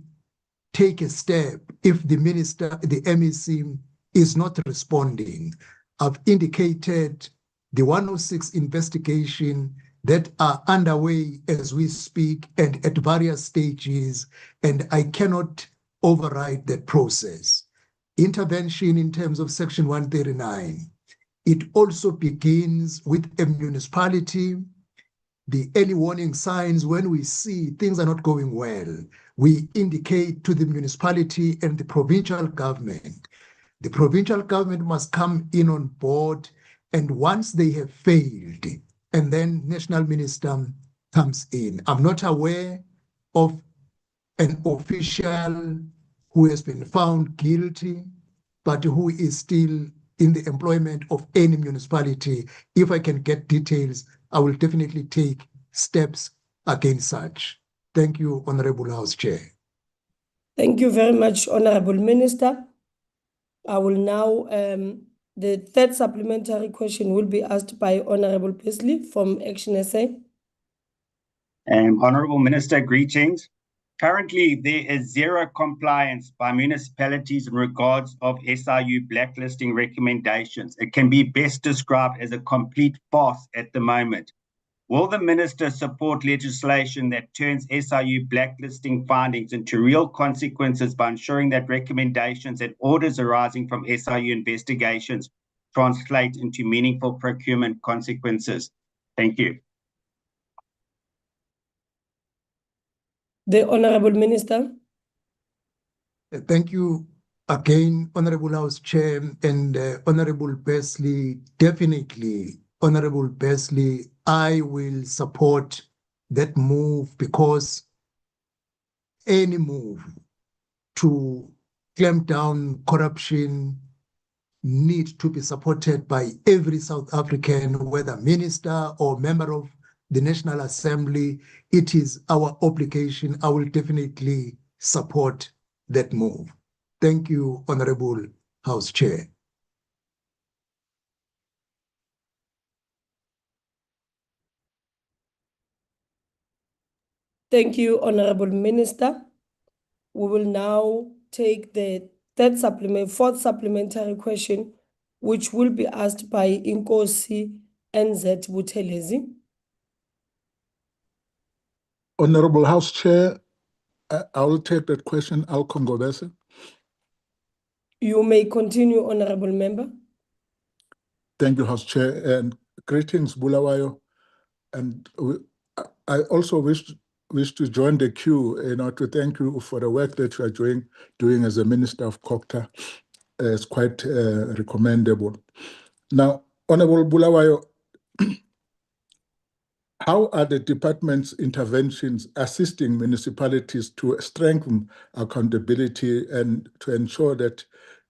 take a step if the minister, the MEC, is not responding. I've indicated the 106 investigation that are underway as we speak and at various stages, and I cannot override that process. Intervention in terms of Section 139, it also begins with a municipality. The early warning signs, when we see things are not going well, we indicate to the municipality and the provincial government. The provincial government must come in on board, and once they have failed, and then national minister comes in. I'm not aware of an official who has been found guilty, but who is still in the employment of any municipality. If I can get details, I will definitely take steps against such. Thank you, Honorable House Chair. Thank you very much, Honorable Minister. I will now, the third supplementary question will be asked by Honorable Beasley from Action SA. Honorable Minister, greetings. Currently, there is zero compliance by municipalities in regards of SIU blacklisting recommendations. It can be best described as a complete farce at the moment. Will the minister support legislation that turns SIU blacklisting findings into real consequences by ensuring that recommendations and orders arising from SIU investigations translate into meaningful procurement consequences? Thank you. The Honorable Minister. Thank you again, Honorable House Chair and Honorable Beasley. Definitely, Honorable Beasley, I will support that move, because any move to clamp down corruption needs to be supported by every South African, whether minister or member of the National Assembly. It is our obligation. I will definitely support that move. Thank you, Honorable House Chair. Thank you, Honorable Minister. We will now take the fourth supplementary question, which will be asked by Inkosi NZ Buthelezi. Honorable House Chair, I will take that question. I'll Ngobese. You may continue, Honorable Member. Thank you, House Chair, and greetings, Bulawayo. And I also wish to join the queue, to thank you for the work that you are doing as a Minister of COGTA. It's quite recommendable. Now, Honorable Bulawayo, how are the department's interventions assisting municipalities to strengthen accountability and to ensure that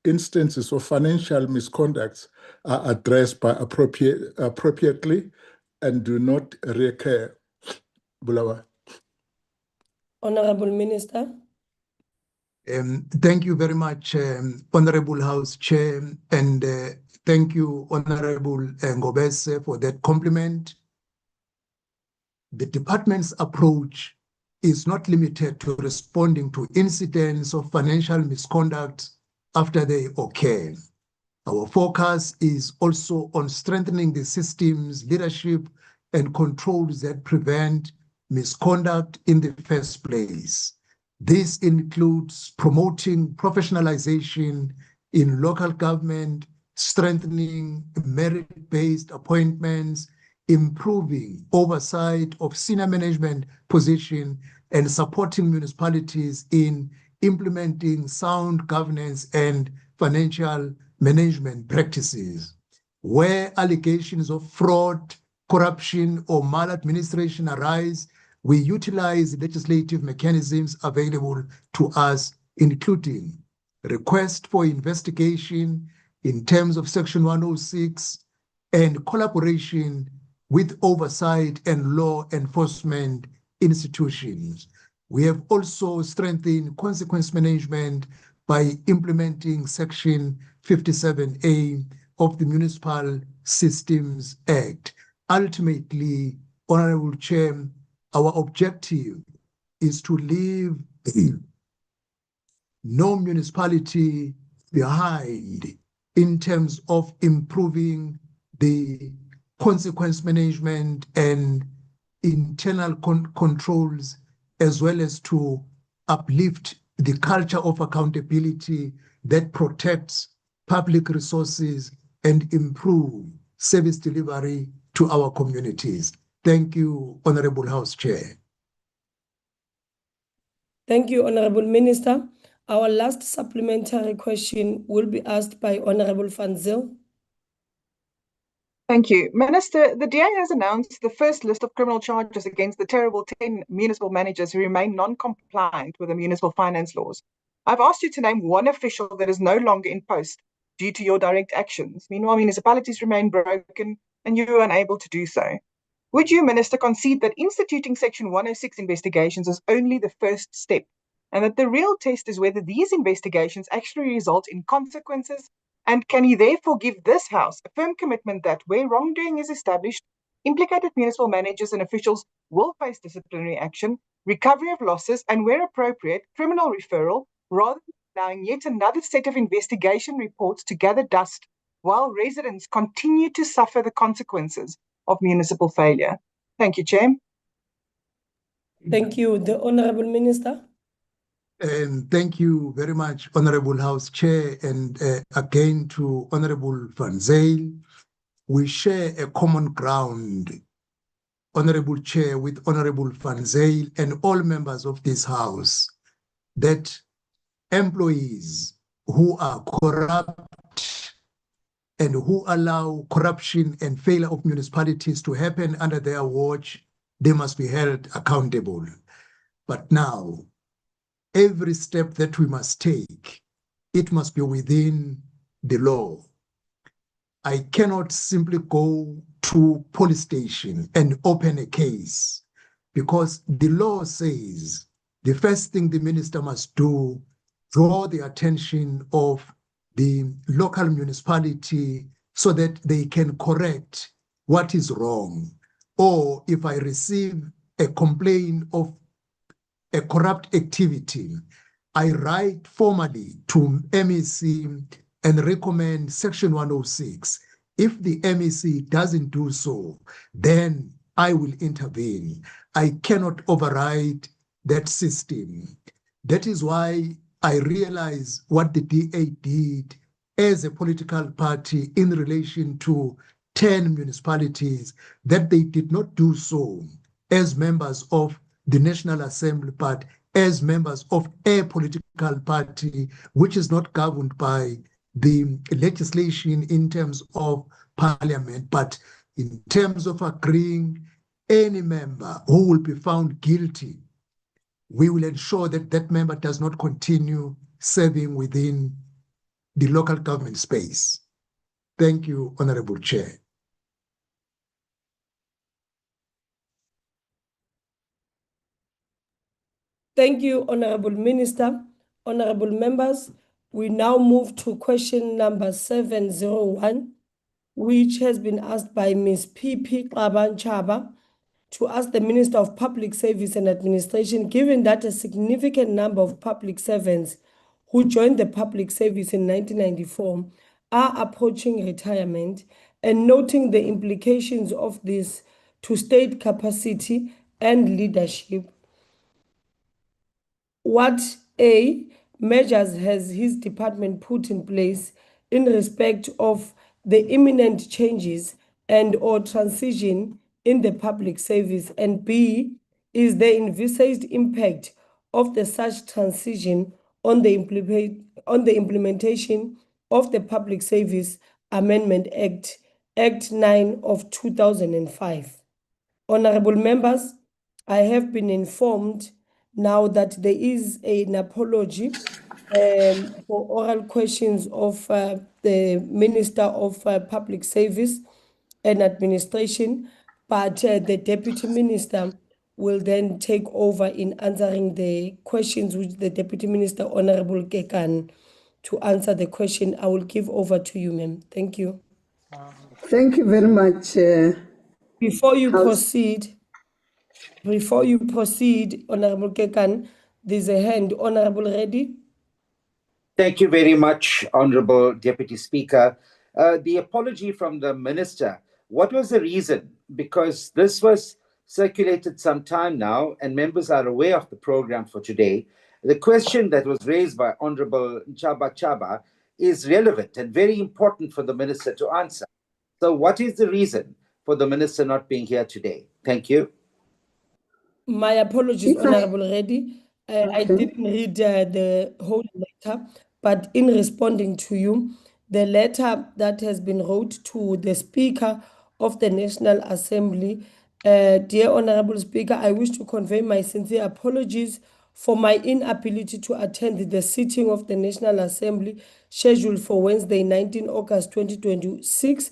instances of financial misconducts are addressed by appropriately and do not recur? Bulawayo. Honorable Minister. Thank you very much, Honorable House Chair, and thank you, Honorable Ngobese, for that compliment. The department's approach is not limited to responding to incidents of financial misconduct after they occur. Our focus is also on strengthening the system's leadership and controls that prevent misconduct in the first place. This includes promoting professionalization in local government, strengthening merit-based appointments, improving oversight of senior management position, and supporting municipalities in implementing sound governance and financial management practices. Where allegations of fraud, corruption or maladministration arise, we utilize legislative mechanisms available to us, including request for investigation in terms of Section 106 and collaboration with oversight and law enforcement institutions. We have also strengthened consequence management by implementing Section 57A of the Municipal Systems Act. Ultimately, Honorable Chair, our objective is to leave no municipality behind in terms of improving the consequence management and internal controls, as well as to uplift the culture of accountability that protects public resources and improve service delivery to our communities. Thank you, Honorable House Chair. Thank you, Honorable Minister. Our last supplementary question will be asked by Honorable Van Zyl. Thank you. Minister, the DA has announced the first list of criminal charges against the terrible 10 municipal managers who remain non-compliant with the municipal finance laws. I've asked you to name one official that is no longer in post due to your direct actions. Meanwhile, municipalities remain broken and you are unable to do so. Would you, Minister, concede that instituting Section 106 investigations is only the first step, and that the real test is whether these investigations actually result in consequences? And can he therefore give this House a firm commitment that where wrongdoing is established, implicated municipal managers and officials will face disciplinary action, recovery of losses, and where appropriate, criminal referral, rather than allowing yet another set of investigation reports to gather dust while residents continue to suffer the consequences of municipal failure? Thank you, Chair. Thank you. The Honorable Minister. And thank you very much, Honorable House Chair, and again to Honorable Van Zyl. We share a common ground, Honorable Chair, with Honorable Van Zyl and all members of this House, that employees who are corrupt and who allow corruption and failure of municipalities to happen under their watch, they must be held accountable. But now, every step that we must take, it must be within the law. I cannot simply go to police station and open a case, because the law says the first thing the minister must do, draw the attention of the local municipality so that they can correct what is wrong. Or if I receive a complaint of a corrupt activity, I write formally to MEC and recommend Section 106. If the MEC doesn't do so, then I will intervene. I cannot override that system. That is why I realize what the DA did as a political party in relation to 10 municipalities, that they did not do so as members of the National Assembly, but as members of a political party which is not governed by the legislation in terms of parliament, but in terms of agreeing any member who will be found guilty, we will ensure that that member does not continue serving within the local government space. Thank you, Honorable Chair. Thank you, Honorable Minister. Honorable members, we now move to question number 701, which has been asked by Ms. P.P. Chaba to ask the Minister of Public Service and Administration, given that a significant number of public servants who joined the public service in 1994 are approaching retirement, and noting the implications of this to state capacity and leadership. What measures has his department put in place in respect of the imminent changes and or transition in the public service? And B, is the envisaged impact of the such transition on the implementation of the Public Service Amendment Act Act 9 of 2005. Honorable members, I have been informed now that there is an apology for oral questions of the Minister of Public Service and Administration, but the Deputy Minister will then take over in answering the questions which the Deputy Minister, Honorable Kekan, to answer the question. I will give over to you, ma'am. Thank you. Thank you very much. Before you House- proceed, Honorable Kekan, there's a hand. Honorable Reddy. Thank you very much, Honorable Deputy Speaker. The apology from the Minister, what was the reason? Because this was circulated some time now and members are aware of the program for today. The question that was raised by Honorable Chaba is relevant and very important for the Minister to answer. So what is the reason for the Minister not being here today? Thank you. My apologies, If I- Honorable Reddy. I didn't read the whole letter, but in responding to you, the letter that has been wrote to the Speaker of the National Assembly, dear Honorable Speaker, I wish to convey my sincere apologies for my inability to attend the sitting of the National Assembly scheduled for Wednesday, 19 August 2026,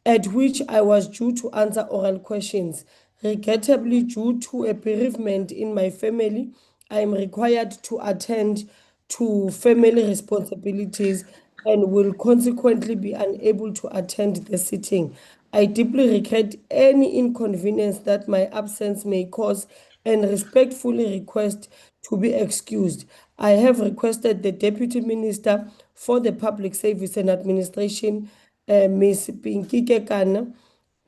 at which I was due to answer oral questions. Regrettably, due to a bereavement in my family, I am required to attend to family responsibilities and will consequently be unable to attend the sitting. I deeply regret any inconvenience that my absence may cause and respectfully request to be excused. I have requested the Deputy Minister for the Public Service and Administration, Ms. Pinky Kekana,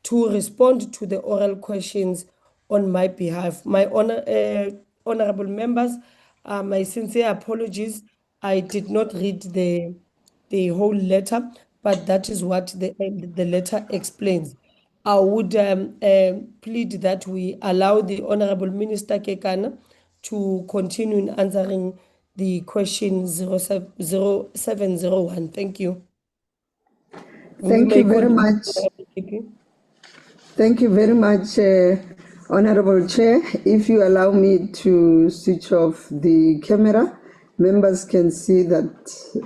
to respond to the oral questions on my behalf. My honorable members, my sincere apologies. I did not read the whole letter, but that is what the letter explains. I would plead that we allow the Honorable Minister Kekana to continue in answering the question 0701. Thank you. Thank you very much. Thank you very much, Honorable Chair. If you allow me to switch off the camera, members can see that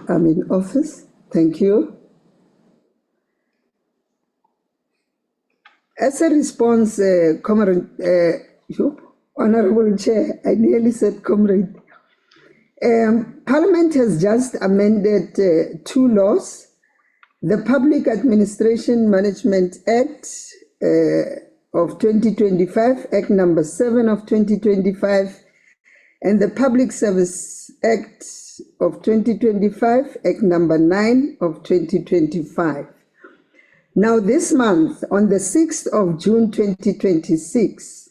I'm in office. Thank you. As a response, Comrade, Honorable Chair, I nearly said Comrade. Parliament has just amended two laws, the Public Administration Management Act of 2025, Act number 7 of 2025, and the Public Service Act of 2025, Act number 9 of 2025. Now, this month, on the 6th of June 2026,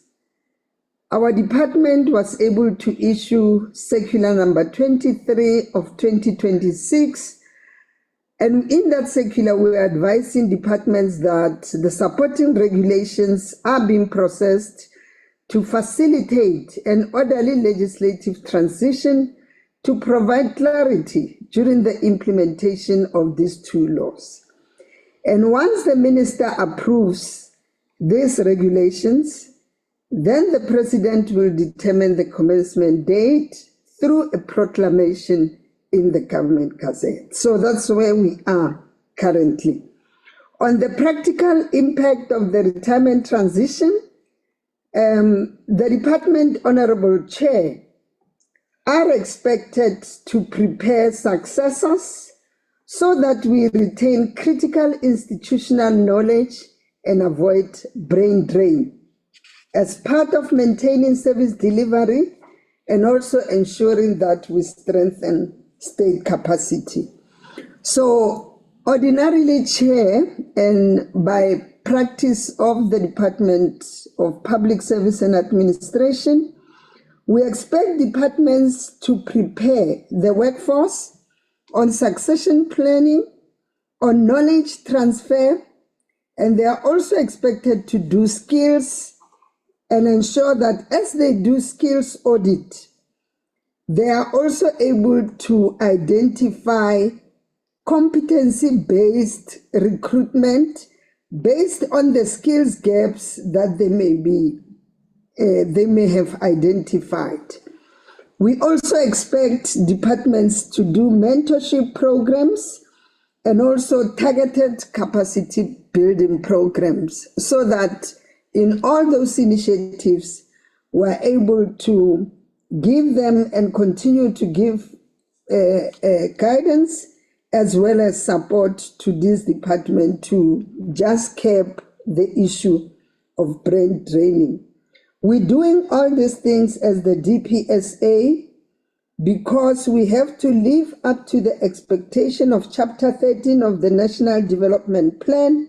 our department was able to issue circular number 23 of 2026. And in that circular, we are advising departments that the supporting regulations are being processed to facilitate an orderly legislative transition to provide clarity during the implementation of these two laws. And once the minister approves these regulations, then the president will determine the commencement date through a proclamation in the Government Gazette. So that's where we are currently. On the practical impact of the retirement transition, the department, Honorable Chair, are expected to prepare successors so that we retain critical institutional knowledge and avoid brain drain as part of maintaining service delivery and also ensuring that we strengthen state capacity. So ordinarily, Chair, and by practice of the Department of Public Service and Administration, we expect departments to prepare the workforce on succession planning, on knowledge transfer, and they are also expected to do skills and ensure that as they do skills audit, they are also able to identify competency-based recruitment based on the skills gaps that they may have identified. We also expect departments to do mentorship programs and also targeted capacity building programs so that in all those initiatives, we're able to give them and continue to give guidance as well as support to this department to just curb the issue of brain draining. We're doing all these things as the DPSA because we have to live up to the expectation of Chapter 13 of the National Development Plan,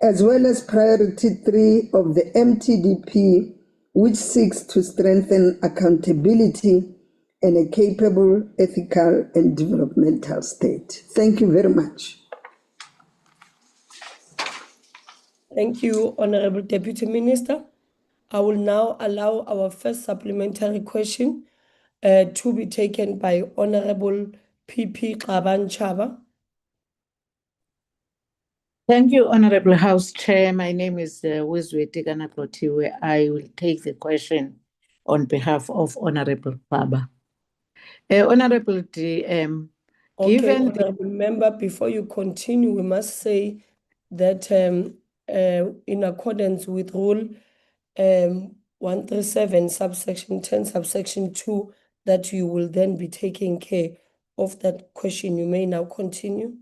as well as Priority 3 of the MTDP, which seeks to strengthen accountability and a capable, ethical, and developmental state. Thank you very much. Thank you, Honorable Deputy Minister. I will now allow our first supplementary question to be taken by Honorable PP Chaba. Thank you, Honorable House Chair. My name is Wizwe Tikana-Klotiwe. I will take the question on behalf of Honorable Baba. Honorable DM, Okay, Honorable Member, before you continue, we must say that in accordance with Rule 137, subsection 10, subsection 2, that you will then be taking care of that question. You may now continue.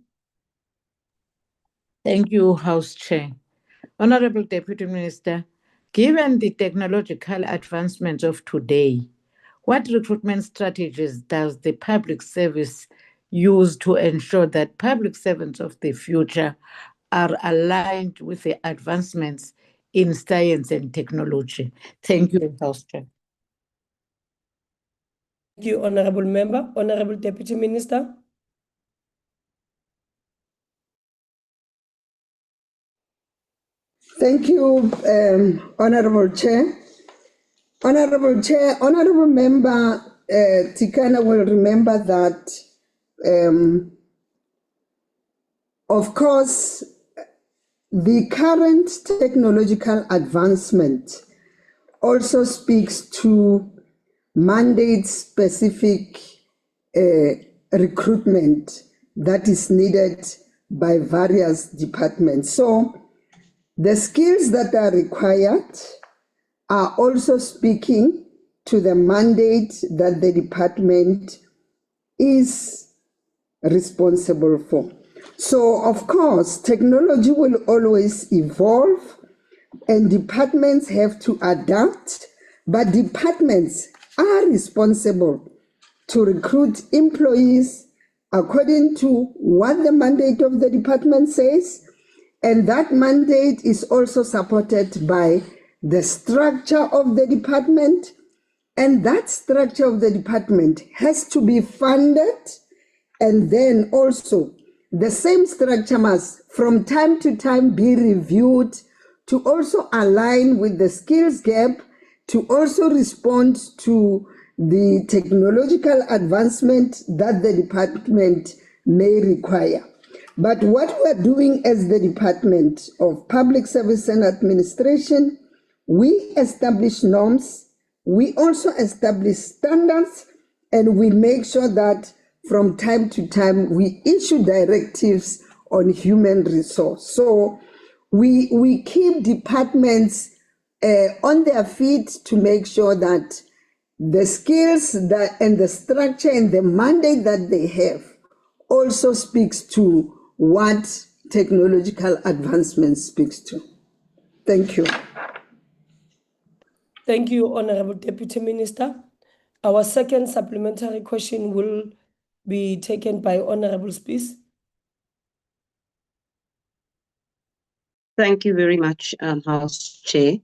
Thank you, House Chair. Honorable Deputy Minister, given the technological advancements of today, what recruitment strategies does the public service use to ensure that public servants of the future are aligned with the advancements in science and technology? Thank you, House Chair. Thank you, Honorable Member. Honorable Deputy Minister. Thank you, Honorable Chair. Honorable Chair, Honorable Member Tikana will remember that, of course, the current technological advancement also speaks to mandate-specific recruitment that is needed by various departments. So the skills that are required are also speaking to the mandate that the department is responsible for. So, of course, technology will always evolve and departments have to adapt, but departments are responsible to recruit employees according to what the mandate of the department says, and that mandate is also supported by the structure of the department, and that structure of the department has to be funded, and then also the same structure must from time to time be reviewed to also align with the skills gap, to also respond to the technological advancement that the department may require. But what we're doing as the Department of Public Service and Administration, we establish norms, we also establish standards, and we make sure that from time to time we issue directives on human resource. So we keep departments on their feet to make sure that the skills that and the structure and the mandate that they have also speaks to what technological advancement speaks to. Thank you. Thank you, Honorable Deputy Minister. Our second supplementary question will be taken by Honorable Spies. Thank you very much, House Chair.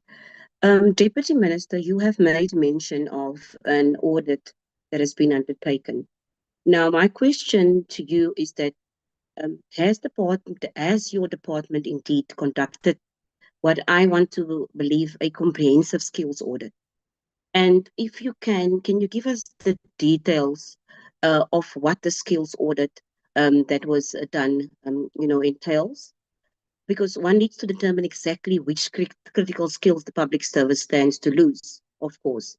Deputy Minister, you have made mention of an audit that has been undertaken. Now, my question to you is that has your department indeed conducted what I want to believe a comprehensive skills audit? And if you can you give us the details of what the skills audit that was done, entails? because one needs to determine exactly which critical skills the public service stands to lose, of course,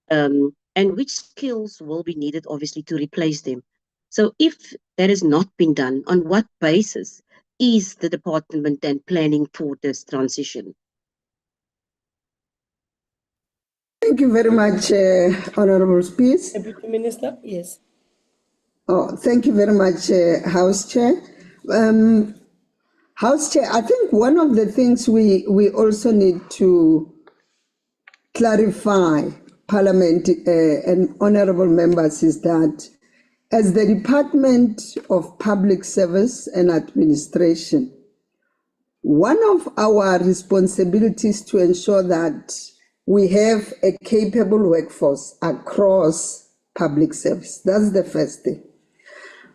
and which skills will be needed, obviously, to replace them. So if that has not been done, on what basis is the department then planning for this transition? Thank you very much, Honorable Spears. Deputy Minister, yes. Oh, thank you very much, House Chair. House Chair, I think one of the things we also need to clarify, Parliament and honourable members, is that as the Department of Public Service and Administration, one of our responsibilities to ensure that we have a capable workforce across public service. That's the first thing.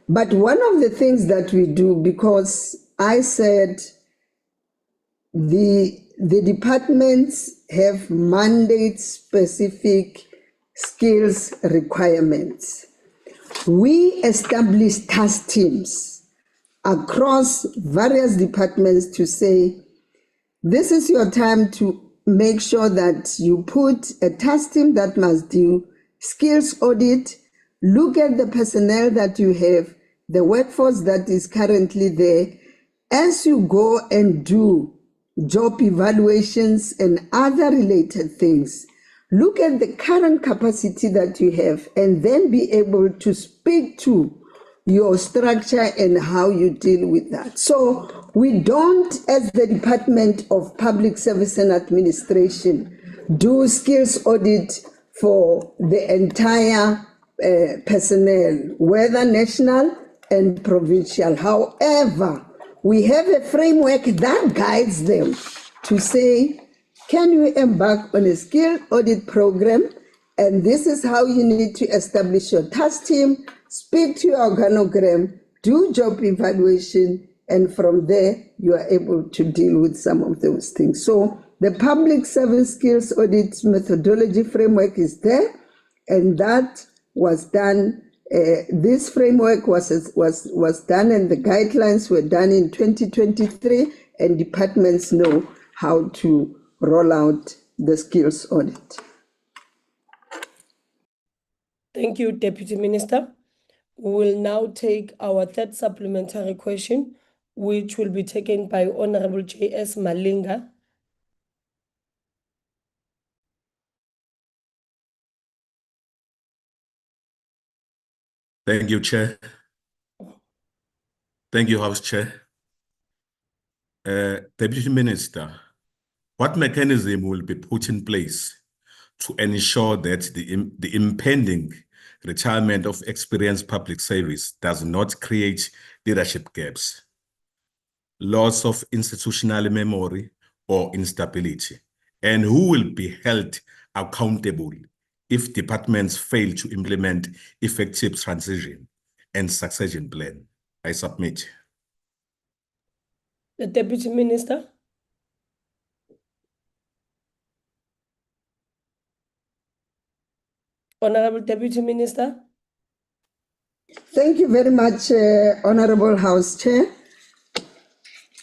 But one of the things that we do, because I said the departments have mandate-specific skills requirements. We establish task teams across various departments to say, this is your time to make sure that you put a task team that must do skills audit, look at the personnel that you have, the workforce that is currently there. As you go and do job evaluations and other related things, look at the current capacity that you have and then be able to speak to your structure and how you deal with that. So we don't, as the Department of Public Service and Administration, do skills audit for the entire personnel, whether national and provincial. However, we have a framework that guides them to say, can you embark on a skill audit program? And this is how you need to establish your task team, speak to your organogram, do job evaluation, and from there, you are able to deal with some of those things. So the public service skills audit methodology framework is there, and that was done. This framework was done, and the guidelines were done in 2023, and departments know how to roll out the skills audit. Thank you, Deputy Minister. We will now take our third supplementary question, which will be taken by Honorable J.S. Malinga. Thank you, Chair. Thank you, House Chair. Deputy Minister, what mechanism will be put in place to ensure that the impending retirement of experienced public service does not create leadership gaps, loss of institutional memory, or instability? And who will be held accountable if departments fail to implement effective transition and succession plan? I submit. The Deputy Minister. Honorable Deputy Minister. Thank you very much, Honorable House Chair.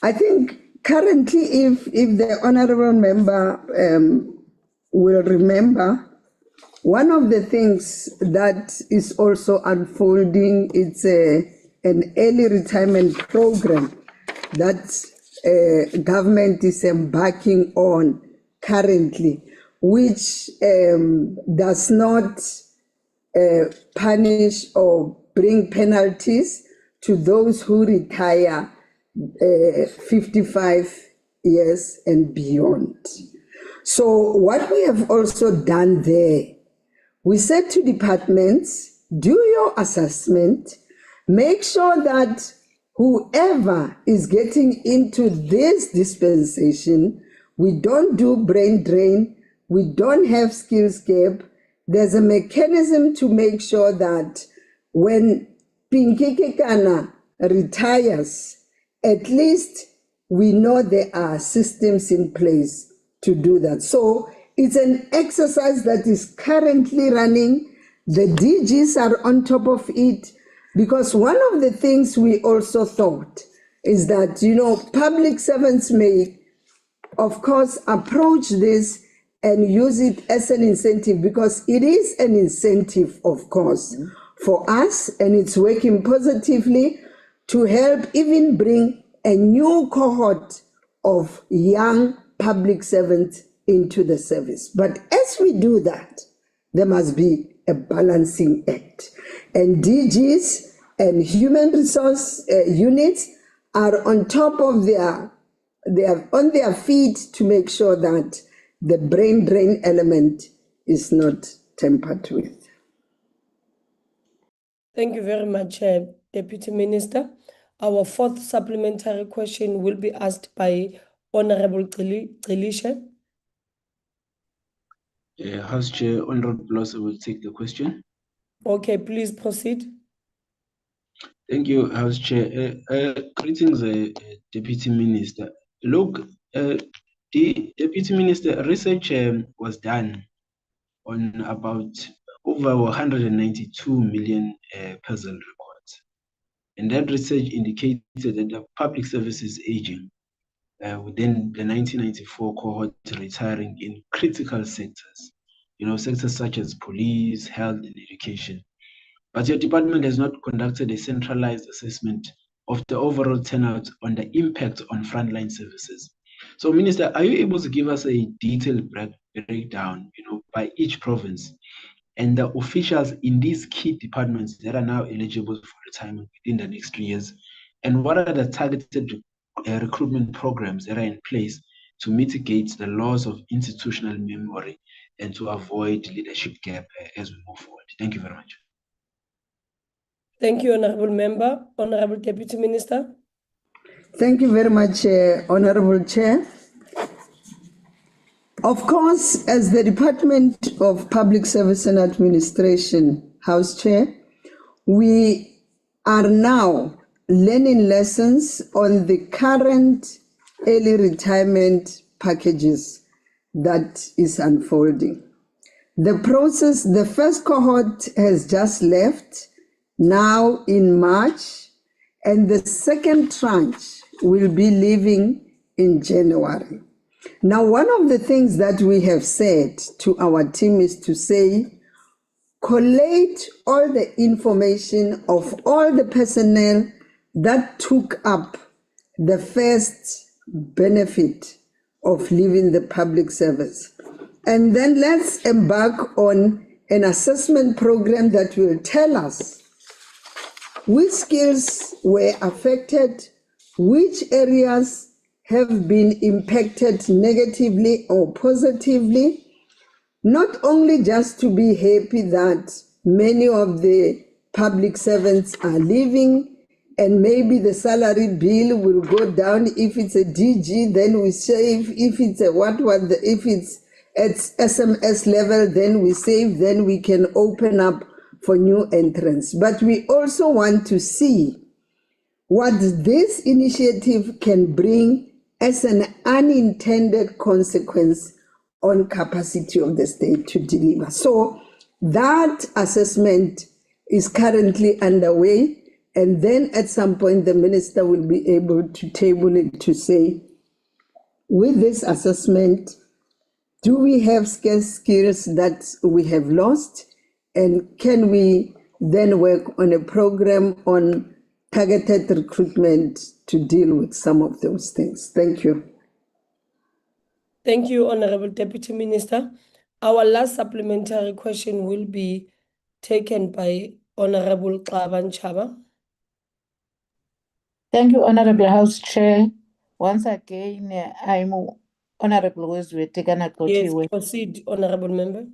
I think currently, if the Honorable Member will remember, one of the things that is also unfolding is an early retirement program that government is embarking on currently, which does not punish or bring penalties to those who retire 55 years and beyond. So what we have also done there, we said to departments, do your assessment, make sure that whoever is getting into this dispensation, we don't do brain drain, we don't have skills gap. There's a mechanism to make sure that when Pinky Kekana retires, at least we know there are systems in place to do that. So it's an exercise that is currently running. The DGs are on top of it, because one of the things we also thought is that, you know, public servants may, of course, approach this and use it as an incentive, because it is an incentive, of course, for us, and it's working positively to help even bring a new cohort of young public servants into the service. But as we do that, there must be a balancing act. And DGs and human resource units are on top of they are on their feet to make sure that the brain drain element is not tampered with. Thank you very much, Deputy Minister. Our fourth supplementary question will be asked by Honorable Qilishe. House Chair, Honorable Bloss will take the question. Okay, please proceed. Thank you, House Chair. Greetings, Deputy Minister. Look, the Deputy Minister, research was done on about over 192 million puzzle records. And that research indicated that the public service is aging within the 1994 cohort, retiring in critical sectors, you know, sectors such as police, health, and education. But your department has not conducted a centralized assessment of the overall turnout on the impact on frontline services. So, Minister, are you able to give us a detailed breakdown, you know, by each province and the officials in these key departments that are now eligible for retirement within the next 3 years? And what are the targeted recruitment programs that are in place to mitigate the loss of institutional memory and to avoid leadership gap as we move forward? Thank you very much. Thank you, Honorable Member. Honorable Deputy Minister. Thank you very much, Honorable Chair. Of course, as the Department of Public Service and Administration House Chair, we are now learning lessons on the current early retirement packages that is unfolding. The process, the first cohort has just left now in March, and the second tranche will be leaving in January. Now, one of the things that we have said to our team is to say, collate all the information of all the personnel that took up the first benefit of leaving the public service. And then let's embark on an assessment program that will tell us which skills were affected, which areas have been impacted negatively or positively, not only just to be happy that many of the public servants are leaving and maybe the salary bill will go down. If it's a DG, then we save. If it's a if it's at SMS level, then we save, then we can open up for new entrants. But we also want to see what this initiative can bring as an unintended consequence on capacity of the state to deliver. So that assessment is currently underway, and then at some point the minister will be able to table it to say, with this assessment, do we have scarce skills that we have lost? And can we then work on a program on targeted recruitment to deal with some of those things? Thank you. Thank you, Honorable Deputy Minister. Our last supplementary question will be taken by Honorable Klavan Chaba. Thank you, Honorable House Chair. Once again, I'm Honorable Wezwe. Yes, proceed, Honorable Member.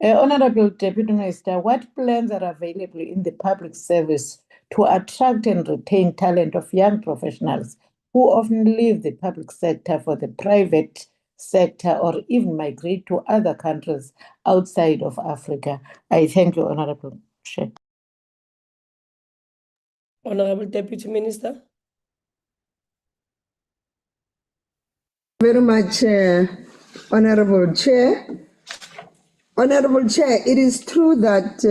Honorable Deputy Minister, what plans are available in the public service to attract and retain talent of young professionals who often leave the public sector for the private sector or even migrate to other countries outside of Africa? I thank you, Honorable Chair. Honorable Deputy Minister. Very much, Honorable Chair. Honorable Chair, it is true that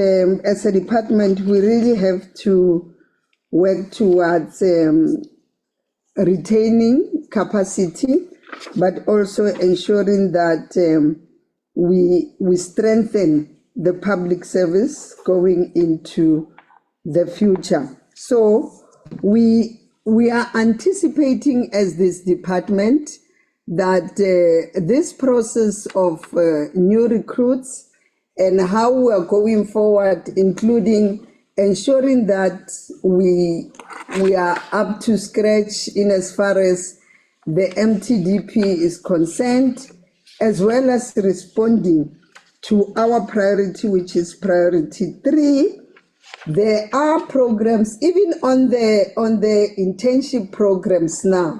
as a department, we really have to work towards retaining capacity, but also ensuring that we strengthen the public service going into the future. So we are anticipating as this department that this process of new recruits and how we are going forward, including ensuring that we are up to scratch in as far as the MTDP is concerned, as well as responding to our priority, which is priority 3. There are programs, even on the internship programs now.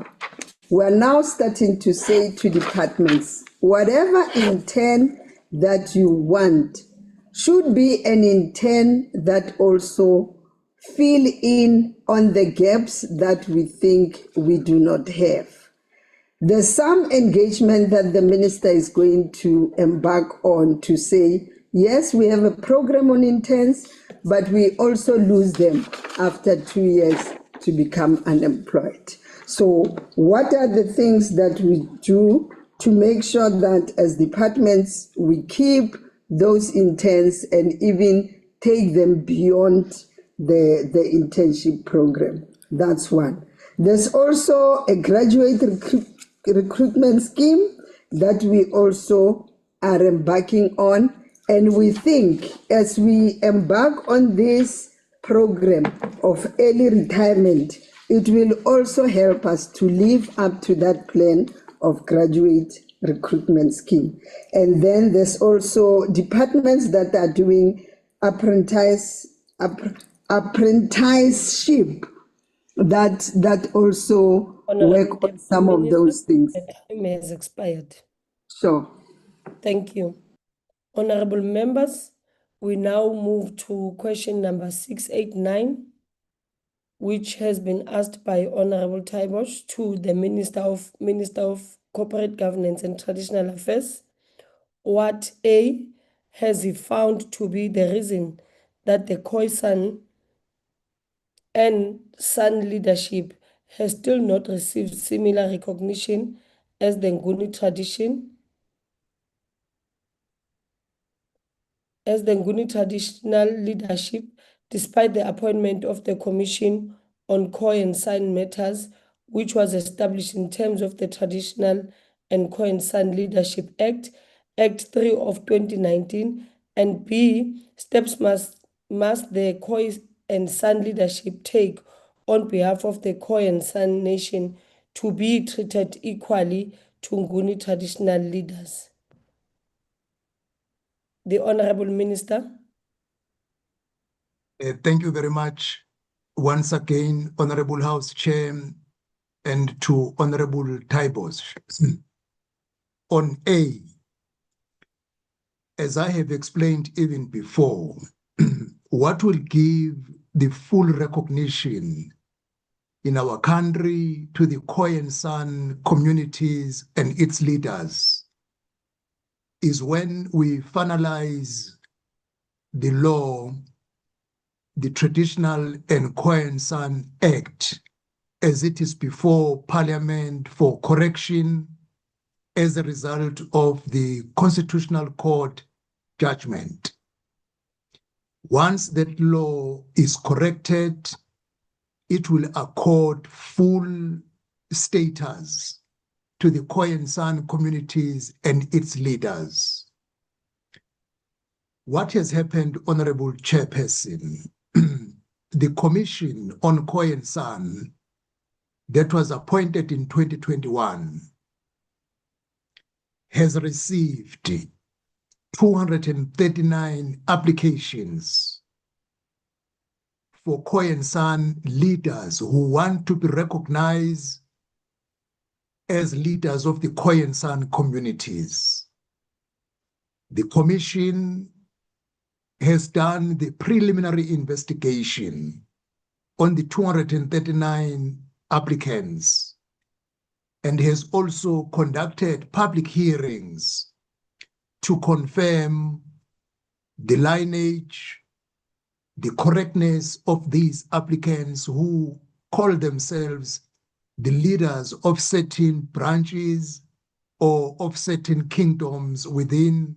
We're now starting to say to departments, whatever intern that you want should be an intern that also fill in on the gaps that we think we do not have. There's some engagement that the minister is going to embark on to say, yes, we have a program on interns, but we also lose them after 2 years to become unemployed. So what are the things that we do to make sure that as departments, we keep those interns and even take them beyond the internship program? That's one. There's also a graduate recruitment scheme that we also are embarking on. And we think as we embark on this program of early retirement, it will also help us to live up to that plan of graduate recruitment scheme. And then there's also departments that are doing apprenticeship that also work on some of those things. The time has expired. Sure. Thank you. Honorable members, we now move to question number 689, which has been asked by Honorable Taibosh to the Minister of Corporate Governance and Traditional Affairs. What A has he found to be the reason that the Khoisan and San leadership has still not received similar recognition as the Nguni traditional leadership, despite the appointment of the Commission on Khoi and San Matters, which was established in terms of the Traditional and Khoi and San Leadership Act, Act 3 of 2019, and B, steps must the Khoi and San leadership take on behalf of the Khoi and San nation to be treated equally to Nguni traditional leaders. The Honorable Minister. Thank you very much once again, Honorable House Chair, and to Honorable Taibosh. On A, as I have explained even before, what will give the full recognition in our country to the Khoi and San communities and its leaders is when we finalize the law, the Traditional and Khoi and San Act, as it is before Parliament for correction as a result of the Constitutional Court judgment. Once that law is corrected, it will accord full status to the Khoi and San communities and its leaders. What has happened, Honorable Chairperson, the Commission on Khoi and San that was appointed in 2021 has received 239 applications for Khoi and San leaders who want to be recognized as leaders of the Khoi and San communities. The Commission has done the preliminary investigation on the 239 applicants and has also conducted public hearings to confirm the lineage, the correctness of these applicants who call themselves the leaders of certain branches or of certain kingdoms within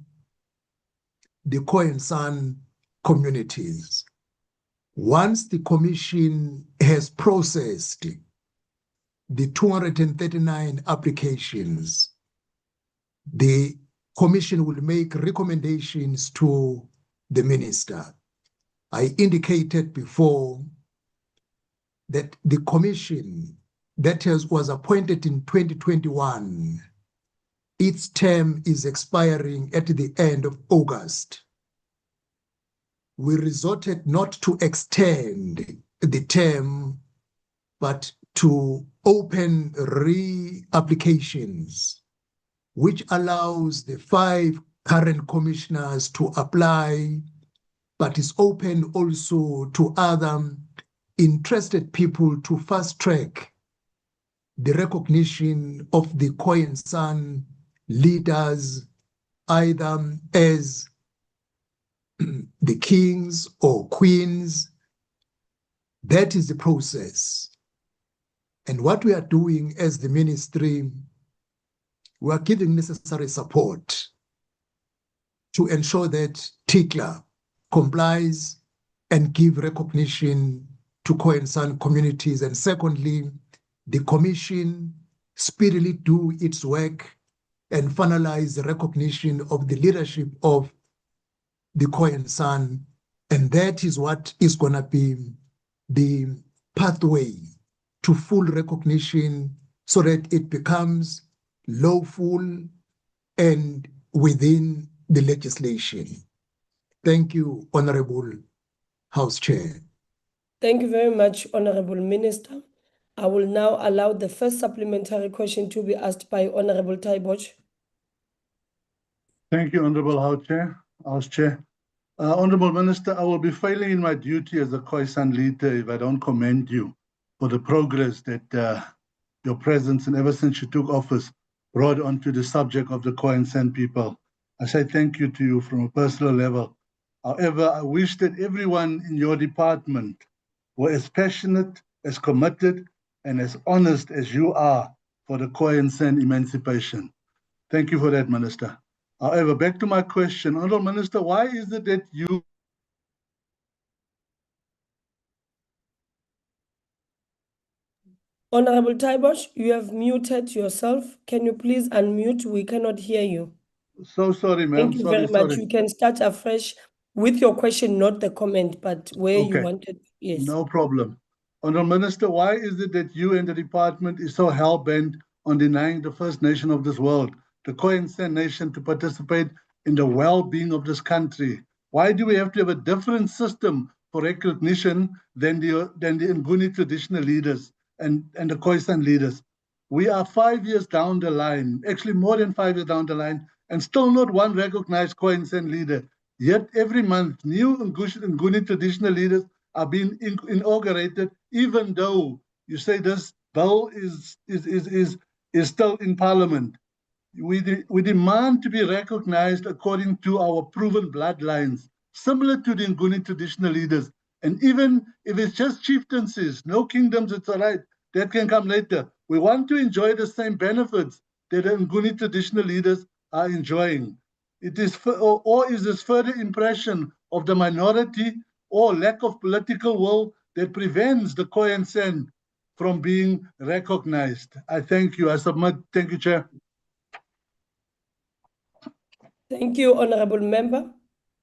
the Khoisan communities. Once the commission has processed the 239 applications, the commission will make recommendations to the minister. I indicated before that the commission that was appointed in 2021, its term is expiring at the end of August. We resorted not to extend the term, but to open re-applications, which allows the 5 current commissioners to apply, but is open also to other interested people to fast track the recognition of the Khoisan leaders, either as the kings or queens. That is the process. And what we are doing as the ministry, we are giving necessary support to ensure that TICLA complies and give recognition to Khoisan communities. And secondly, the commission speedily do its work and finalize the recognition of the leadership of the Khoisan. And that is what is going to be the pathway to full recognition so that it becomes lawful and within the legislation. Thank you, Honorable House Chair. Thank you very much, Honorable Minister. I will now allow the first supplementary question to be asked by Honorable Taiboch. Thank you, Honorable House Chair. Honorable Minister, I will be failing in my duty as a Khoisan leader if I don't commend you for the progress that your presence and ever since you took office brought onto the subject of the Khoisan people. I say thank you to you from a personal level. However, I wish that everyone in your department were as passionate, as committed, and as honest as you are for the Khoisan emancipation. Thank you for that, Minister. However, back to my question, Honorable Minister, why is it that you Honorable Taibosh, you have muted yourself. Can you please unmute? We cannot hear you. So sorry, ma'am. Thank you very much. You can start afresh with your question, not the comment, but where you wanted. Yes. No problem. Honorable Minister, why is it that you and the department is so hell-bent on denying the first nation of this world, the Khoisan nation, to participate in the well-being of this country? Why do we have to have a different system for recognition than the Nguni traditional leaders and the Khoisan leaders? We are 5 years down the line, actually more than 5 years down the line, and still not one recognized Khoisan leader. Yet every month, new Nguni traditional leaders are being inaugurated, even though you say this bill is still in Parliament. We demand to be recognized according to our proven bloodlines, similar to the Nguni traditional leaders. And even if it's just chieftaincies, no kingdoms, it's all right, that can come later. We want to enjoy the same benefits that the Nguni traditional leaders are enjoying. It is, or is this further impression of the minority or lack of political will that prevents the Khoisan from being recognized? I thank you. I submit. Thank you, Chair. Thank you, Honorable Member.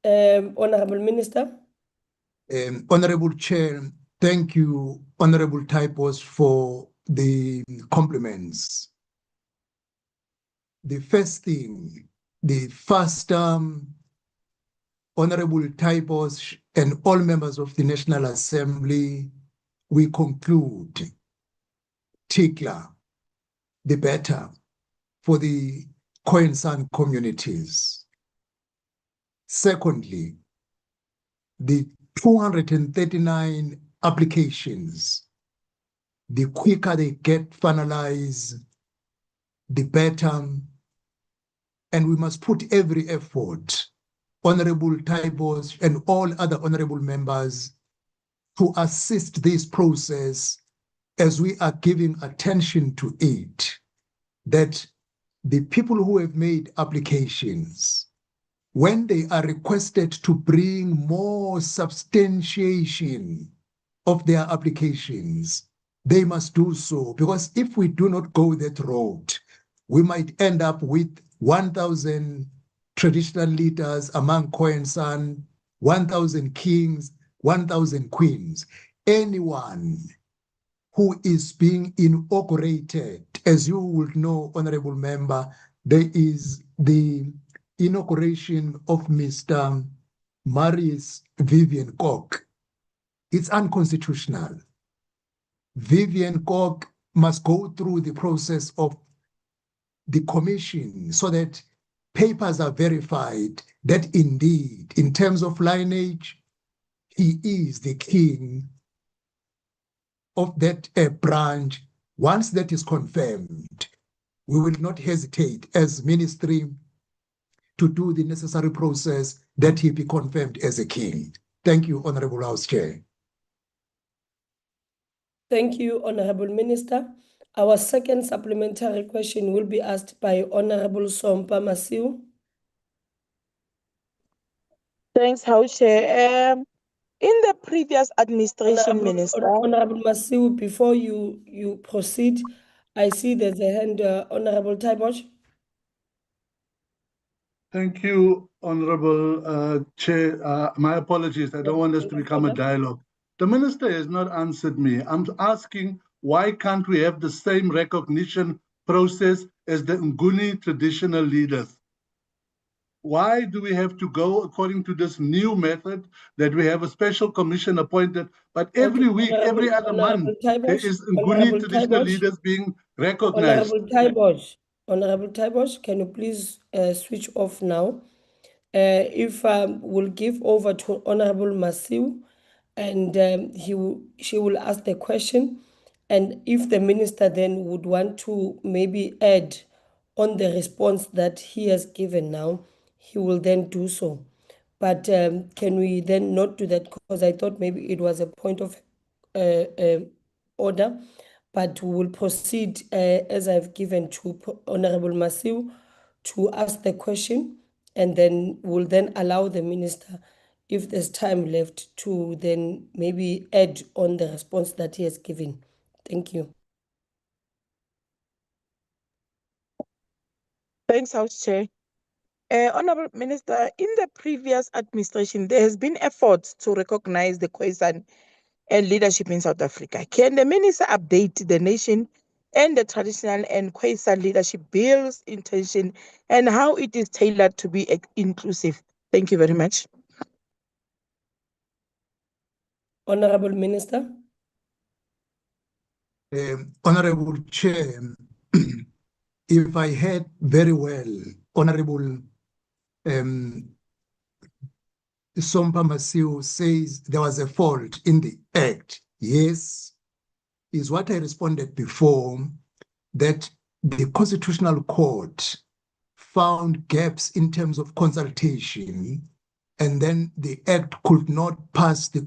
Honorable Minister. Honorable Chair, thank you, Honorable Typos, for the compliments. The first thing, the first Honorable Typos and all members of the National Assembly, we conclude TICLA, the better for the Khoisan communities. Secondly, the 239 applications, the quicker they get finalized, the better. And we must put every effort Honorable Taibos and all other honorable members to assist this process as we are giving attention to it, that the people who have made applications, when they are requested to bring more substantiation of their applications, they must do so, because if we do not go that road, we might end up with 1,000 traditional leaders among Khoisan, 1,000 kings, 1,000 queens. Anyone who is being inaugurated, as you would know, honorable member, there is the inauguration of Mr. Marius Vivian Kok. It's unconstitutional. Vivian Kok must go through the process of the commission so that papers are verified that indeed, in terms of lineage, he is the king of that branch. Once that is confirmed, we will not hesitate as ministry to do the necessary process that he be confirmed as a king. Thank you, Honorable House Chair. Thank you, Honorable Minister. Our second supplementary question will be asked by Honorable Sompa Masiu. Thanks, House Chair. In the previous administration, Minister. Honorable Masiu, before you proceed, I see there's a hand, Honorable Taibosh. Thank you, Honorable Chair. My apologies. I don't want this to become a dialogue. The minister has not answered me. I'm asking, why can't we have the same recognition process as the Nguni traditional leaders? Why do we have to go according to this new method that we have a special commission appointed, but every week, every other month, there is Nguni traditional leaders being recognized? Honorable Taibosh, can you please switch off now? If we'll give over to Honorable Masiu, and she will ask the question, and if the minister then would want to maybe add on the response that he has given now, he will then do so. But can we then not do that, because I thought maybe it was a point of order, but we will proceed as I've given to Honorable Masiu to ask the question, and then we'll then allow the minister, if there's time left, to then maybe add on the response that he has given. Thank you. Thanks, House Chair. Honorable Minister, in the previous administration, there has been efforts to recognize the Khoisan and leadership in South Africa. Can the minister update the nation and the traditional and Khoisan leadership bill's intention and how it is tailored to be inclusive? Thank you very much. Honorable Minister. Honorable Chair, if I heard very well, Honorable Sompa Masiu says there was a fault in the act. Yes, is what I responded before, that the Constitutional Court found gaps in terms of consultation, and then the act could not pass the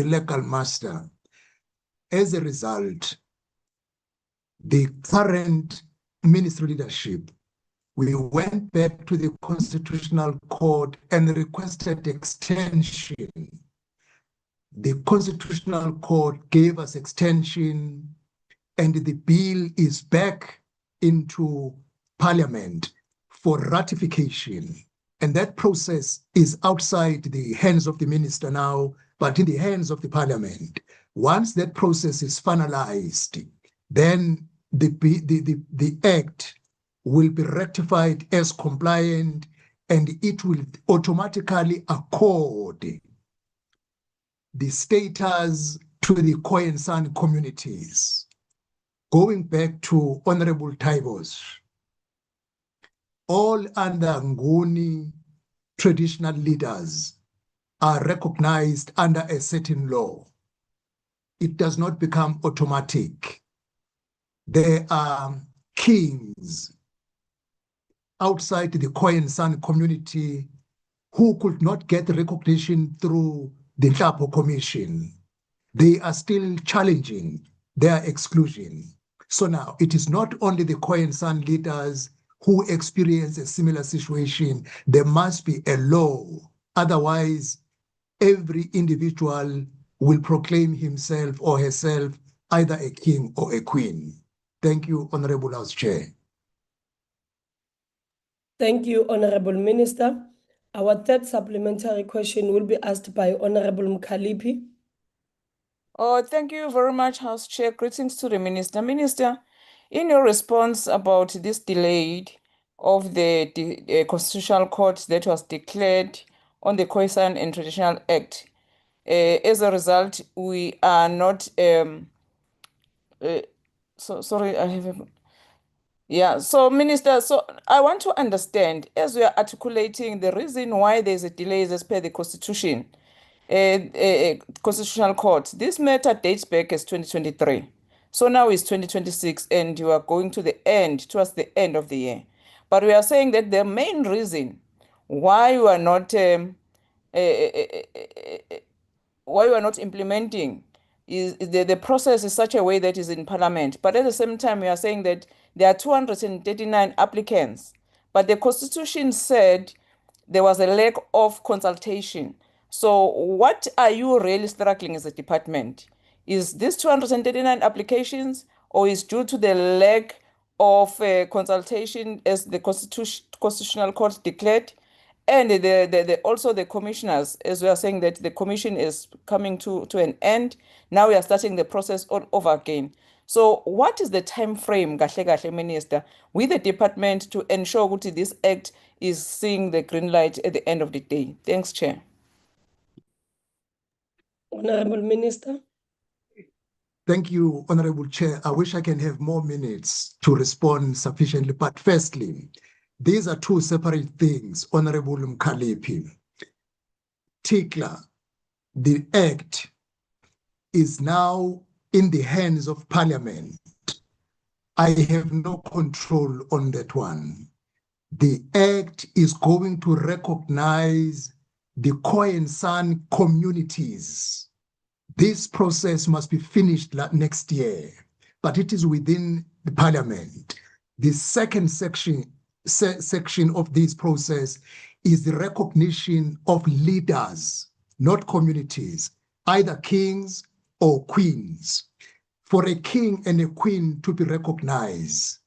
legal muster. As a result, the current ministry leadership, we went back to the Constitutional Court and requested extension. The Constitutional Court gave us extension, and the bill is back into Parliament for ratification. And that process is outside the hands of the minister now, but in the hands of the Parliament. Once that process is finalized, then the act will be rectified as compliant, and it will automatically accord the status to the Khoisan communities. Going back to Honorable Taibos, all under Nguni traditional leaders are recognized under a certain law. It does not become automatic. There are kings outside the Khoisan community who could not get recognition through the Hlapo Commission. They are still challenging their exclusion. So now it is not only the Khoi and San leaders who experience a similar situation. There must be a law. Otherwise, every individual will proclaim himself or herself either a king or a queen. Thank you, Honorable House Chair. Thank you, Honorable Minister. Our third supplementary question will be asked by Honorable Mkhalipi. Oh, thank you very much, House Chair. Greetings to the Minister. Minister, in your response about this delay of the Constitutional Court that was declared on the Khoisan and Traditional Act, as a result, we are not, sorry, I have a, yeah, so Minister, so I want to understand, as we are articulating the reason why there's a delay is as per the Constitution, Constitutional Court. This matter dates back as 2023. So now it's 2026 and you are going to the end, towards the end of the year. But we are saying that the main reason why you are not implementing is the process is such a way that is in Parliament. But at the same time, we are saying that there are 239 applicants. But the Constitution said there was a lack of consultation. So what are you really struggling as a department? Is this 239 applications or is due to the lack of consultation as the Constitutional Court declared? And also the commissioners, as we are saying that the commission is coming to an end. Now we are starting the process all over again. So what is the time frame, Gahle Minister, with the department to ensure that this act is seeing the green light at the end of the day? Thanks, Chair. Honorable Minister. Thank you, Honorable Chair. I wish I can have more minutes to respond sufficiently. But firstly, these are two separate things, Honorable Mkhalipi. TICLA, the Act, is now in the hands of Parliament. I have no control on that one. The Act is going to recognize the Khoi and San communities. This process must be finished next year, but it is within the Parliament. The second section of this process is the recognition of leaders, not communities, either kings or queens. For a king and a queen to be recognized,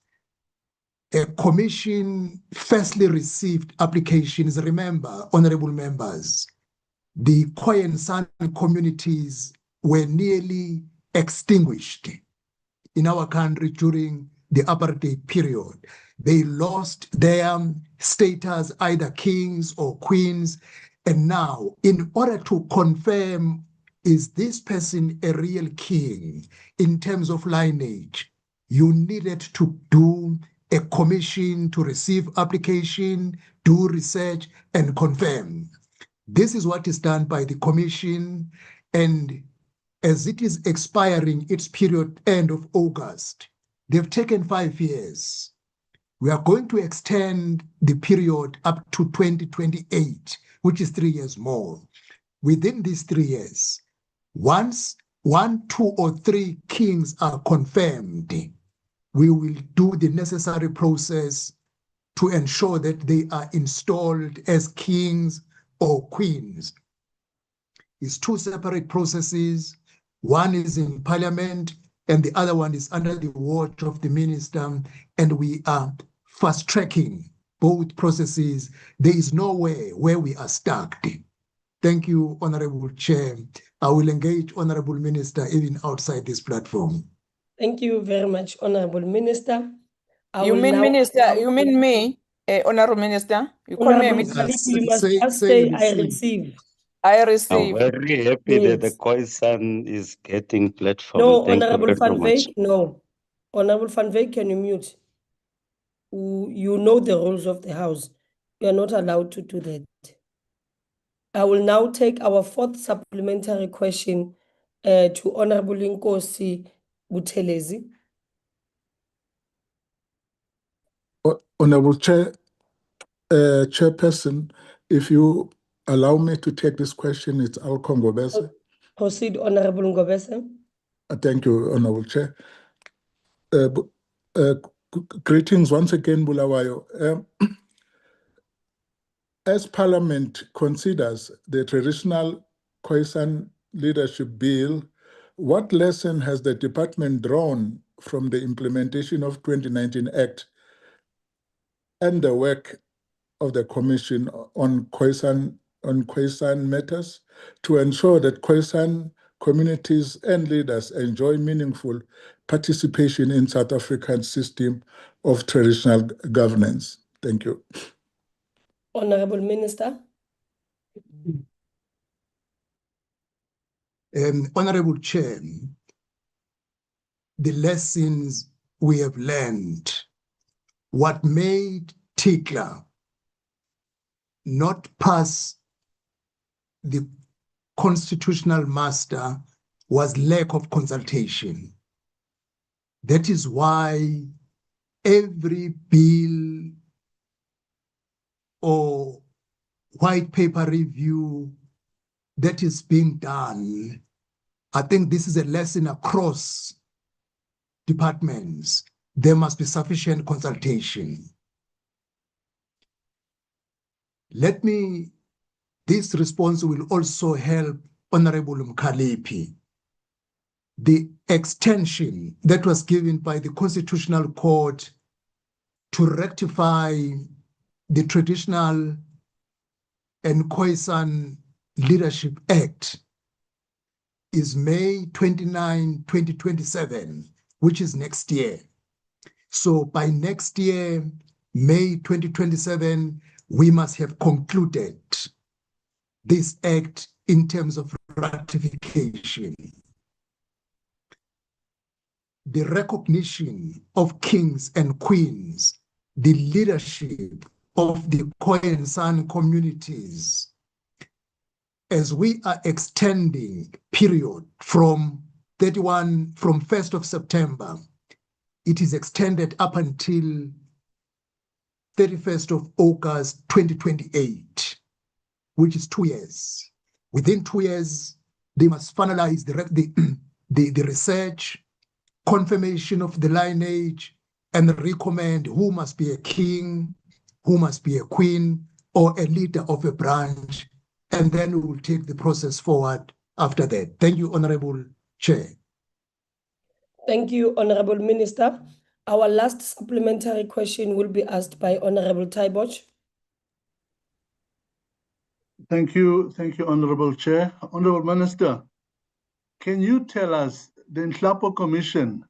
a commission firstly received applications. Remember, honorable members, the Khoi and San communities were nearly extinguished in our country during the apartheid period. They lost their status, either kings or queens. And now, in order to confirm, is this person a real king in terms of lineage, you needed to do a commission to receive application, do research, and confirm. This is what is done by the commission, and as it is expiring its period end of August, they've taken 5 years. We are going to extend the period up to 2028, which is 3 years more. Within these 3 years, once 1, 2, or 3 kings are confirmed, we will do the necessary process to ensure that they are installed as kings or queens. It's 2 separate processes. One is in Parliament and the other one is under the watch of the minister, and we are fast-tracking both processes. There is no way where we are stuck. Thank you, Honorable Chair. I will engage Honorable Minister even outside this platform. Thank you very much, Honorable Minister. You mean Minister, you mean me, Honorable Minister? You call me a minister? You must just say I receive. I I'm receive. very happy that the Yes. Khoisan is getting platform. No, Thank you Honorable very Van much. Wyk, no. Honorable Van Wyk, can you mute? You know the rules of the House. You are not allowed to do that. I will now take our 4th supplementary question to Honorable Nkosi Buthelezi. Honorable Chair, Chairperson, if you allow me to take this question. It's Alco Ngobese. Proceed, Honorable Ngobese. Thank you, Honorable Chair. Greetings once again, Bulawayo. As Parliament considers the traditional Khoisan leadership bill, what lesson has the department drawn from the implementation of 2019 Act and the work of the Commission on Khoisan matters to ensure that Khoisan communities and leaders enjoy meaningful participation in South Africa's system of traditional governance? Thank you. Honorable Minister. Honorable Chair, the lessons we have learned, what made Tikla not pass the constitutional muster was lack of consultation. That is why every bill or white paper review that is being done, I think this is a lesson across departments. There must be sufficient consultation. This response will also help Honorable Mkalipi. The extension that was given by the Constitutional Court to rectify the Traditional and Khoisan Leadership Act is May 29, 2027, which is next year. So by next year, May 2027, we must have concluded this act in terms of ratification. The recognition of kings and queens, the leadership of the Khoisan communities, as we are extending period from 1st of September, it is extended up until 31st of August 2028, which is 2 years. Within 2 years, they must finalize the research, confirmation of the lineage, and recommend who must be a king, who must be a queen, or a leader of a branch, and then we will take the process forward after that. Thank you, Honorable Chair. Thank you, Honorable Minister. Our last supplementary question will be asked by Honorable Taiboch. Thank you, Honorable Chair. Honorable Minister, can you tell us, the Nhlapo Commission,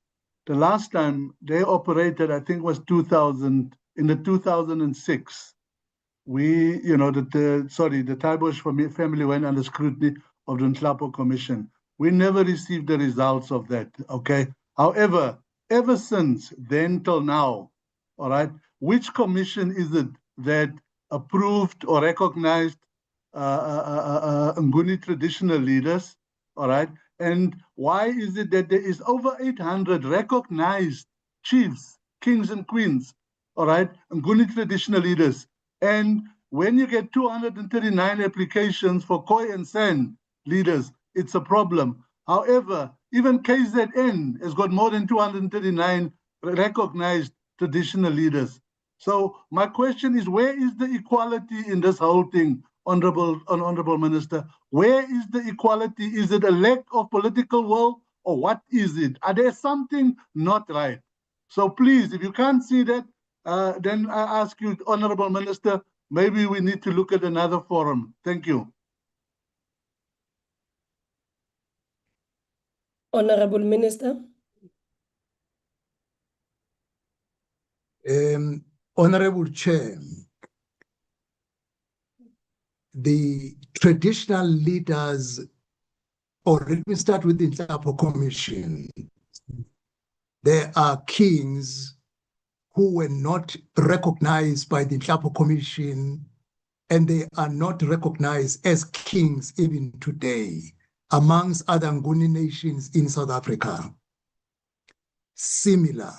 the last time they operated, I think was 2006. The Taibosh family went under scrutiny of the Nhlapo Commission. We never received the results of that, okay? However, ever since then till now, all right, which commission is it that approved or recognized Nguni traditional leaders, all right? And why is it that there is over 800 recognized chiefs, kings and queens, all right, Nguni traditional leaders? And when you get 239 applications for Khoi and San leaders, it's a problem. However, even KZN has got more than 239 recognized traditional leaders. So my question is, where is the equality in this whole thing, Honorable Minister? Where is the equality? Is it a lack of political will, or what is it? Are there something not right? So please, if you can't see that, then I ask you, Honorable Minister, maybe we need to look at another forum. Thank you. Honorable Minister. Honorable Chair, the traditional leaders, or let me start with the Nhlapo Commission. There are kings who were not recognized by the Nhlapo Commission, and they are not recognized as kings even today, amongst other Nguni nations in South Africa. Similar,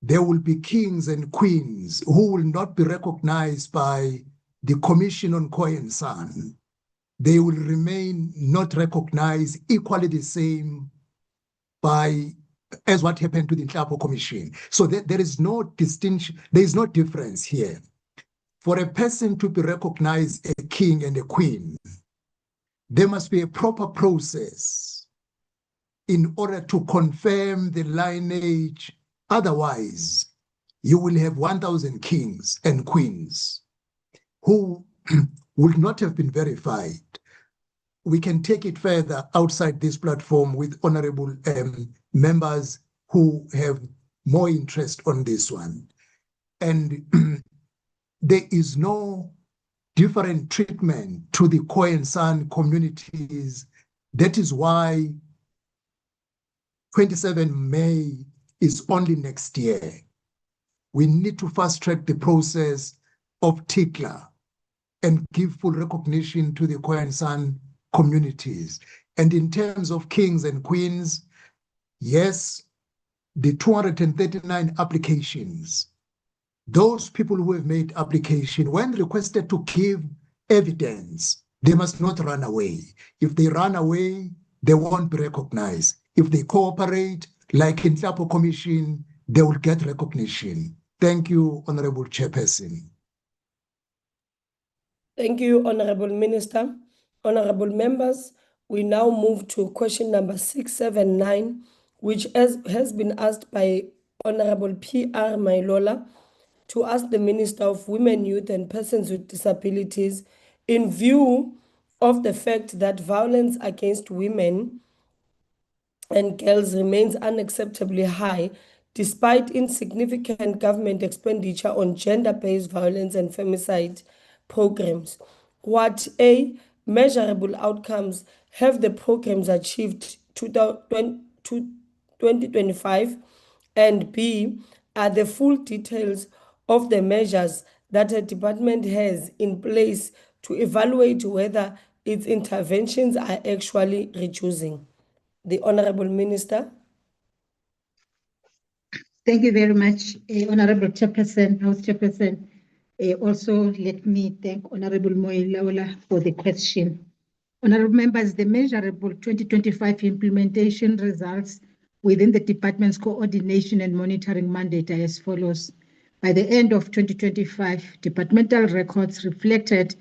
there will be kings and queens who will not be recognized by the Commission on Koi and San, they will remain not recognized equally the same as what happened to the Nhlapo Commission. So there is no distinction, there is no difference here. For a person to be recognized a king and a queen, there must be a proper process in order to confirm the lineage. Otherwise, you will have 1,000 kings and queens who would not have been verified. We can take it further outside this platform with honorable members who have more interest on this one. And there is no different treatment to the Khoi and San communities. That is why 27 May is only next year. We need to fast track the process of TICLA and give full recognition to the Khoi and San communities. And in terms of kings and queens, yes, the 239 applications, those people who have made application, when requested to give evidence, they must not run away. If they run away, they won't be recognized. If they cooperate, like in Nhlapo Commission, they will get recognition. Thank you, Honorable Chairperson. Thank you, Honorable Minister. Honorable members, we now move to question number 679, which has been asked by Honorable P.R. Mailola to ask the Minister of Women, Youth and Persons with Disabilities, in view of the fact that violence against women and girls remains unacceptably high, despite insignificant government expenditure on gender-based violence and femicide programs. What A, measurable outcomes have the programs achieved 2025, and B, are the full details of the measures that the department has in place to evaluate whether its interventions are actually reducing? The Honorable Minister. Thank you very much, Honorable Chairperson, House Chairperson. Also, let me thank Honorable Moilaola for the question. Honorable members, the measurable 2025 implementation results within the department's coordination and monitoring mandate are as follows. By the end of 2025, departmental records reflected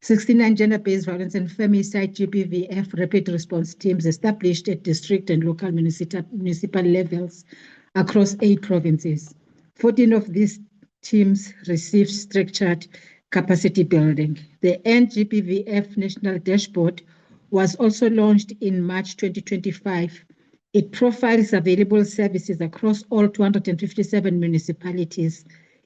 69 gender-based violence and femicide GBVF rapid response teams established at district and local municipal levels across 8 provinces. 14 of these teams received structured capacity building. The NGBVF National Dashboard was also launched in March 2025. It profiles available services across all 257 municipalities.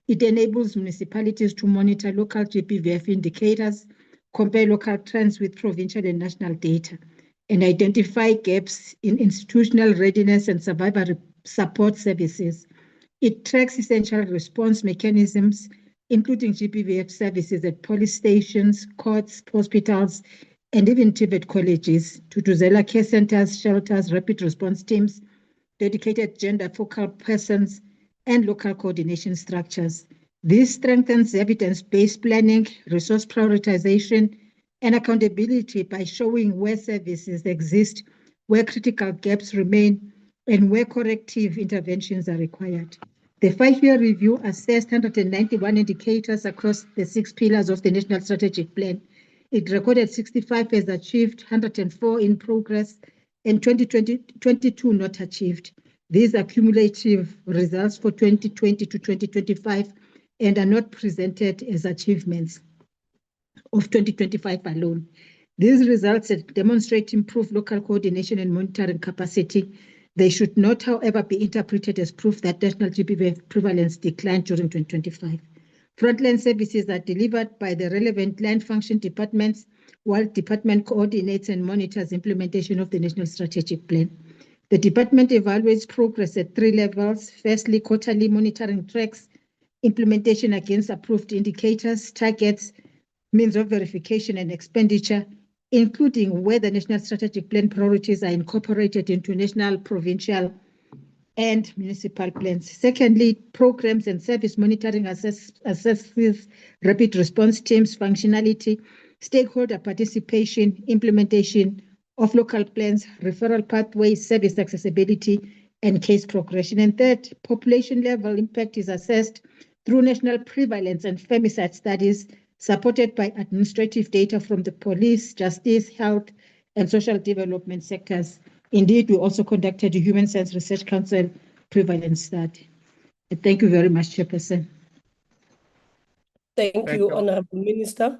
It enables municipalities to monitor local GBVF indicators, compare local trends with provincial and national data, and identify gaps in institutional readiness and survivor support services. It tracks essential response mechanisms, including GBVF services at police stations, courts, hospitals, and even TVET colleges, Tutuzela care centers, shelters, rapid response teams, dedicated gender focal persons, and local coordination structures. This strengthens evidence-based planning, resource prioritization, and accountability by showing where services exist, where critical gaps remain, and where corrective interventions are required. The 5-year review assessed 191 indicators across the 6 pillars of the National Strategic Plan. It recorded 65 as achieved, 104 in progress, and 22 not achieved. These are cumulative results for 2020 to 2025 and are not presented as achievements of 2025 alone. These results demonstrate improved local coordination and monitoring capacity. They should not, however, be interpreted as proof that national GBV prevalence declined during 2025. Frontline services are delivered by the relevant line function departments, while department coordinates and monitors implementation of the National Strategic Plan. The department evaluates progress at 3 levels. Firstly, quarterly monitoring tracks implementation against approved indicators, targets, means of verification and expenditure, including where the National Strategic Plan priorities are incorporated into national, provincial, and municipal plans. Secondly, programs and service monitoring assesses rapid response teams' functionality, stakeholder participation, implementation of local plans, referral pathways, service accessibility, and case progression. And third, population level impact is assessed through national prevalence and femicide studies supported by administrative data from the police, justice, health, and social development sectors. Indeed, we also conducted a Human Science Research Council prevalence study. Thank you very much, Chairperson. Thank you, Honorable Minister.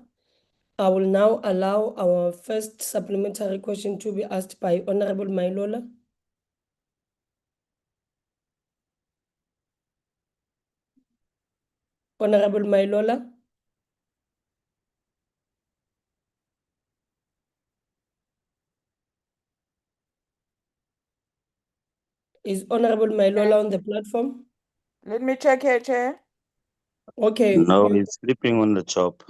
I will now allow our first supplementary question to be asked by Honorable Mailola. Honorable Mailola. Is Honorable Mailola on the platform? Let me check here, Chair. Okay. No, he's sleeping on the job.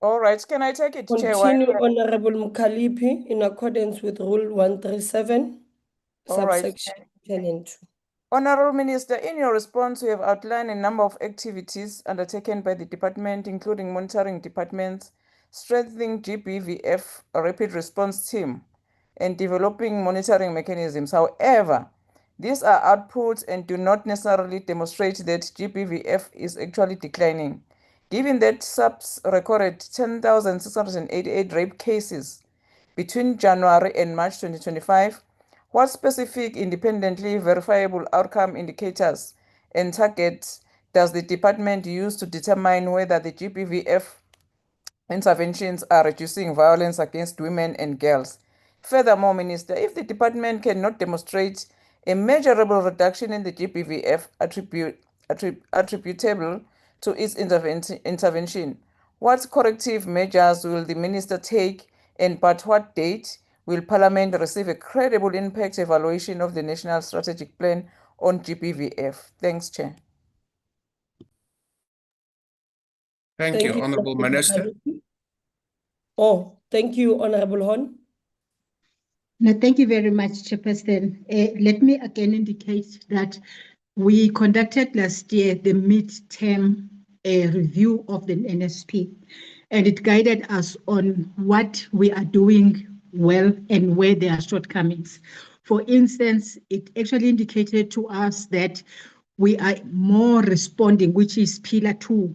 All right, can I take it, Chair? Continue, Honorable Mukalipi, in accordance with Rule 137, All right. subsection 10 and 2. Honorable Minister, in your response, you have outlined a number of activities undertaken by the department, including monitoring departments, strengthening GBVF, a rapid response team, and developing monitoring mechanisms. However, these are outputs and do not necessarily demonstrate that GBVF is actually declining. Given that SAPS recorded 10,688 rape cases between January and March 2025, what specific independently verifiable outcome indicators and targets does the department use to determine whether the GBVF interventions are reducing violence against women and girls? Furthermore, Minister, if the department cannot demonstrate a measurable reduction in the GBVF attributable to its intervention, what corrective measures will the Minister take, and by what date will Parliament receive a credible impact evaluation of the National Strategic Plan on GBVF? Thanks, Chair. Thank you, Honourable Minister. Oh, thank you, Honourable Hon. No, thank you very much, Chairperson. Let me again indicate that we conducted last year the mid-term review of the NSP, and it guided us on what we are doing well and where there are shortcomings. For instance, it actually indicated to us that we are more responding, which is Pillar 2.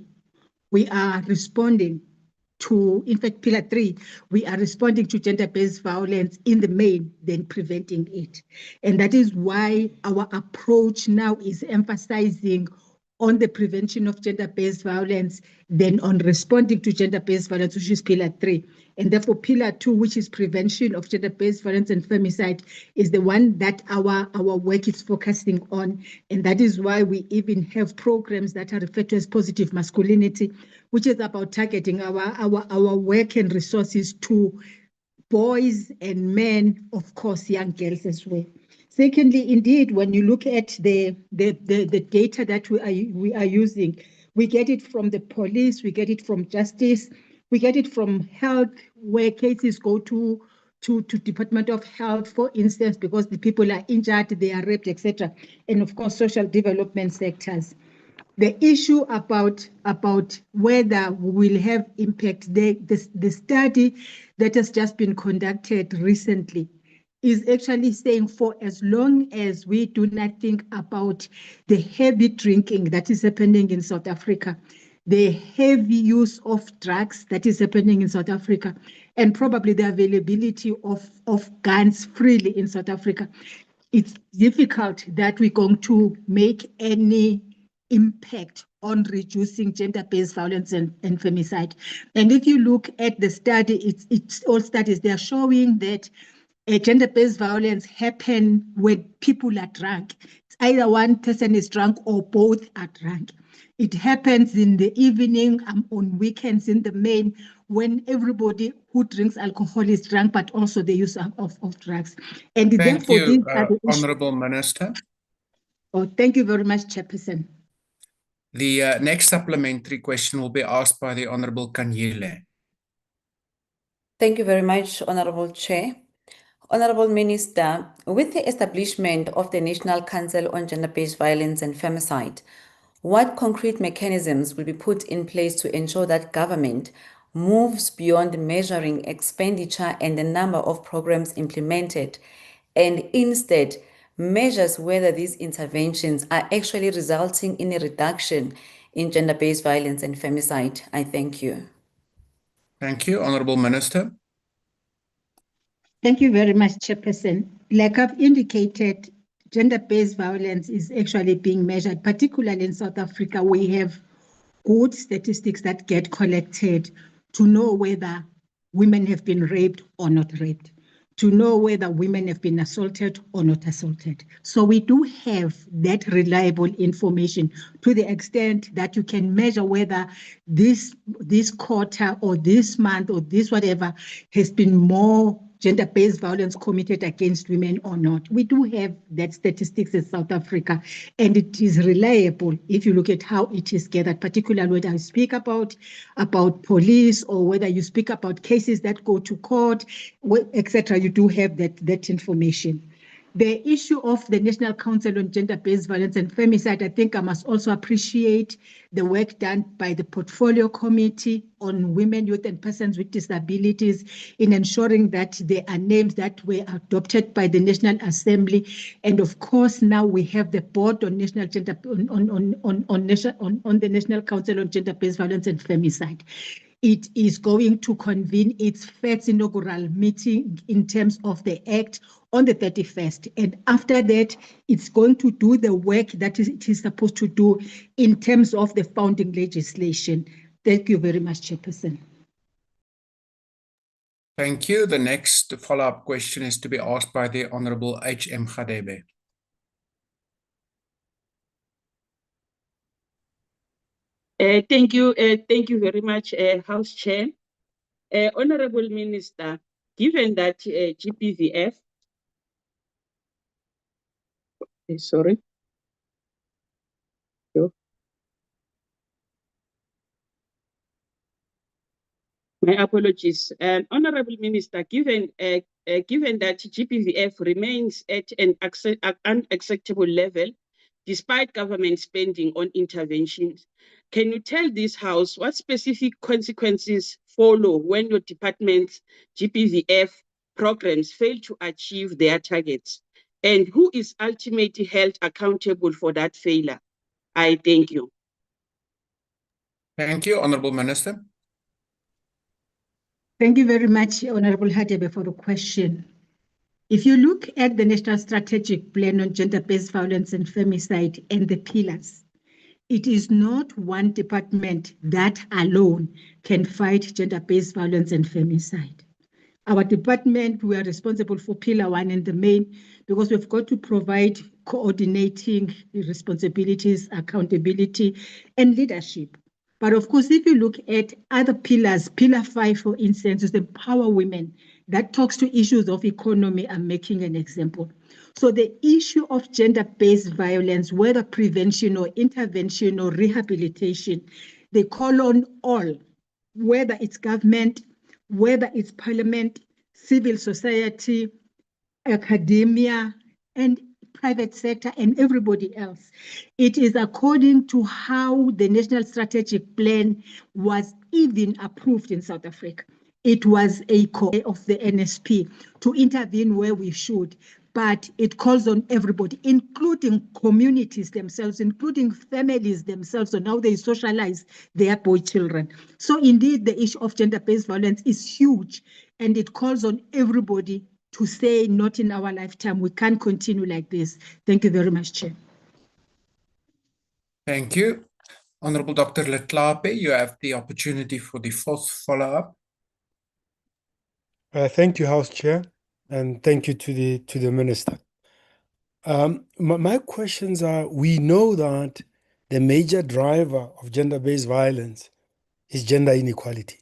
We are responding to, in fact, Pillar 3, we are responding to gender-based violence in the main than preventing it. And that is why our approach now is emphasizing on the prevention of gender-based violence than on responding to gender-based violence, which is Pillar 3. And therefore, Pillar 2, which is prevention of gender-based violence and femicide, is the one that our work is focusing on. And that is why we even have programs that are referred to as positive masculinity, which is about targeting our work and resources to boys and men, of course, young girls as well. Secondly, indeed, when you look at the data that we are using, we get it from the police, we get it from justice, we get it from health, where cases go to Department of Health, for instance, because the people are injured, they are raped, etc. And of course, social development sectors. The issue about whether we will have impact, the study that has just been conducted recently is actually saying for as long as we do not think about the heavy drinking that is happening in South Africa, the heavy use of drugs that is happening in South Africa, and probably the availability of guns freely in South Africa, it's difficult that we're going to make any impact on reducing gender-based violence and femicide. And if you look at the study, it's all studies, they're showing that gender-based violence happen when people are drunk. It's either one person is drunk or both are drunk. It happens in the evening, on weekends in the main, when everybody who drinks alcohol is drunk, but also the use of drugs. And Thank therefore, you, Honourable Minister. Oh, thank you very much, Chairperson. The next supplementary question will be asked by the Honourable Kanyile. Thank you very much, Honourable Chair. Honorable Minister, with the establishment of the National Council on Gender-Based Violence and Femicide, what concrete mechanisms will be put in place to ensure that government moves beyond measuring expenditure and the number of programs implemented and instead measures whether these interventions are actually resulting in a reduction in gender-based violence and femicide? I thank you. Thank you. Honorable Minister. Thank you very much, Chairperson. Like I've indicated, gender-based violence is actually being measured, particularly in South Africa. We have good statistics that get collected to know whether women have been raped or not raped, to know whether women have been assaulted or not assaulted. So we do have that reliable information to the extent that you can measure whether this quarter or this month or this whatever has been more gender-based violence committed against women or not. We do have that statistics in South Africa, and it is reliable if you look at how it is gathered, particularly whether you speak about police or whether you speak about cases that go to court, etc. You do have that information. The issue of the National Council on Gender-Based Violence and Femicide, I think I must also appreciate the work done by the Portfolio Committee on Women, Youth and Persons with Disabilities in ensuring that there are names that were adopted by the National Assembly. And of course, now we have the Board on National Gender on the National Council on Gender-Based Violence and Femicide. It is going to convene its first inaugural meeting in terms of the Act on the 31st. And after that, it's going to do the work that it is supposed to do in terms of the founding legislation. Thank you very much, Chairperson. Thank you. The next follow-up question is to be asked by the Honorable H.M. Gadebe. Thank you very much, House Chair. Honorable Minister, given that GBVF, sorry. My apologies. Honorable Minister, given that GBVF remains at an unacceptable level, despite government spending on interventions, can you tell this House what specific consequences follow when your department's GBVF programs fail to achieve their targets? And who is ultimately held accountable for that failure? I thank you. Thank you, Honorable Minister. Thank you very much, Honorable Hadebe, for the question. If you look at the National Strategic Plan on Gender-Based Violence and Femicide and the pillars, it is not one department that alone can fight gender-based violence and femicide. Our department, we are responsible for Pillar 1 in the main because we've got to provide coordinating responsibilities, accountability, and leadership. But of course, if you look at other pillars, Pillar 5, for instance, is Empower Women. That talks to issues of economy. I'm making an example. So the issue of gender-based violence, whether prevention or intervention or rehabilitation, they call on all, whether it's government, whether it's parliament, civil society, academia, and private sector, and everybody else. It is according to how the National Strategic Plan was even approved in South Africa. It was a call of the NSP to intervene where we should, but it calls on everybody, including communities themselves, including families themselves, on how they socialize their boy children. So indeed, the issue of gender-based violence is huge, and it calls on everybody to say, not in our lifetime, we can't continue like this. Thank you very much, Chair. Thank you. Honorable Dr. Letlape, you have the opportunity for the fourth follow-up. Thank you, House Chair, and thank you to the Minister. My questions are, we know that the major driver of gender-based violence is gender inequality.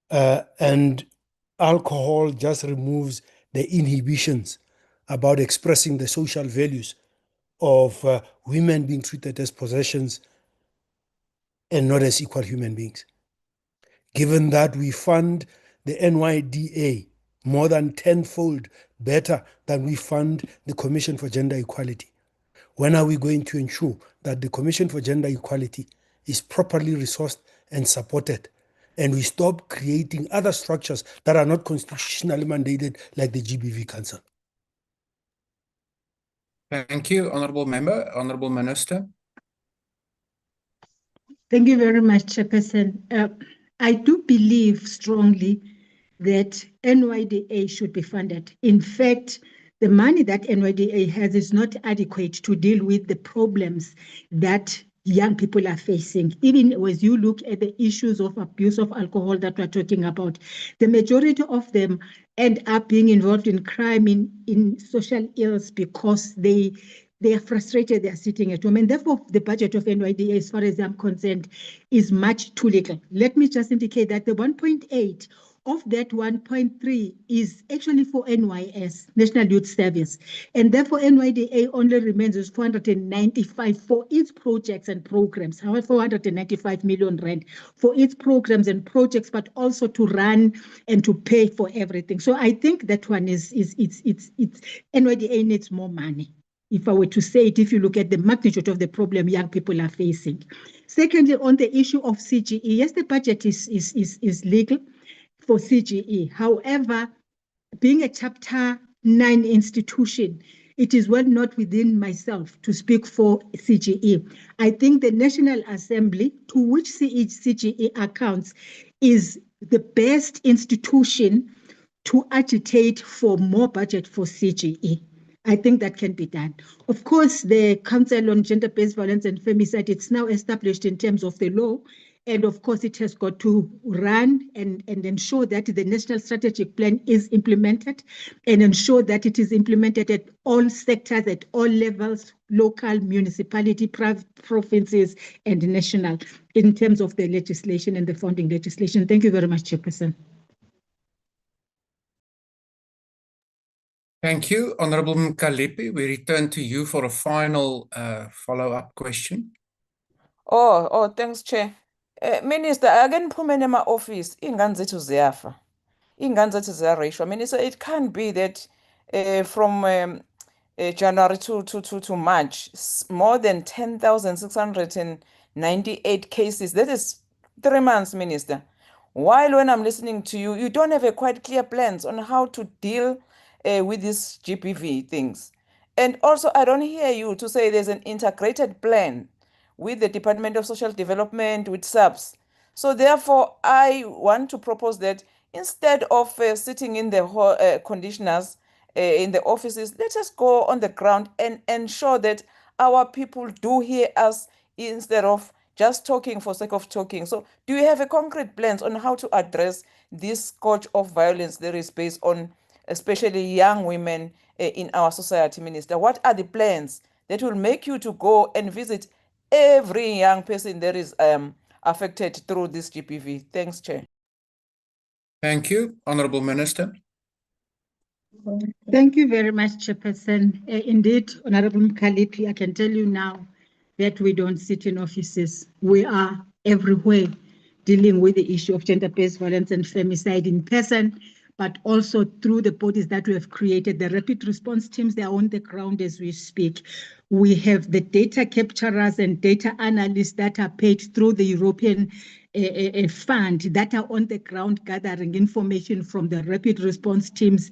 And alcohol just removes the inhibitions about expressing the social values of women being treated as possessions and not as equal human beings. Given that we fund the NYDA more than tenfold better than we fund the Commission for Gender Equality. When are we going to ensure that the Commission for Gender Equality is properly resourced and supported, and we stop creating other structures that are not constitutionally mandated like the GBV Council? Thank you, Honourable Member. Honourable Minister. Thank you very much, Chairperson. I do believe strongly that NYDA should be funded. In fact, the money that NYDA has is not adequate to deal with the problems that young people are facing. Even as you look at the issues of abuse of alcohol that we're talking about, the majority of them end up being involved in crime, in social ills, because they are frustrated, they are sitting at home. And therefore, the budget of NYDA, as far as I'm concerned, is much too little. Let me just indicate that the 1.8 of that 1.3 is actually for NYS, National Youth Service. And therefore, NYDA only remains with 495 for its projects and programs, however, 495 million rand for its programs and projects, but also to run and to pay for everything. So I think that one is NYDA needs more money. If I were to say it, if you look at the magnitude of the problem young people are facing. Secondly, on the issue of CGE, yes, the budget is legal for CGE. However, being a Chapter 9 institution, it is well not within myself to speak for CGE. I think the National Assembly, to which CGE accounts, is the best institution to agitate for more budget for CGE. I think that can be done. Of course, the Council on Gender-Based Violence and Femicide, it's now established in terms of the law. And of course, it has got to run and ensure that the National Strategic Plan is implemented and ensure that it is implemented at all sectors, at all levels, local, municipality, provinces, and national, in terms of the legislation and the founding legislation. Thank you very much, Chairperson. Thank you, Honourable Mkalipi. We return to you for a final follow-up question. Oh, thanks, Chair. Minister, again, phumene ema-office, iy'ngane zethu ziyafa. Iy'ngane zethu ziyareyishwa. Minister, it can't be that from January to March, more than 10,698 cases. That is 3 months, Minister. While when I'm listening to you, you don't have a quite clear plans on how to deal with these GBV things. And also, I don't hear you to say there's an integrated plan with the Department of Social Development, with SAPS. So therefore, I want to propose that instead of sitting in the conditioners in the offices, let us go on the ground and ensure that our people do hear us instead of just talking for sake of talking. So do you have a concrete plans on how to address this scourge of violence that is based on especially young women in our society, Minister? What are the plans that will make you to go and visit every young person that is affected through this GBV? Thanks, Chair. Thank you, Honourable Minister. Thank you very much, Chairperson. Indeed, Honourable Mkalipi, I can tell you now that we don't sit in offices. We are everywhere dealing with the issue of gender-based violence and femicide in person, but also through the bodies that we have created. The rapid response teams, they are on the ground as we speak. We have the data capturers and data analysts that are paid through the European fund that are on the ground gathering information from the rapid response teams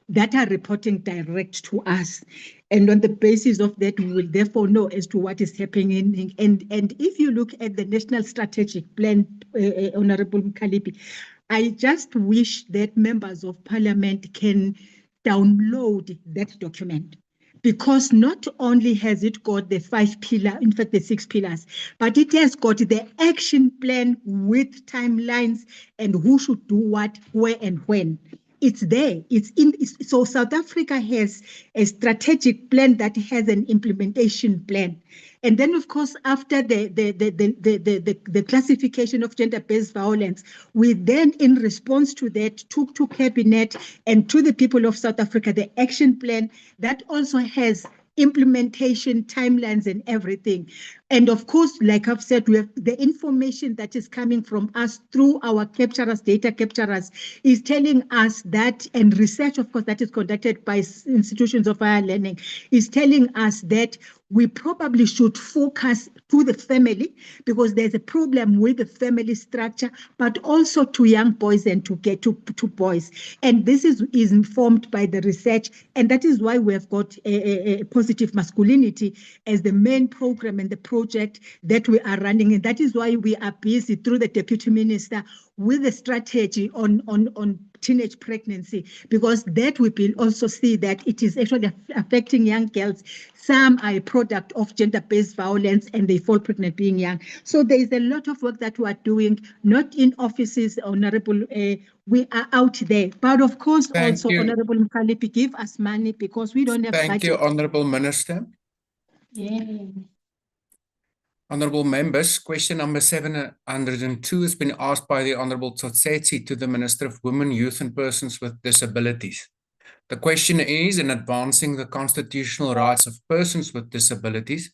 that are reporting direct to us. And on the basis of that, we will therefore know as to what is happening. And if you look at the National Strategic Plan, Honourable Mkalipi, I just wish that members of Parliament can download that document, because not only has it got the 5 pillars, in fact the 6 pillars, but it has got the action plan with timelines and who should do what, where and when. It's there. So South Africa has a strategic plan that has an implementation plan. And then, of course, after the classification of gender-based violence, we then, in response to that, took to Cabinet and to the people of South Africa the action plan that also has implementation timelines and everything. And of course, like I've said, we have the information that is coming from us through our capturers, data capturers, is telling us that, and research, of course, that is conducted by institutions of higher learning, is telling us that we probably should focus to the family, because there's a problem with the family structure, but also to young boys and to get to boys. And this is informed by the research, and that is why we have got a positive masculinity as the main program and the project that we are running. And that is why we are busy through the Deputy Minister with a strategy on teenage pregnancy, because that we will also see that it is actually affecting young girls. Some are a product of gender-based violence and they fall pregnant being young. So there is a lot of work that we are doing, not in offices, Honorable, we are out there. But of course, Thank also, you. Honorable Mkhalipi, give us money because we don't have Thank you, budget. Honourable Minister. Yeah. Honourable members, question number 702 has been asked by the Honourable Tsotsetsi to the Minister of Women, Youth and Persons with Disabilities. The question is, in advancing the constitutional rights of persons with disabilities,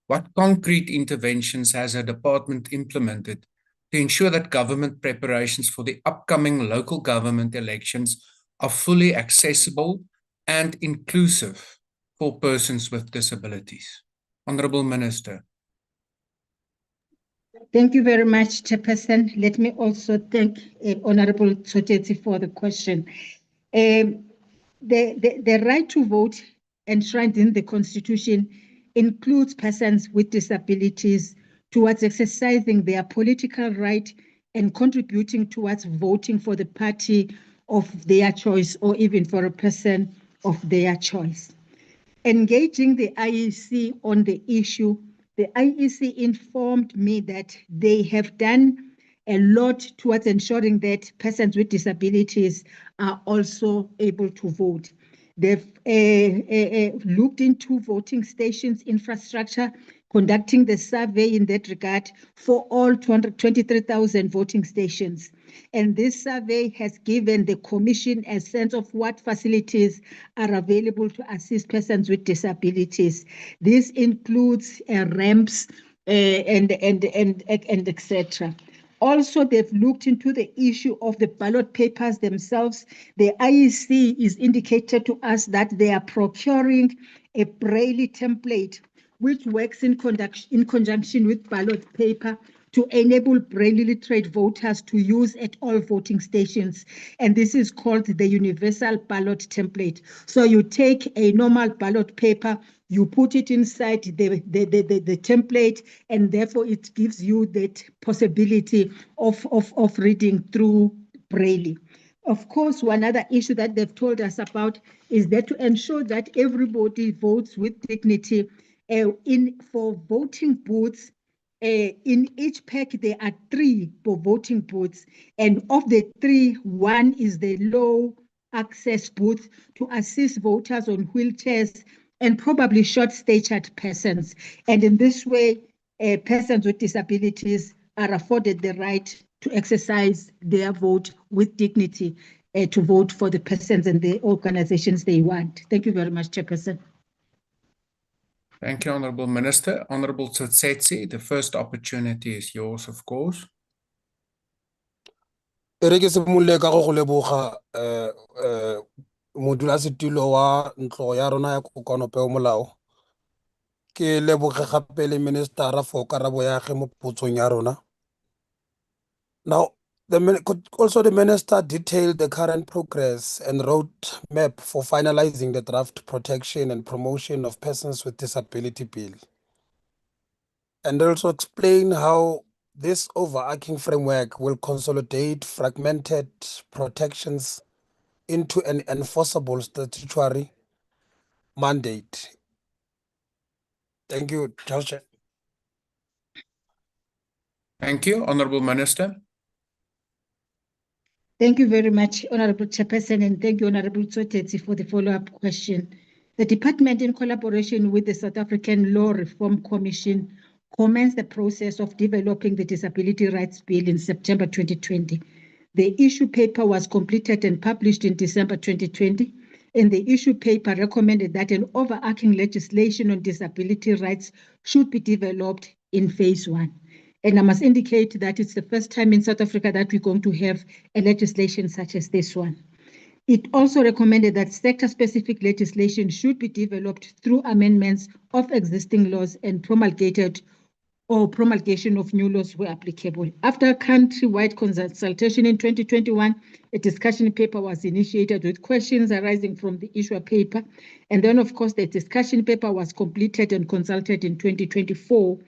what concrete interventions has her department implemented to ensure that government preparations for the upcoming local government elections are fully accessible and inclusive for persons with disabilities? Honourable Minister. Thank you very much, Chairperson. Let me also thank Honorable Tsotsetsi for the question. The right to vote enshrined in the Constitution includes persons with disabilities towards exercising their political right and contributing towards voting for the party of their choice or even for a person of their choice. Engaging the IEC on the issue, the IEC informed me that they have done a lot towards ensuring that persons with disabilities are also able to vote. They've looked into voting stations infrastructure, conducting the survey in that regard for all 223,000 voting stations. And this survey has given the Commission a sense of what facilities are available to assist persons with disabilities. This includes ramps and etc. Also, they've looked into the issue of the ballot papers themselves. The IEC is indicated to us that they are procuring a Braille template which works in conjunction with ballot paper to enable Braille literate voters to use at all voting stations. And this is called the Universal Ballot Template. So you take a normal ballot paper, you put it inside the template, and therefore it gives you that possibility of reading through Braille. Of course, one other issue that they've told us about is that to ensure that everybody votes with dignity. For voting booths, in each pack there are 3 for voting booths, and of the 3, 1 is the low access booth to assist voters on wheelchairs and probably short-statured persons. And in this way, persons with disabilities are afforded the right to exercise their vote with dignity, to vote for the persons and the organizations they want. Thank you very much, Chairperson. Thank you, Honourable Minister. Honourable Tsotsetsi, the first opportunity is yours, of course. Re ke simolole ka go leboga modulasetulo wa ntlo ya rona ya kokoanopeo molao. Ke leboge gape le ministera for karabo ya ge mo potsong ya rona. Now, also the minister detailed the current progress and roadmap for finalizing the draft protection and promotion of persons with disability bill, and also explain how this overarching framework will consolidate fragmented protections into an enforceable statutory mandate. Thank you, Chair. Thank you, Honourable Minister. Thank you very much, Honourable Chairperson, and thank you, Honourable Tsotsetsi, for the follow-up question. The department, in collaboration with the South African Law Reform Commission, commenced the process of developing the Disability Rights Bill in September 2020. The issue paper was completed and published in December 2020, and the issue paper recommended that an overarching legislation on disability rights should be developed in phase 1. And I must indicate that it's the first time in South Africa that we're going to have a legislation such as this one. It also recommended that sector-specific legislation should be developed through amendments of existing laws and promulgated or promulgation of new laws where applicable. After a country-wide consultation in 2021, a discussion paper was initiated with questions arising from the issue paper. And then, of course, the discussion paper was completed and consulted in 2024.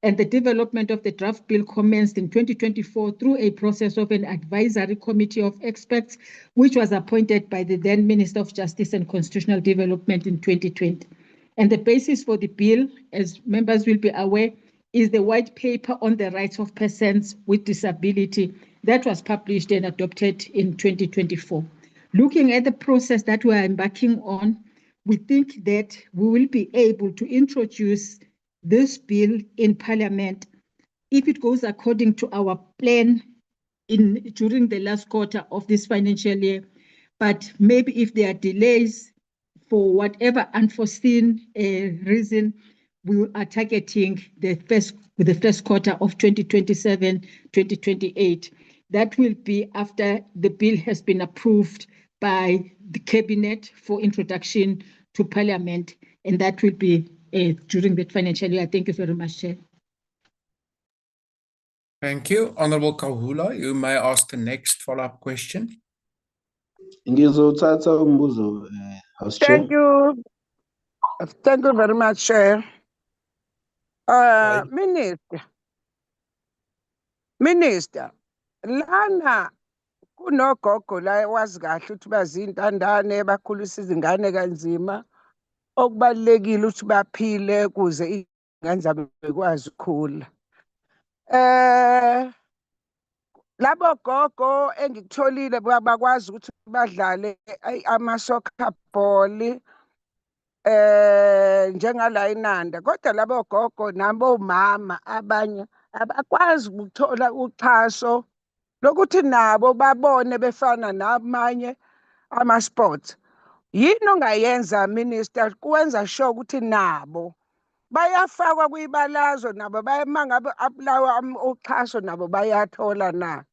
And the development of the draft bill commenced in 2024 through a process of an advisory committee of experts, which was appointed by the then Minister of Justice and Constitutional Development in 2020. And the basis for the bill, as members will be aware, is the white paper on the rights of persons with disability that was published and adopted in 2024. Looking at the process that we are embarking on, we think that we will be able to introduce this bill in Parliament if it goes according to our plan during the last quarter of this financial year. But maybe if there are delays for whatever unforeseen reason, we are targeting the first quarter of 2027, 2028. That will be after the bill has been approved by the Cabinet for introduction to Parliament, and that will be during the financial year. Thank you very much, Chair. Thank you. Honorable Kahula, you may ask the next follow-up question. Ngizothatha umbuzo, House Chair. Thank you. Thank you very much, Chair. Minister, lana kunogogo la wazi kahle ukuthi bazintandane bakhulisa izingane kanzima okubalekile ukuthi baphile kuze izingane zabo bekwazi ukukhula. Labo gogo engikutholile bakwazi ukuthi badlale ama-soccer ball njengala eNanda, kodwa labo gogo nabo mama abanye abakwazi ukuthola uxhaso lokuthi nabo babone befana namanye ama-sports. Yini ongayenza Minister kwenza sure ukuthi nabo bayafakwa kwibalazwe, nabo mangabe apulawa uxhaso nabo bayathola na?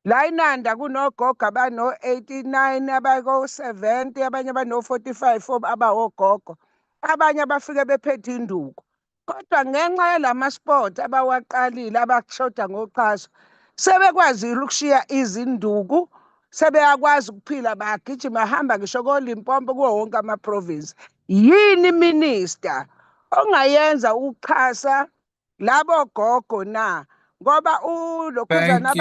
La eNanda kunogogo abano-89, abako-70, abanye abano-45 abawogogo, abanye abafike bephethe induku. Kodwa ngenxa yalama-sport abawaqalile abakushoda ngoxhaso, sebekwazile ukushiya izinduku, sebeyakwazi ukuphila, bagijima bahamba ngisho ko-Limpopo kuwo wonke ama-province. Yini Minister ongayenza ukuxhasa labo gogo na? Ngoba ulokhuzana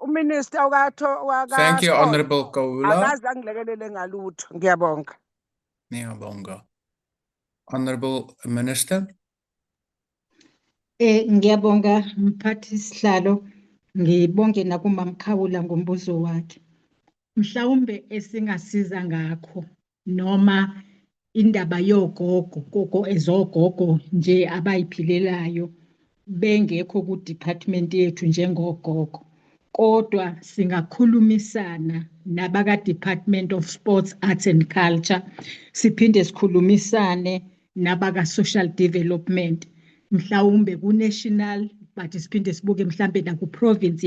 uminister Thank you, Honorable Kahula. akaze angilekelele ngalutho. Ngiyabonga. Ngiyabonga. Honorable Minister. Ngiyabonga mphathi sihlalo, ngibonge nakumamkhawula ngombuzo wakhe. Mhlawumbe esingasiza ngakho noma indaba yogogo ezogogo nje abayiphilelayo bengekho ku-department yethu njengogogo, kodwa singakhulumisana nabaka-Department of Sports, Arts and Culture, siphinde sikhulumisane nabaka-Social Development, mhlawumbe ku-national, but siphinde sibuke mhlambe naku-province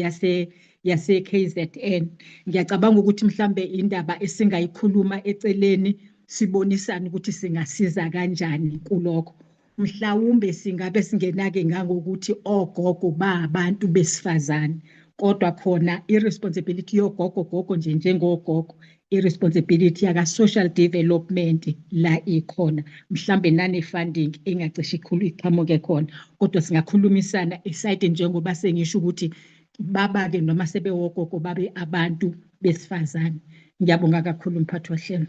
yase-KZN. Ngiyacabanga ukuthi mhlambe indaba esingayikhuluma eceleni sibonisane ukuthi singasiza kanjani kulokho. Mhlawumbe singabe singenake ngangokuthi ogogo abantu besifazane, kodwa khona i-responsibility yogogo nje njengogogo, i-responsibility yaka-social development la ikhona, mhlambe nane-funding engacishe iqhamuke khona, kodwa singakhulumisana esayidini njengoba sengisho ukuthi babake noma sebewogogo babe abantu besifazane. Ngiyabonga kakhulu mphathi wahlelo.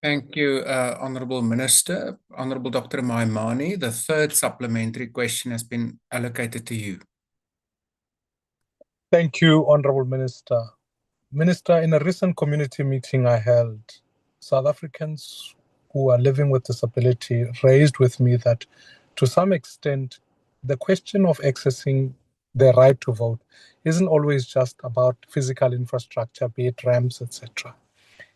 Thank you, Honorable Minister. Honorable Dr. Maimani, the third supplementary question has been allocated to you. Thank you, Honorable Minister. Minister, in a recent community meeting I held, South Africans who are living with disability raised with me that to some extent, the question of accessing their right to vote isn't always just about physical infrastructure, be it ramps, etc.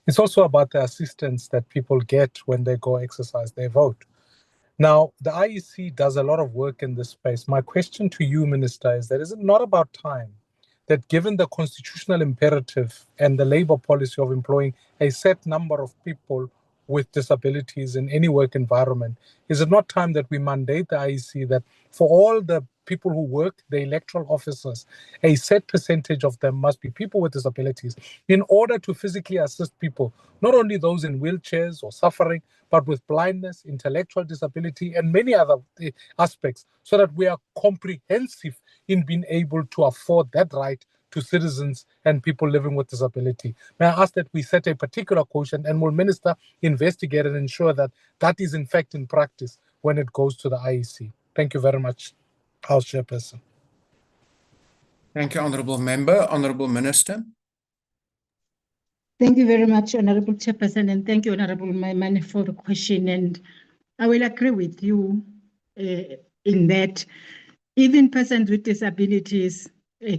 It's also about the assistance that people get when they go exercise their vote. Now, the IEC does a lot of work in this space. My question to you, Minister, is that is it not about time that given the constitutional imperative and the labor policy of employing a set number of people with disabilities in any work environment, is it not time that we mandate the IEC that for all the people who work, the electoral officers, a set percentage of them must be people with disabilities in order to physically assist people, not only those in wheelchairs or suffering, but with blindness, intellectual disability, and many other aspects, so that we are comprehensive in being able to afford that right to citizens and people living with disability. May I ask that we set a particular quotient, and will Minister investigate and ensure that that is in fact in practice when it goes to the IEC? Thank you very much, House Chairperson. Thank you, Honourable Member. Honourable Minister. Thank you very much, Honourable Chairperson, and thank you, Honourable Maimane, for the question. And I will agree with you in that even persons with disabilities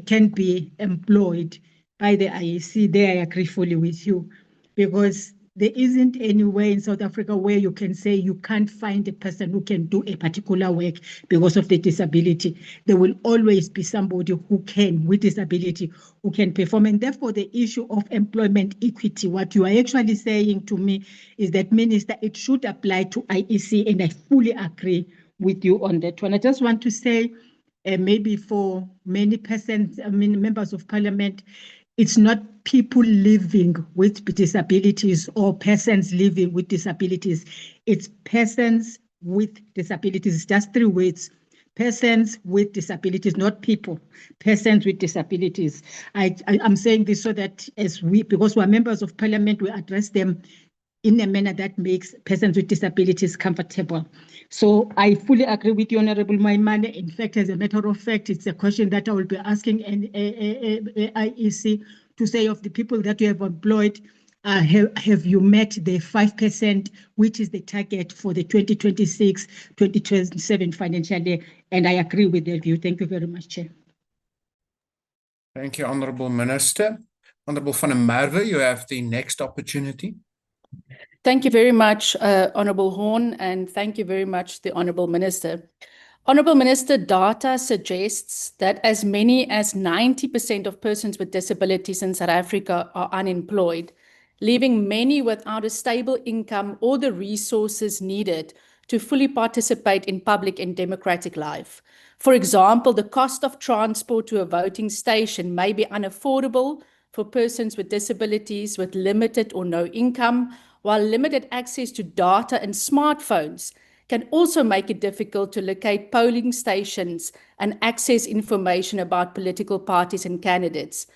can be employed by the IEC. There I agree fully with you, because there isn't anywhere in South Africa where you can say you can't find a person who can do a particular work because of the disability. There will always be somebody who can, with disability, who can perform. And therefore, the issue of employment equity, what you are actually saying to me is that, Minister, it should apply to IEC, and I fully agree with you on that one. I just want to say, maybe for many persons, members of parliament, it's not people living with disabilities or persons living with disabilities. It's persons with disabilities. It's just three words. Persons with disabilities, not people. Persons with disabilities. I'm saying this so that because we're members of parliament, we address them in a manner that makes persons with disabilities comfortable. So I fully agree with you, Honourable Maimane. In fact, as a matter of fact, it's a question that I will be asking IEC to say, of the people that you have employed, have you met the 5%, which is the target for the 2026-2027 financial year? And I agree with that view. Thank you very much, Chair. Thank you, Honourable Minister. Honourable van der Merwe, you have the next opportunity. Thank you very much, Honourable Horn, and thank you very much, the Honourable Minister. Honourable Minister, data suggests that as many as 90% of persons with disabilities in South Africa are unemployed, leaving many without a stable income or the resources needed to fully participate in public and democratic life. For example, the cost of transport to a voting station may be unaffordable for persons with disabilities with limited or no income, while limited access to data and smartphones can also make it difficult to locate polling stations and access information about political parties and candidates.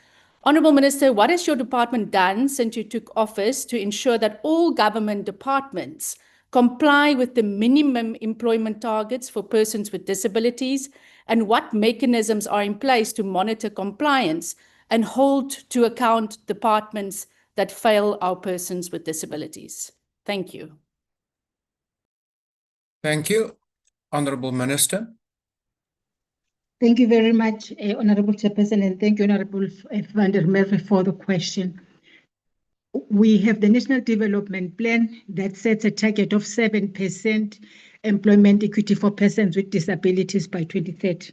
Honourable Minister, what has your department done since you took office to ensure that all government departments comply with the minimum employment targets for persons with disabilities, and what mechanisms are in place to monitor compliance and hold to account departments that fail our persons with disabilities? Thank you. Thank you. Honourable Minister. Thank you very much, Honourable Chairperson, and thank you, Honourable van der Merwe, for the question. We have the National Development Plan that sets a target of 7% employment equity for persons with disabilities by 2030.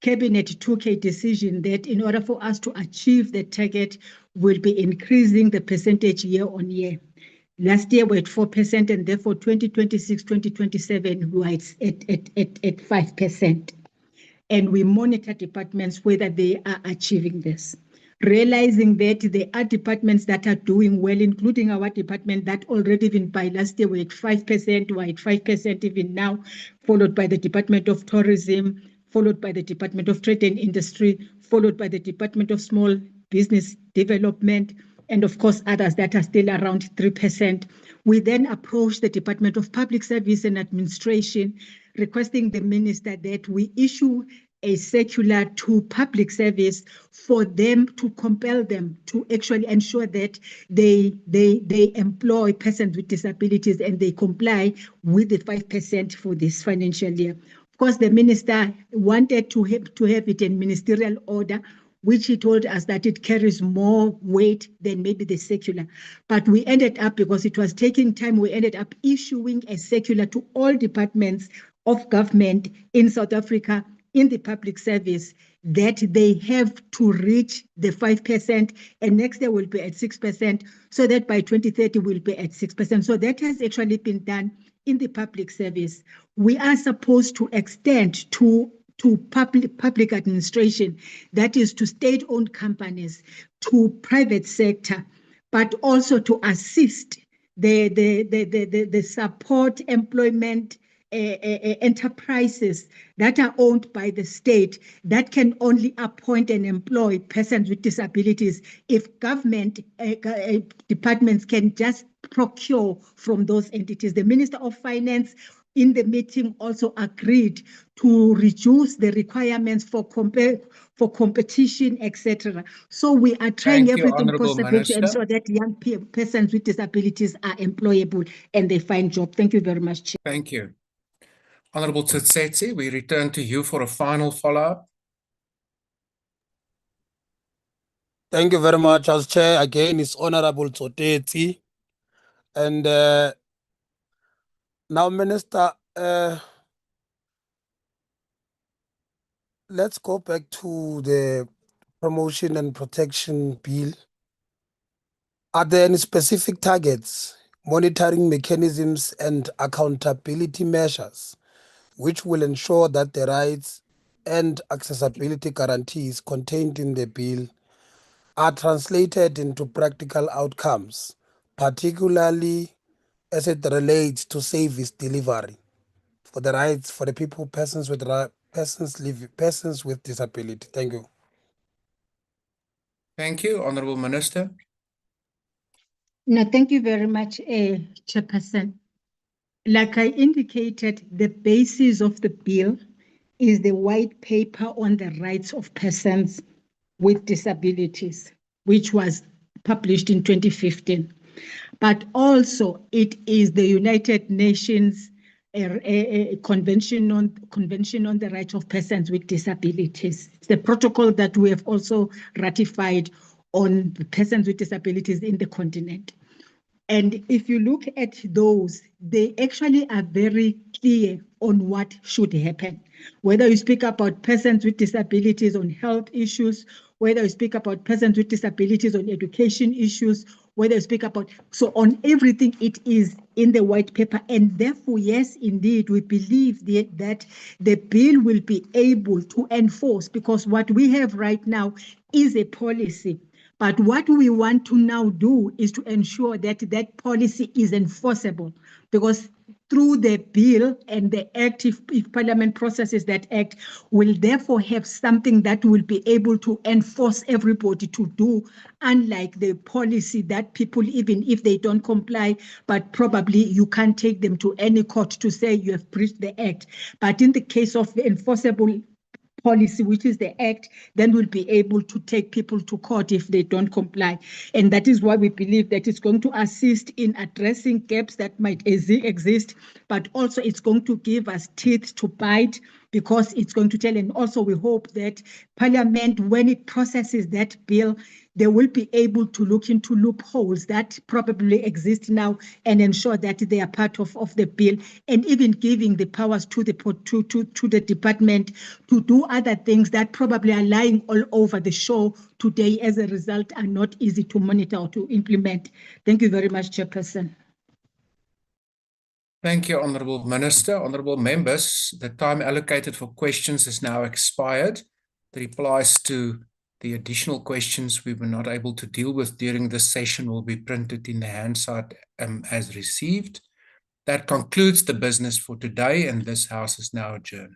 Cabinet took a decision that in order for us to achieve the target, we'll be increasing the percentage year on year. Last year we were at 4%, and therefore 2026-2027 we were at 5%. And we monitor departments whether they are achieving this. Realizing that there are departments that are doing well, including our department that already even by last year we're at 5%, we're at 5% even now, followed by the Department of Tourism, followed by the Department of Trade and Industry, followed by the Department of Small Business Development, and of course others that are still around 3%. We then approached the Department of Public Service and Administration, requesting the Minister that we issue a circular to public service for them to compel them to actually ensure that they employ persons with disabilities and they comply with the 5% for this financial year. Of course, the Minister wanted to have it in ministerial order. which he told us that it carries more weight than maybe the circular. But we ended up, because it was taking time, we ended up issuing a circular to all departments of government in South Africa in the public service that they have to reach the 5%, and next year will be at 6%, so that by 2030 we'll be at 6%. So that has actually been done in the public service. We are supposed to extend to public administration, that is to state-owned companies, to private sector, but also to assist the support employment enterprises that are owned by the state that can only appoint and employ persons with disabilities if government departments can just procure from those entities. The Minister of Finance in the meeting also agreed to reduce the requirements for competition, etc. So we are trying everything possible to ensure that young persons with disabilities are employable and they find jobs. Thank you very much, Chair. Thank you. Honorable Tsetse, we return to you for a final follow-up. Thank you very much, House Chair. Again, it's Honorable Tsoteti. And now, Minister, let's go back to the Promotion and Protection Bill. Are there any specific targets, monitoring mechanisms, and accountability measures which will ensure that the rights and accessibility guarantees contained in the bill are translated into practical outcomes, particularly as it relates to service delivery for the rights for the people, persons with disability? Thank you. Thank you, Honorable Minister. No, thank you very much, Chairperson. Like I indicated, the basis of the bill is the white paper on the rights of persons with disabilities, which was published in 2015. But also it is the United Nations Convention on the Rights of Persons with Disabilities. It's the protocol that we have also ratified on persons with disabilities in the continent. And if you look at those, they actually are very clear on what should happen. Whether you speak about persons with disabilities on health issues, whether you speak about persons with disabilities on education issues, whether you speak about, so on everything, it is in the white paper. And therefore, yes, indeed, we believe that the bill will be able to enforce, because what we have right now is a policy. But what we want to now do is to ensure that that policy is enforceable, because through the bill and the act, if Parliament processes that act, will therefore have something that will be able to enforce everybody to do, unlike the policy that people, even if they don't comply, but probably you can't take them to any court to say you have breached the act. But in the case of the enforceable policy, which is the act, then we'll be able to take people to court if they don't comply. And that is why we believe that it's going to assist in addressing gaps that might exist, but also it's going to give us teeth to bite, because it's going to tell. And also we hope that Parliament, when it processes that bill, they will be able to look into loopholes that probably exist now and ensure that they are part of the bill, and even giving the powers to the department to do other things that probably are lying all over the show today, as a result, are not easy to monitor or to implement. Thank you very much, Chairperson. Thank you, Honourable Minister. Honourable members, the time allocated for questions is now expired. The replies to the additional questions we were not able to deal with during this session will be printed in the Hansard as received. That concludes the business for today, and this House is now adjourned.